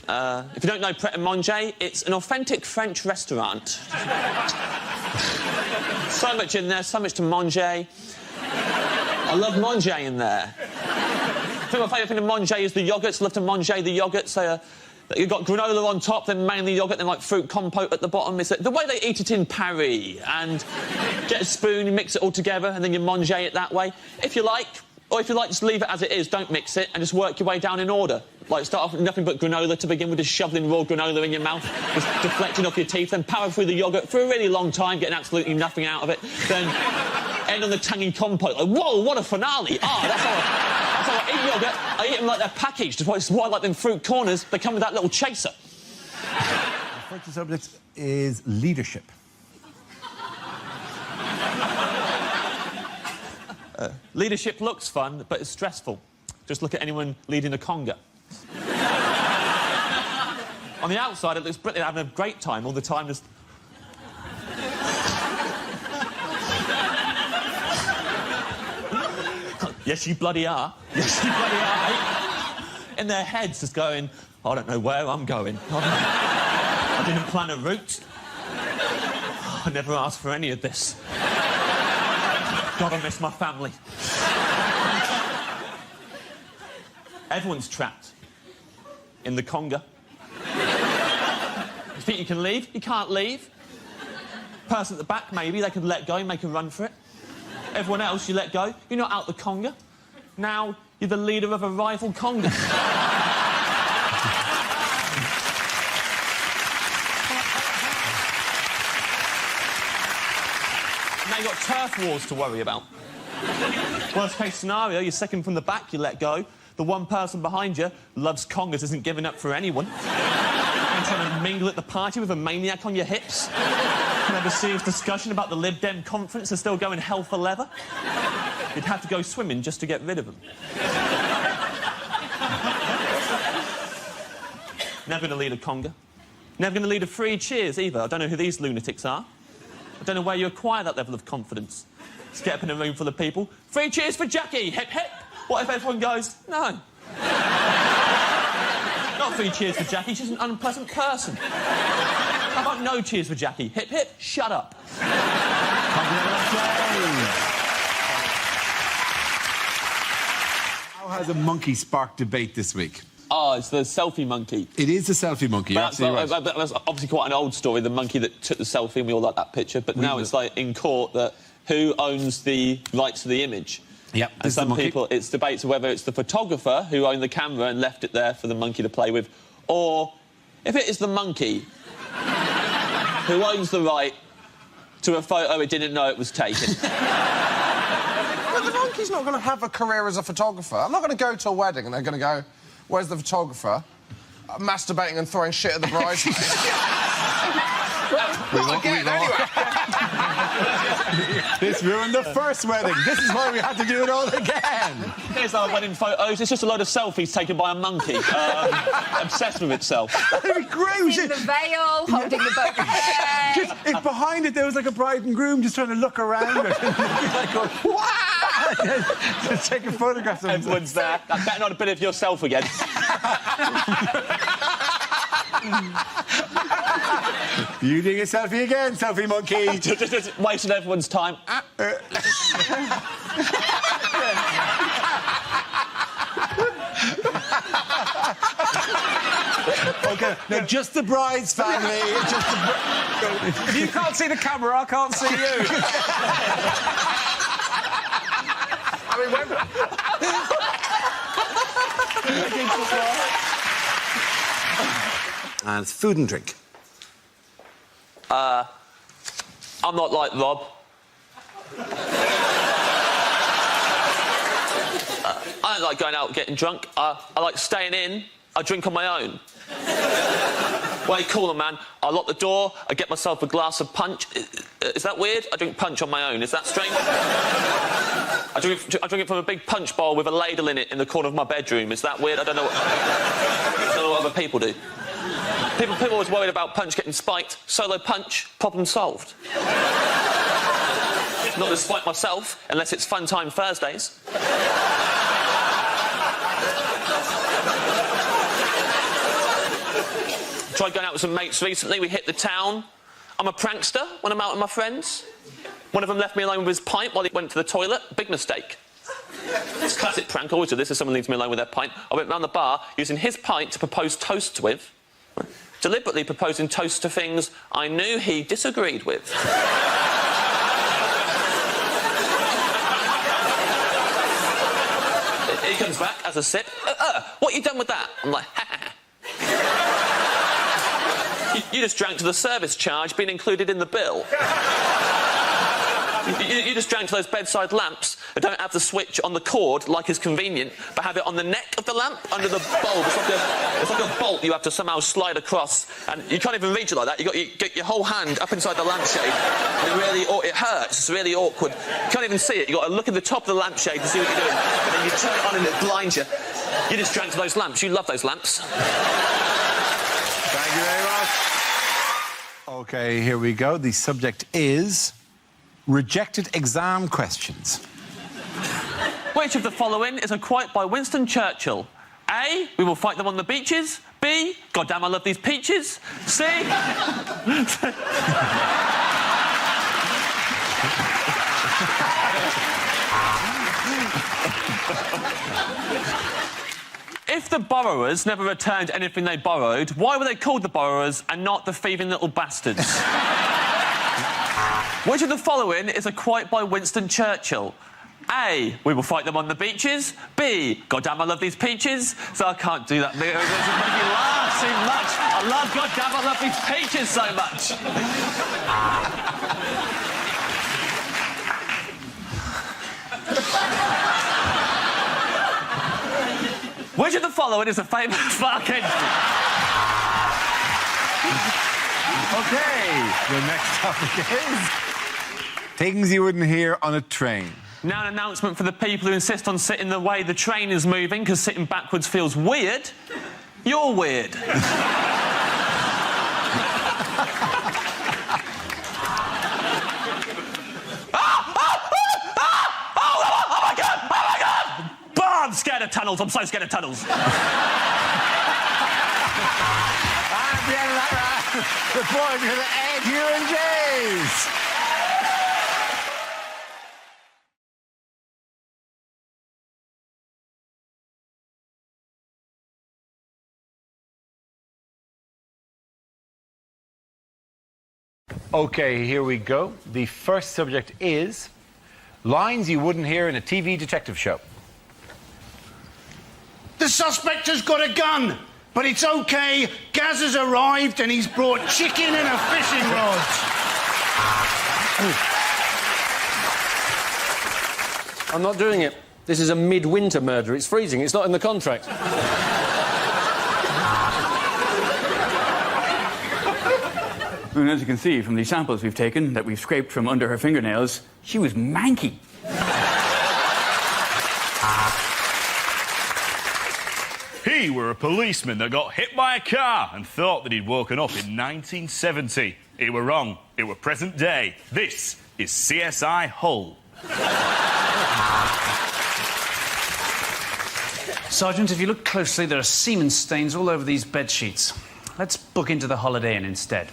If you don't know Pret a Manger, it's an authentic French restaurant. So much in there, so much to manger. I love manger in there. I think my favourite thing to manger is the yoghurts. I love to manger the yoghurts. So, you've got granola on top, then mainly yoghurt, then like fruit compote at the bottom. It's the way they eat it in Paris. And get a spoon, you mix it all together, and then you manger it that way. If you like, or if you like, just leave it as it is, don't mix it, and just work your way down in order. Like, start off with nothing but granola to begin with, just shoveling raw granola in your mouth, just deflecting off your teeth, then power through the yoghurt for a really long time, getting absolutely nothing out of it, then end on the tangy compote. Like, whoa, what a finale! That's how I eat yoghurt. I eat them like they're packaged. That's why I like them fruit corners. They come with that little chaser. The first subject is leadership. Leadership looks fun, but it's stressful. Just look at anyone leading a conga. On the outside, it looks brilliant, having a great time all the time. Just... Yes, you bloody are. Yes, you bloody are, mate. In their heads, just going, I don't know where I'm going. I didn't plan a route. I never asked for any of this. God, I miss my family. Everyone's trapped in the conga. You think you can leave? You can't leave. Person at the back, maybe, they could let go, make a run for it. Everyone else, you let go. You're not out the conga. Now, you're the leader of a rival conga. Now you've got turf wars to worry about. Worst case scenario, you're second from the back, you let go. The one person behind you loves congas, isn't giving up for anyone. And trying to mingle at the party with a maniac on your hips. Have a serious discussion about the Lib Dem conference and still going hell for leather. You'd have to go swimming just to get rid of them. Never going to lead a conga. Never going to lead a Three Cheers either. I don't know who these lunatics are. I don't know where you acquire that level of confidence. Just get up in a room full of people. 3 cheers for Jackie, hip hip. What if everyone goes, no? Not 3 cheers for Jackie, she's an unpleasant person. How about no cheers for Jackie? Hip hip, shut up. How has a monkey sparked debate this week? Oh, it's the selfie monkey. It is the selfie monkey, you're absolutely right. That's obviously quite an old story, the monkey that took the selfie, and we all like that picture. But now it's like in court that who owns the rights to the image? Yep. And some people, it's debates whether it's the photographer who owned the camera and left it there for the monkey to play with, or if it is the monkey who owns the right to a photo it didn't know it was taken. But the monkey's not going to have a career as a photographer. I'm not going to go to a wedding and they're going to go, where's the photographer? Masturbating and throwing shit at the bridesmaids. This ruined the first wedding. This is why we had to do it all again. Here's our wedding photos. It's just a load of selfies taken by a monkey. Obsessed with itself. That'd be great. In the veil, holding the boat. Just, if behind it there was like a bride and groom just trying to look around it. Like going, just taking photographs of everyone's there. That better not have been of yourself again. You doing a selfie again, selfie monkey? just wasting everyone's time. OK, now just the bride's family. Just the If you can't see the camera, I can't see you. I mean, And it's food and drink. I'm not like Rob. I don't like going out getting drunk. I like staying in. I drink on my own. Well, cooler, man. I lock the door, I get myself a glass of punch. Is that weird? I drink punch on my own. Is that strange? I drink it from a big punch bowl with a ladle in it in the corner of my bedroom. Is that weird? I don't know what other people do. People are always worried about punch getting spiked. Solo punch, problem solved. Not to spike myself, unless it's Fun Time Thursdays. Tried going out with some mates recently. We hit the town. I'm a prankster when I'm out with my friends. One of them left me alone with his pint while he went to the toilet. Big mistake. It's a classic prank. I always do this if someone leaves me alone with their pint. I went round the bar using his pint to propose toasts with. Deliberately proposing toasts to things I knew he disagreed with. He comes back, has a sip. What you done with that? I'm like, ha ha. You just drank to the service charge being included in the bill. You just drank to those bedside lamps that don't have the switch on the cord like is convenient, but have it on the neck of the lamp under the bulb. It's like a bolt you have to somehow slide across, and you can't even reach it like that. You get your whole hand up inside the lampshade, and it hurts. It's really awkward. You can't even see it. You got to look at the top of the lampshade to see what you're doing, and then you turn it on and it blinds you. You just drank to those lamps. You love those lamps. Thank you very much. OK, here we go. The subject is rejected exam questions. Which of the following is a quote by Winston Churchill? A, we will fight them on the beaches. B, goddamn, I love these peaches. C... If the borrowers never returned anything they borrowed, why were they called the borrowers and not the thieving little bastards? Which of the following is a quote by Winston Churchill? A, we will fight them on the beaches. B, goddamn, I love these peaches. So I can't do that. It doesn't make me laugh too much. I love, goddamn, I love these peaches so much. Which of the following is a famous fucking... OK, the next topic is things you wouldn't hear on a train. Now an announcement for the people who insist on sitting the way the train is moving because sitting backwards feels weird. You're weird. I'm scared of tunnels. I'm so scared of tunnels. And the end of that round, the point to the Ed, Hugh and James. OK, here we go. The first subject is lines you wouldn't hear in a TV detective show. The suspect has got a gun, but it's OK. Gaz has arrived and he's brought chicken and a fishing rod. I'm not doing it. This is a midwinter murder. It's freezing. It's not in the contract. And as you can see from the samples we've taken that we've scraped from under her fingernails, she was manky. He were a policeman that got hit by a car and thought that he'd woken up in 1970. He were wrong. It were present day. This is CSI Hull. Sergeant, if you look closely, there are semen stains all over these bed sheets. Let's book into the Holiday Inn instead.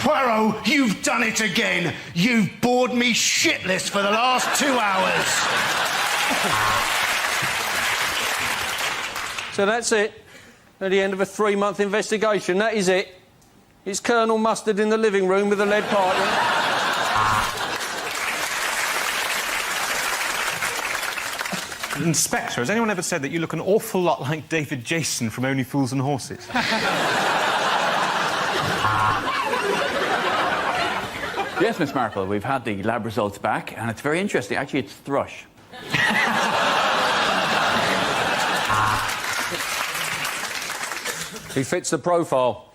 Poirot, you've done it again. You've bored me shitless for the last 2 hours. So that's it. At the end of a 3-month investigation, that is it. It's Colonel Mustard in the living room with a lead pipe. Inspector, has anyone ever said that you look an awful lot like David Jason from Only Fools and Horses? Yes, Miss Marple, we've had the lab results back, and it's very interesting. Actually, it's thrush. He fits the profile.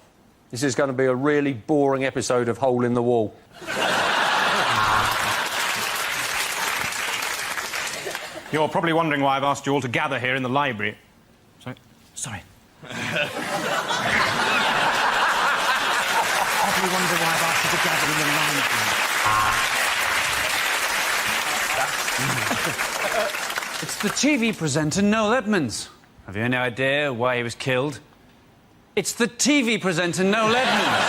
This is going to be a really boring episode of Hole in the Wall. You're probably wondering why I've asked you all to gather here in the library. Sorry. Probably wondering why I've asked you to gather in the library. It's the TV presenter Noel Edmonds. Have you any idea why he was killed? It's the TV presenter Noel Edmonds.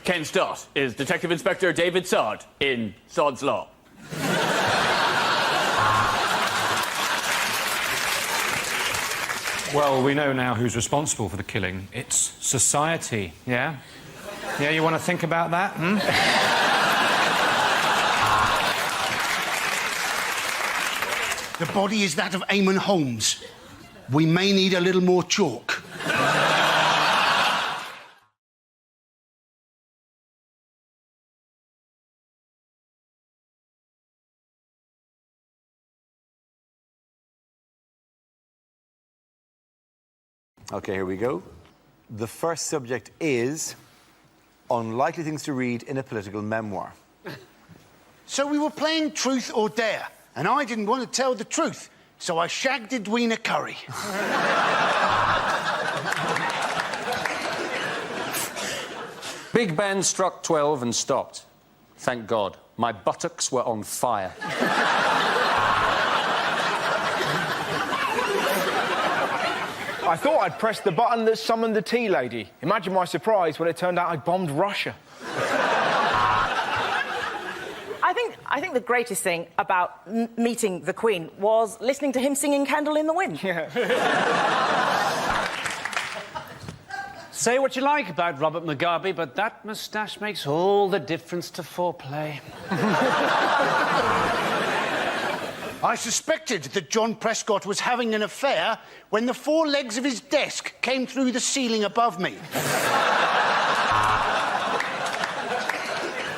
Ken Stott is Detective Inspector David Sod in Sod's Law. Well, we know now who's responsible for the killing. It's society, yeah? Yeah, you want to think about that, The body is that of Eamon Holmes. We may need a little more chalk. Okay, here we go. The first subject is unlikely things to read in a political memoir. So we were playing Truth or Dare, and I didn't want to tell the truth, so I shagged Edwina Curry. Big Ben struck 12 and stopped. Thank God. My buttocks were on fire. I thought I'd pressed the button that summoned the tea lady. Imagine my surprise when it turned out I'd bombed Russia. I think the greatest thing about meeting the Queen was listening to him singing Candle in the Wind. Say what you like about Robert Mugabe, but that moustache makes all the difference to foreplay. I suspected that John Prescott was having an affair when the four legs of his desk came through the ceiling above me.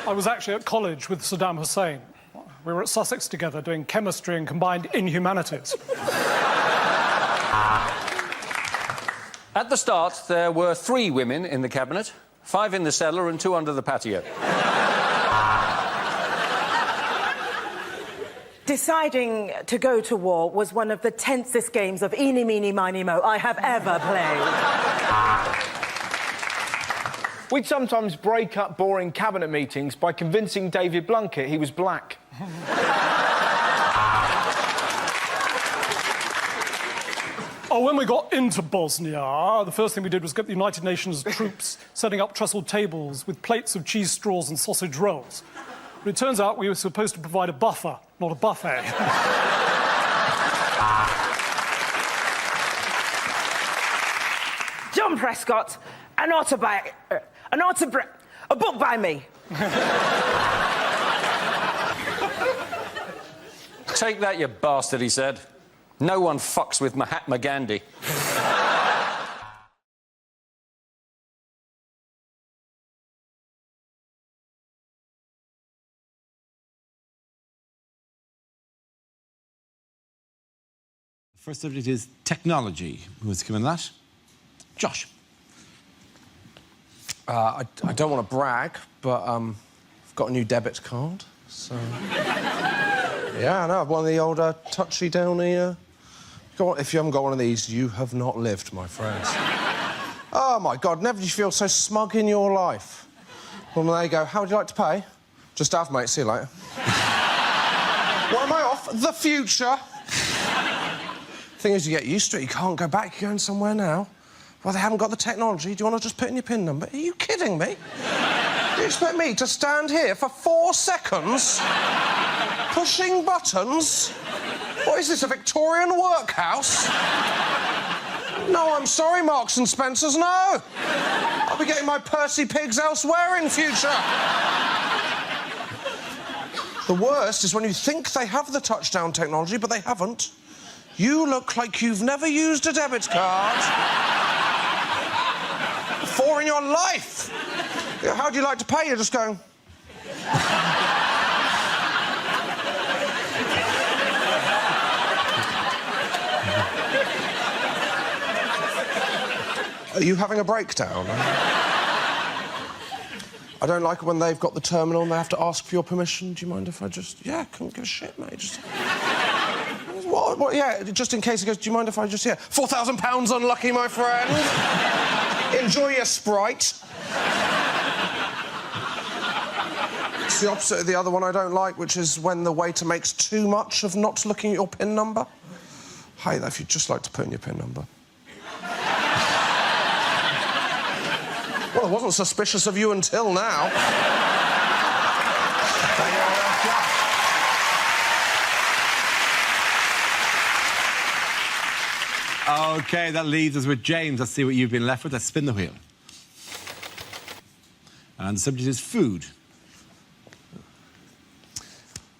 I was actually at college with Saddam Hussein. We were at Sussex together doing chemistry and combined inhumanities. At the start, there were 3 women in the cabinet, 5 in the cellar and 2 under the patio. Deciding to go to war was one of the tensest games of eeny, meeny, miny, mo I have ever played. We'd sometimes break up boring cabinet meetings by convincing David Blunkett he was black. Oh, when we got into Bosnia, the first thing we did was get the United Nations troops setting up trestle tables with plates of cheese straws and sausage rolls. But it turns out we were supposed to provide a buffer, not a buffet. John Prescott, a book by me. Take that, you bastard, he said. No one fucks with Mahatma Gandhi. First subject is technology. Who wants to come in that? Josh. I don't want to brag, but I've got a new debit card, so... Yeah, I know, I've one of the old touchy-downy... If you haven't got one of these, you have not lived, my friends. Oh, my God, never did you feel so smug in your life. Well, there you go. How would you like to pay? Just half, mate. See you later. What am I off? The future. Thing is, you get used to it. You can't go back. You're going somewhere now. Well, they haven't got the technology. Do you want to just put in your PIN number? Are you kidding me? Do you expect me to stand here for 4 seconds pushing buttons? What is this, a Victorian workhouse? No, I'm sorry, Marks and Spencers, no. I'll be getting my Percy Pigs elsewhere in future. The worst is when you think they have the touchdown technology, but they haven't. You look like you've never used a debit card before in your life. How do you like to pay? You're just going... Are you having a breakdown? I don't like it when they've got the terminal and they have to ask for your permission. Do you mind if I just... Yeah, couldn't give a shit, mate. Just... What? Yeah, just in case he goes, do you mind if I just... Yeah, £4,000 unlucky, my friend. Enjoy your Sprite. It's the opposite of the other one I don't like, which is when the waiter makes too much of not looking at your PIN number. Hey, though, if you'd just like to put in your PIN number. Well, I wasn't suspicious of you until now. OK, that leaves us with James. Let's see what you've been left with. Let's spin the wheel. And the subject is food.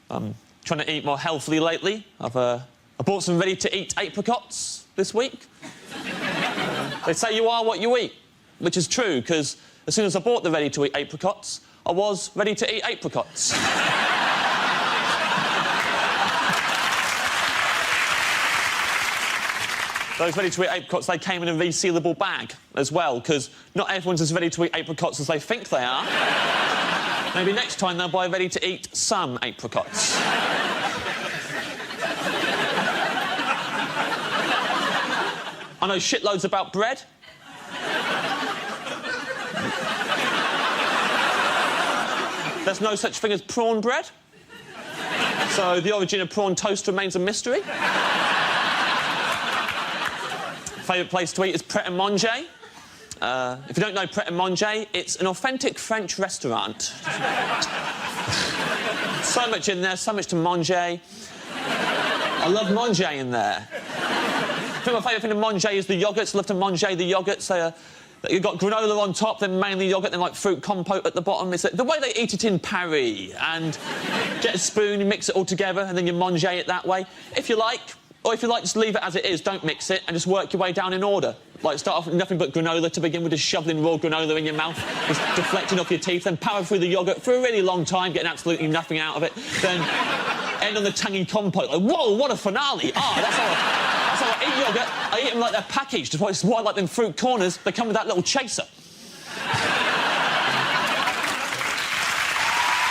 I'm trying to eat more healthily lately. I bought some ready-to-eat apricots this week. They say you are what you eat, which is true, because as soon as I bought the ready-to-eat apricots, I was ready to eat apricots. Those ready-to-eat apricots, they came in a resealable bag as well, because not everyone's as ready to eat apricots as they think they are. Maybe next time they'll buy ready-to-eat some apricots. I know shitloads about bread. There's no such thing as prawn bread. So the origin of prawn toast remains a mystery. Favourite place to eat is Pret a Manger. If you don't know Pret a Manger, it's an authentic French restaurant. So much in there, so much to manger. I love manger in there. I think my favourite thing to manger is the yoghurts. I love to manger the yoghurts. You've got granola on top, then mainly yoghurt, then like fruit compote at the bottom. It's the way they eat it in Paris. And get a spoon, you mix it all together, and then you manger it that way. If you like. Or if you like, just leave it as it is, don't mix it, and just work your way down in order. Like, start off with nothing but granola to begin with, just shoveling raw granola in your mouth, just deflecting off your teeth, then power through the yoghurt for a really long time, getting absolutely nothing out of it, then end on the tangy compote. Like, whoa, what a finale! That's how I eat yoghurt. I eat them like they're packaged. That's why I like them fruit corners. They come with that little chaser.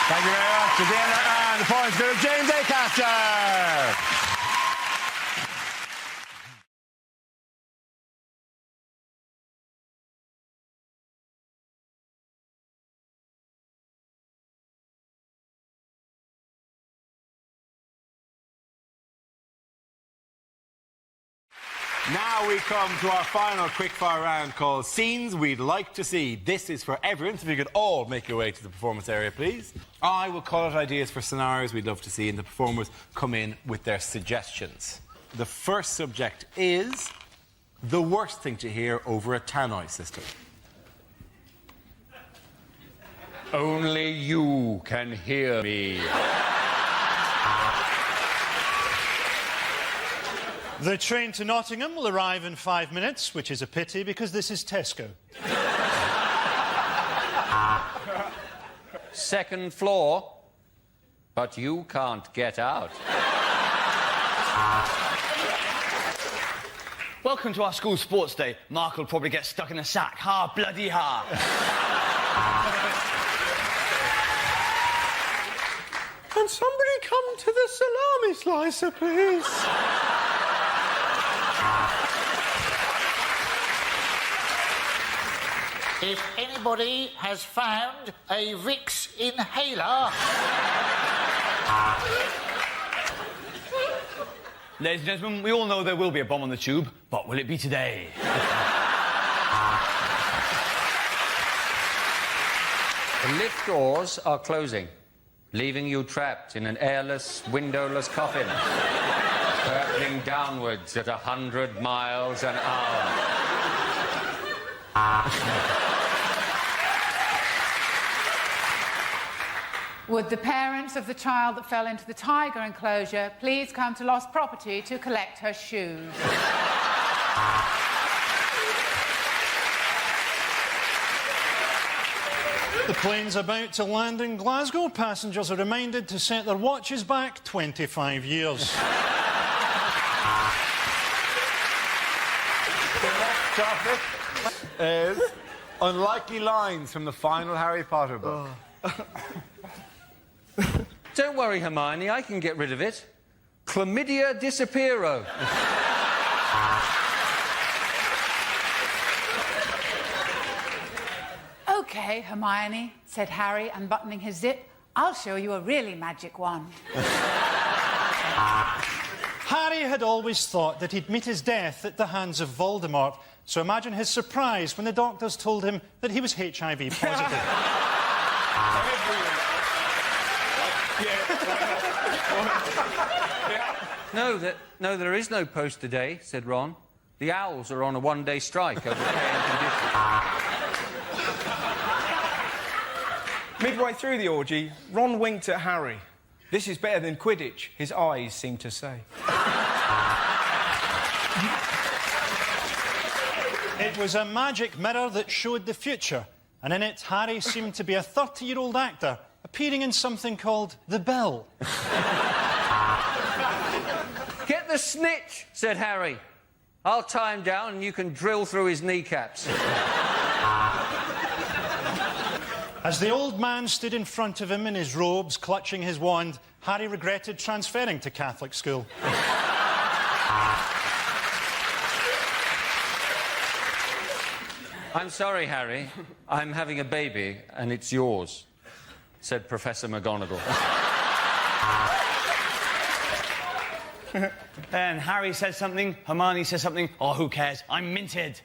Thank you very much. At the end of that round, the points go to James Acaster. Now we come to our final quickfire round called Scenes We'd Like to See. This is for everyone, so if you could all make your way to the performance area, please. I will call out ideas for scenarios we'd love to see, and the performers come in with their suggestions. The first subject is the worst thing to hear over a tannoy system. Only you can hear me. The train to Nottingham will arrive in 5 minutes, which is a pity because this is Tesco. Second floor, but you can't get out. Welcome to our school sports day. Mark will probably get stuck in a sack. Ha, bloody ha. Can somebody come to the salami slicer, please? If anybody has found a Vicks inhaler... Ladies and gentlemen, we all know there will be a bomb on the tube, but will it be today? The lift doors are closing, leaving you trapped in an airless, windowless coffin, hurtling downwards at 100 miles an hour. Would the parents of the child that fell into the tiger enclosure please come to lost property to collect her shoes? The plane's about to land in Glasgow. Passengers are reminded to set their watches back 25 years. is unlikely lines from the final Harry Potter book. Don't worry, Hermione, I can get rid of it. Chlamydia disappearo. OK, Hermione, said Harry, unbuttoning his zip. I'll show you a really magic one. Harry had always thought that he'd meet his death at the hands of Voldemort, so imagine his surprise when the doctors told him that he was HIV positive. No, there is no post today, said Ron. The Owls are on a one-day strike over pay and conditions. Midway through the orgy, Ron winked at Harry. This is better than Quidditch, his eyes seemed to say. It was a magic mirror that showed the future, and in it, Harry seemed to be a 30-year-old actor appearing in something called The Bill. Get the snitch, said Harry. I'll tie him down and you can drill through his kneecaps. As the old man stood in front of him in his robes, clutching his wand, Harry regretted transferring to Catholic school. I'm sorry, Harry. I'm having a baby, and it's yours, said Professor McGonagall. Then Harry said something, Hermione said something. Oh, who cares? I'm minted.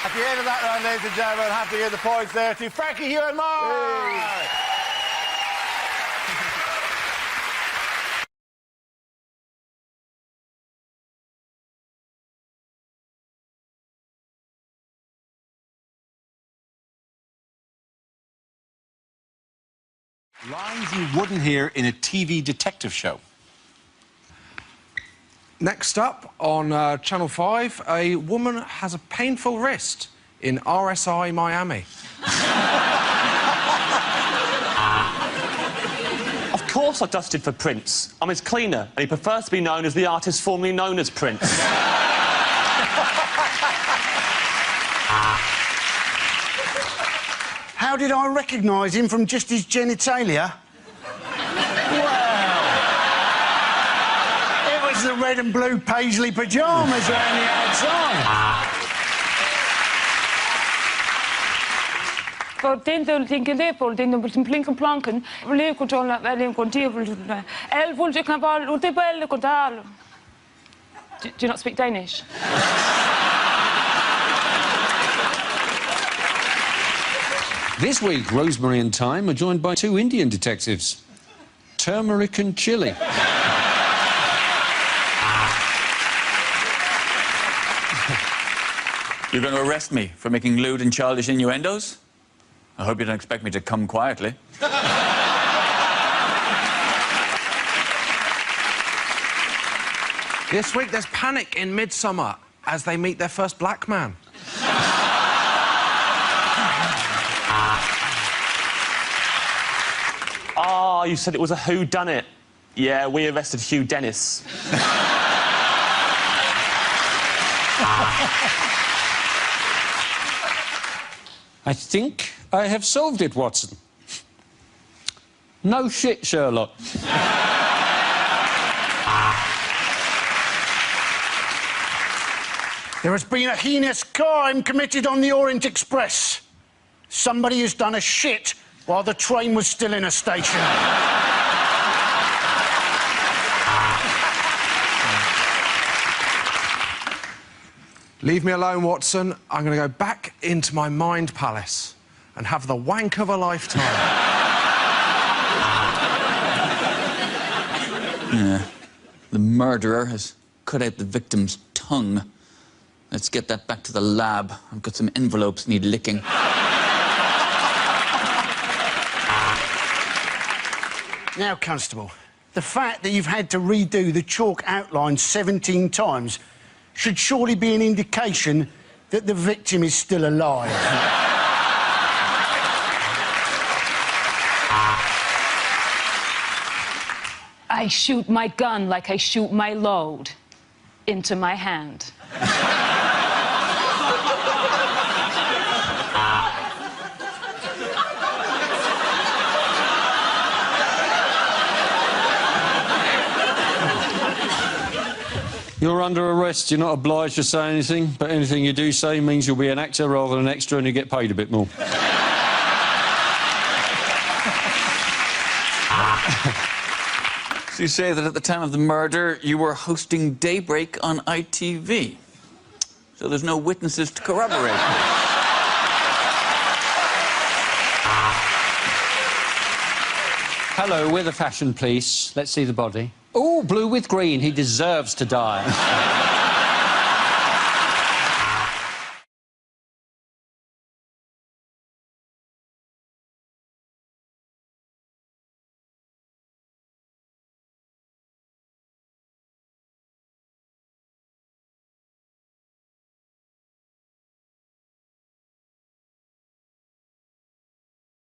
At the end of that round, ladies and gentlemen, have to give the points there to Frankie Boyle Mock. Lines you wouldn't hear in a TV detective show. Next up, on Channel 5, a woman has a painful wrist in RSI Miami. Of course I dusted for Prince. I'm his cleaner, and he prefers to be known as the artist formerly known as Prince. How did I recognise him from just his genitalia? The red and blue paisley pyjamas around the outside. For dental thinking leopold, den plinken planken, leer control wel contivel. Voelt je knapal, utebel contal. Do you not speak Danish? This week, Rosemary and Thyme are joined by two Indian detectives. Turmeric and chili. You're going to arrest me for making lewd and childish innuendos? I hope you don't expect me to come quietly. This week, there's panic in Midsummer as they meet their first black man. Ah, you said it was a whodunit. Yeah, we arrested Hugh Dennis. I think I have solved it, Watson. No shit, Sherlock. There has been a heinous crime committed on the Orient Express. Somebody has done a shit while the train was still in a station. Leave me alone, Watson. I'm going to go back into my mind palace and have the wank of a lifetime. Yeah. The murderer has cut out the victim's tongue. Let's get that back to the lab. I've got some envelopes need licking. Now, Constable, the fact that you've had to redo the chalk outline 17 times should surely be an indication that the victim is still alive. I shoot my gun like I shoot my load into my hand. You're under arrest. You're not obliged to say anything, but anything you do say means you'll be an actor rather than an extra and you get paid a bit more. So you say that at the time of the murder, you were hosting Daybreak on ITV. So there's no witnesses to corroborate. Hello, we're the fashion police. Let's see the body. Oh, blue with green. He deserves to die.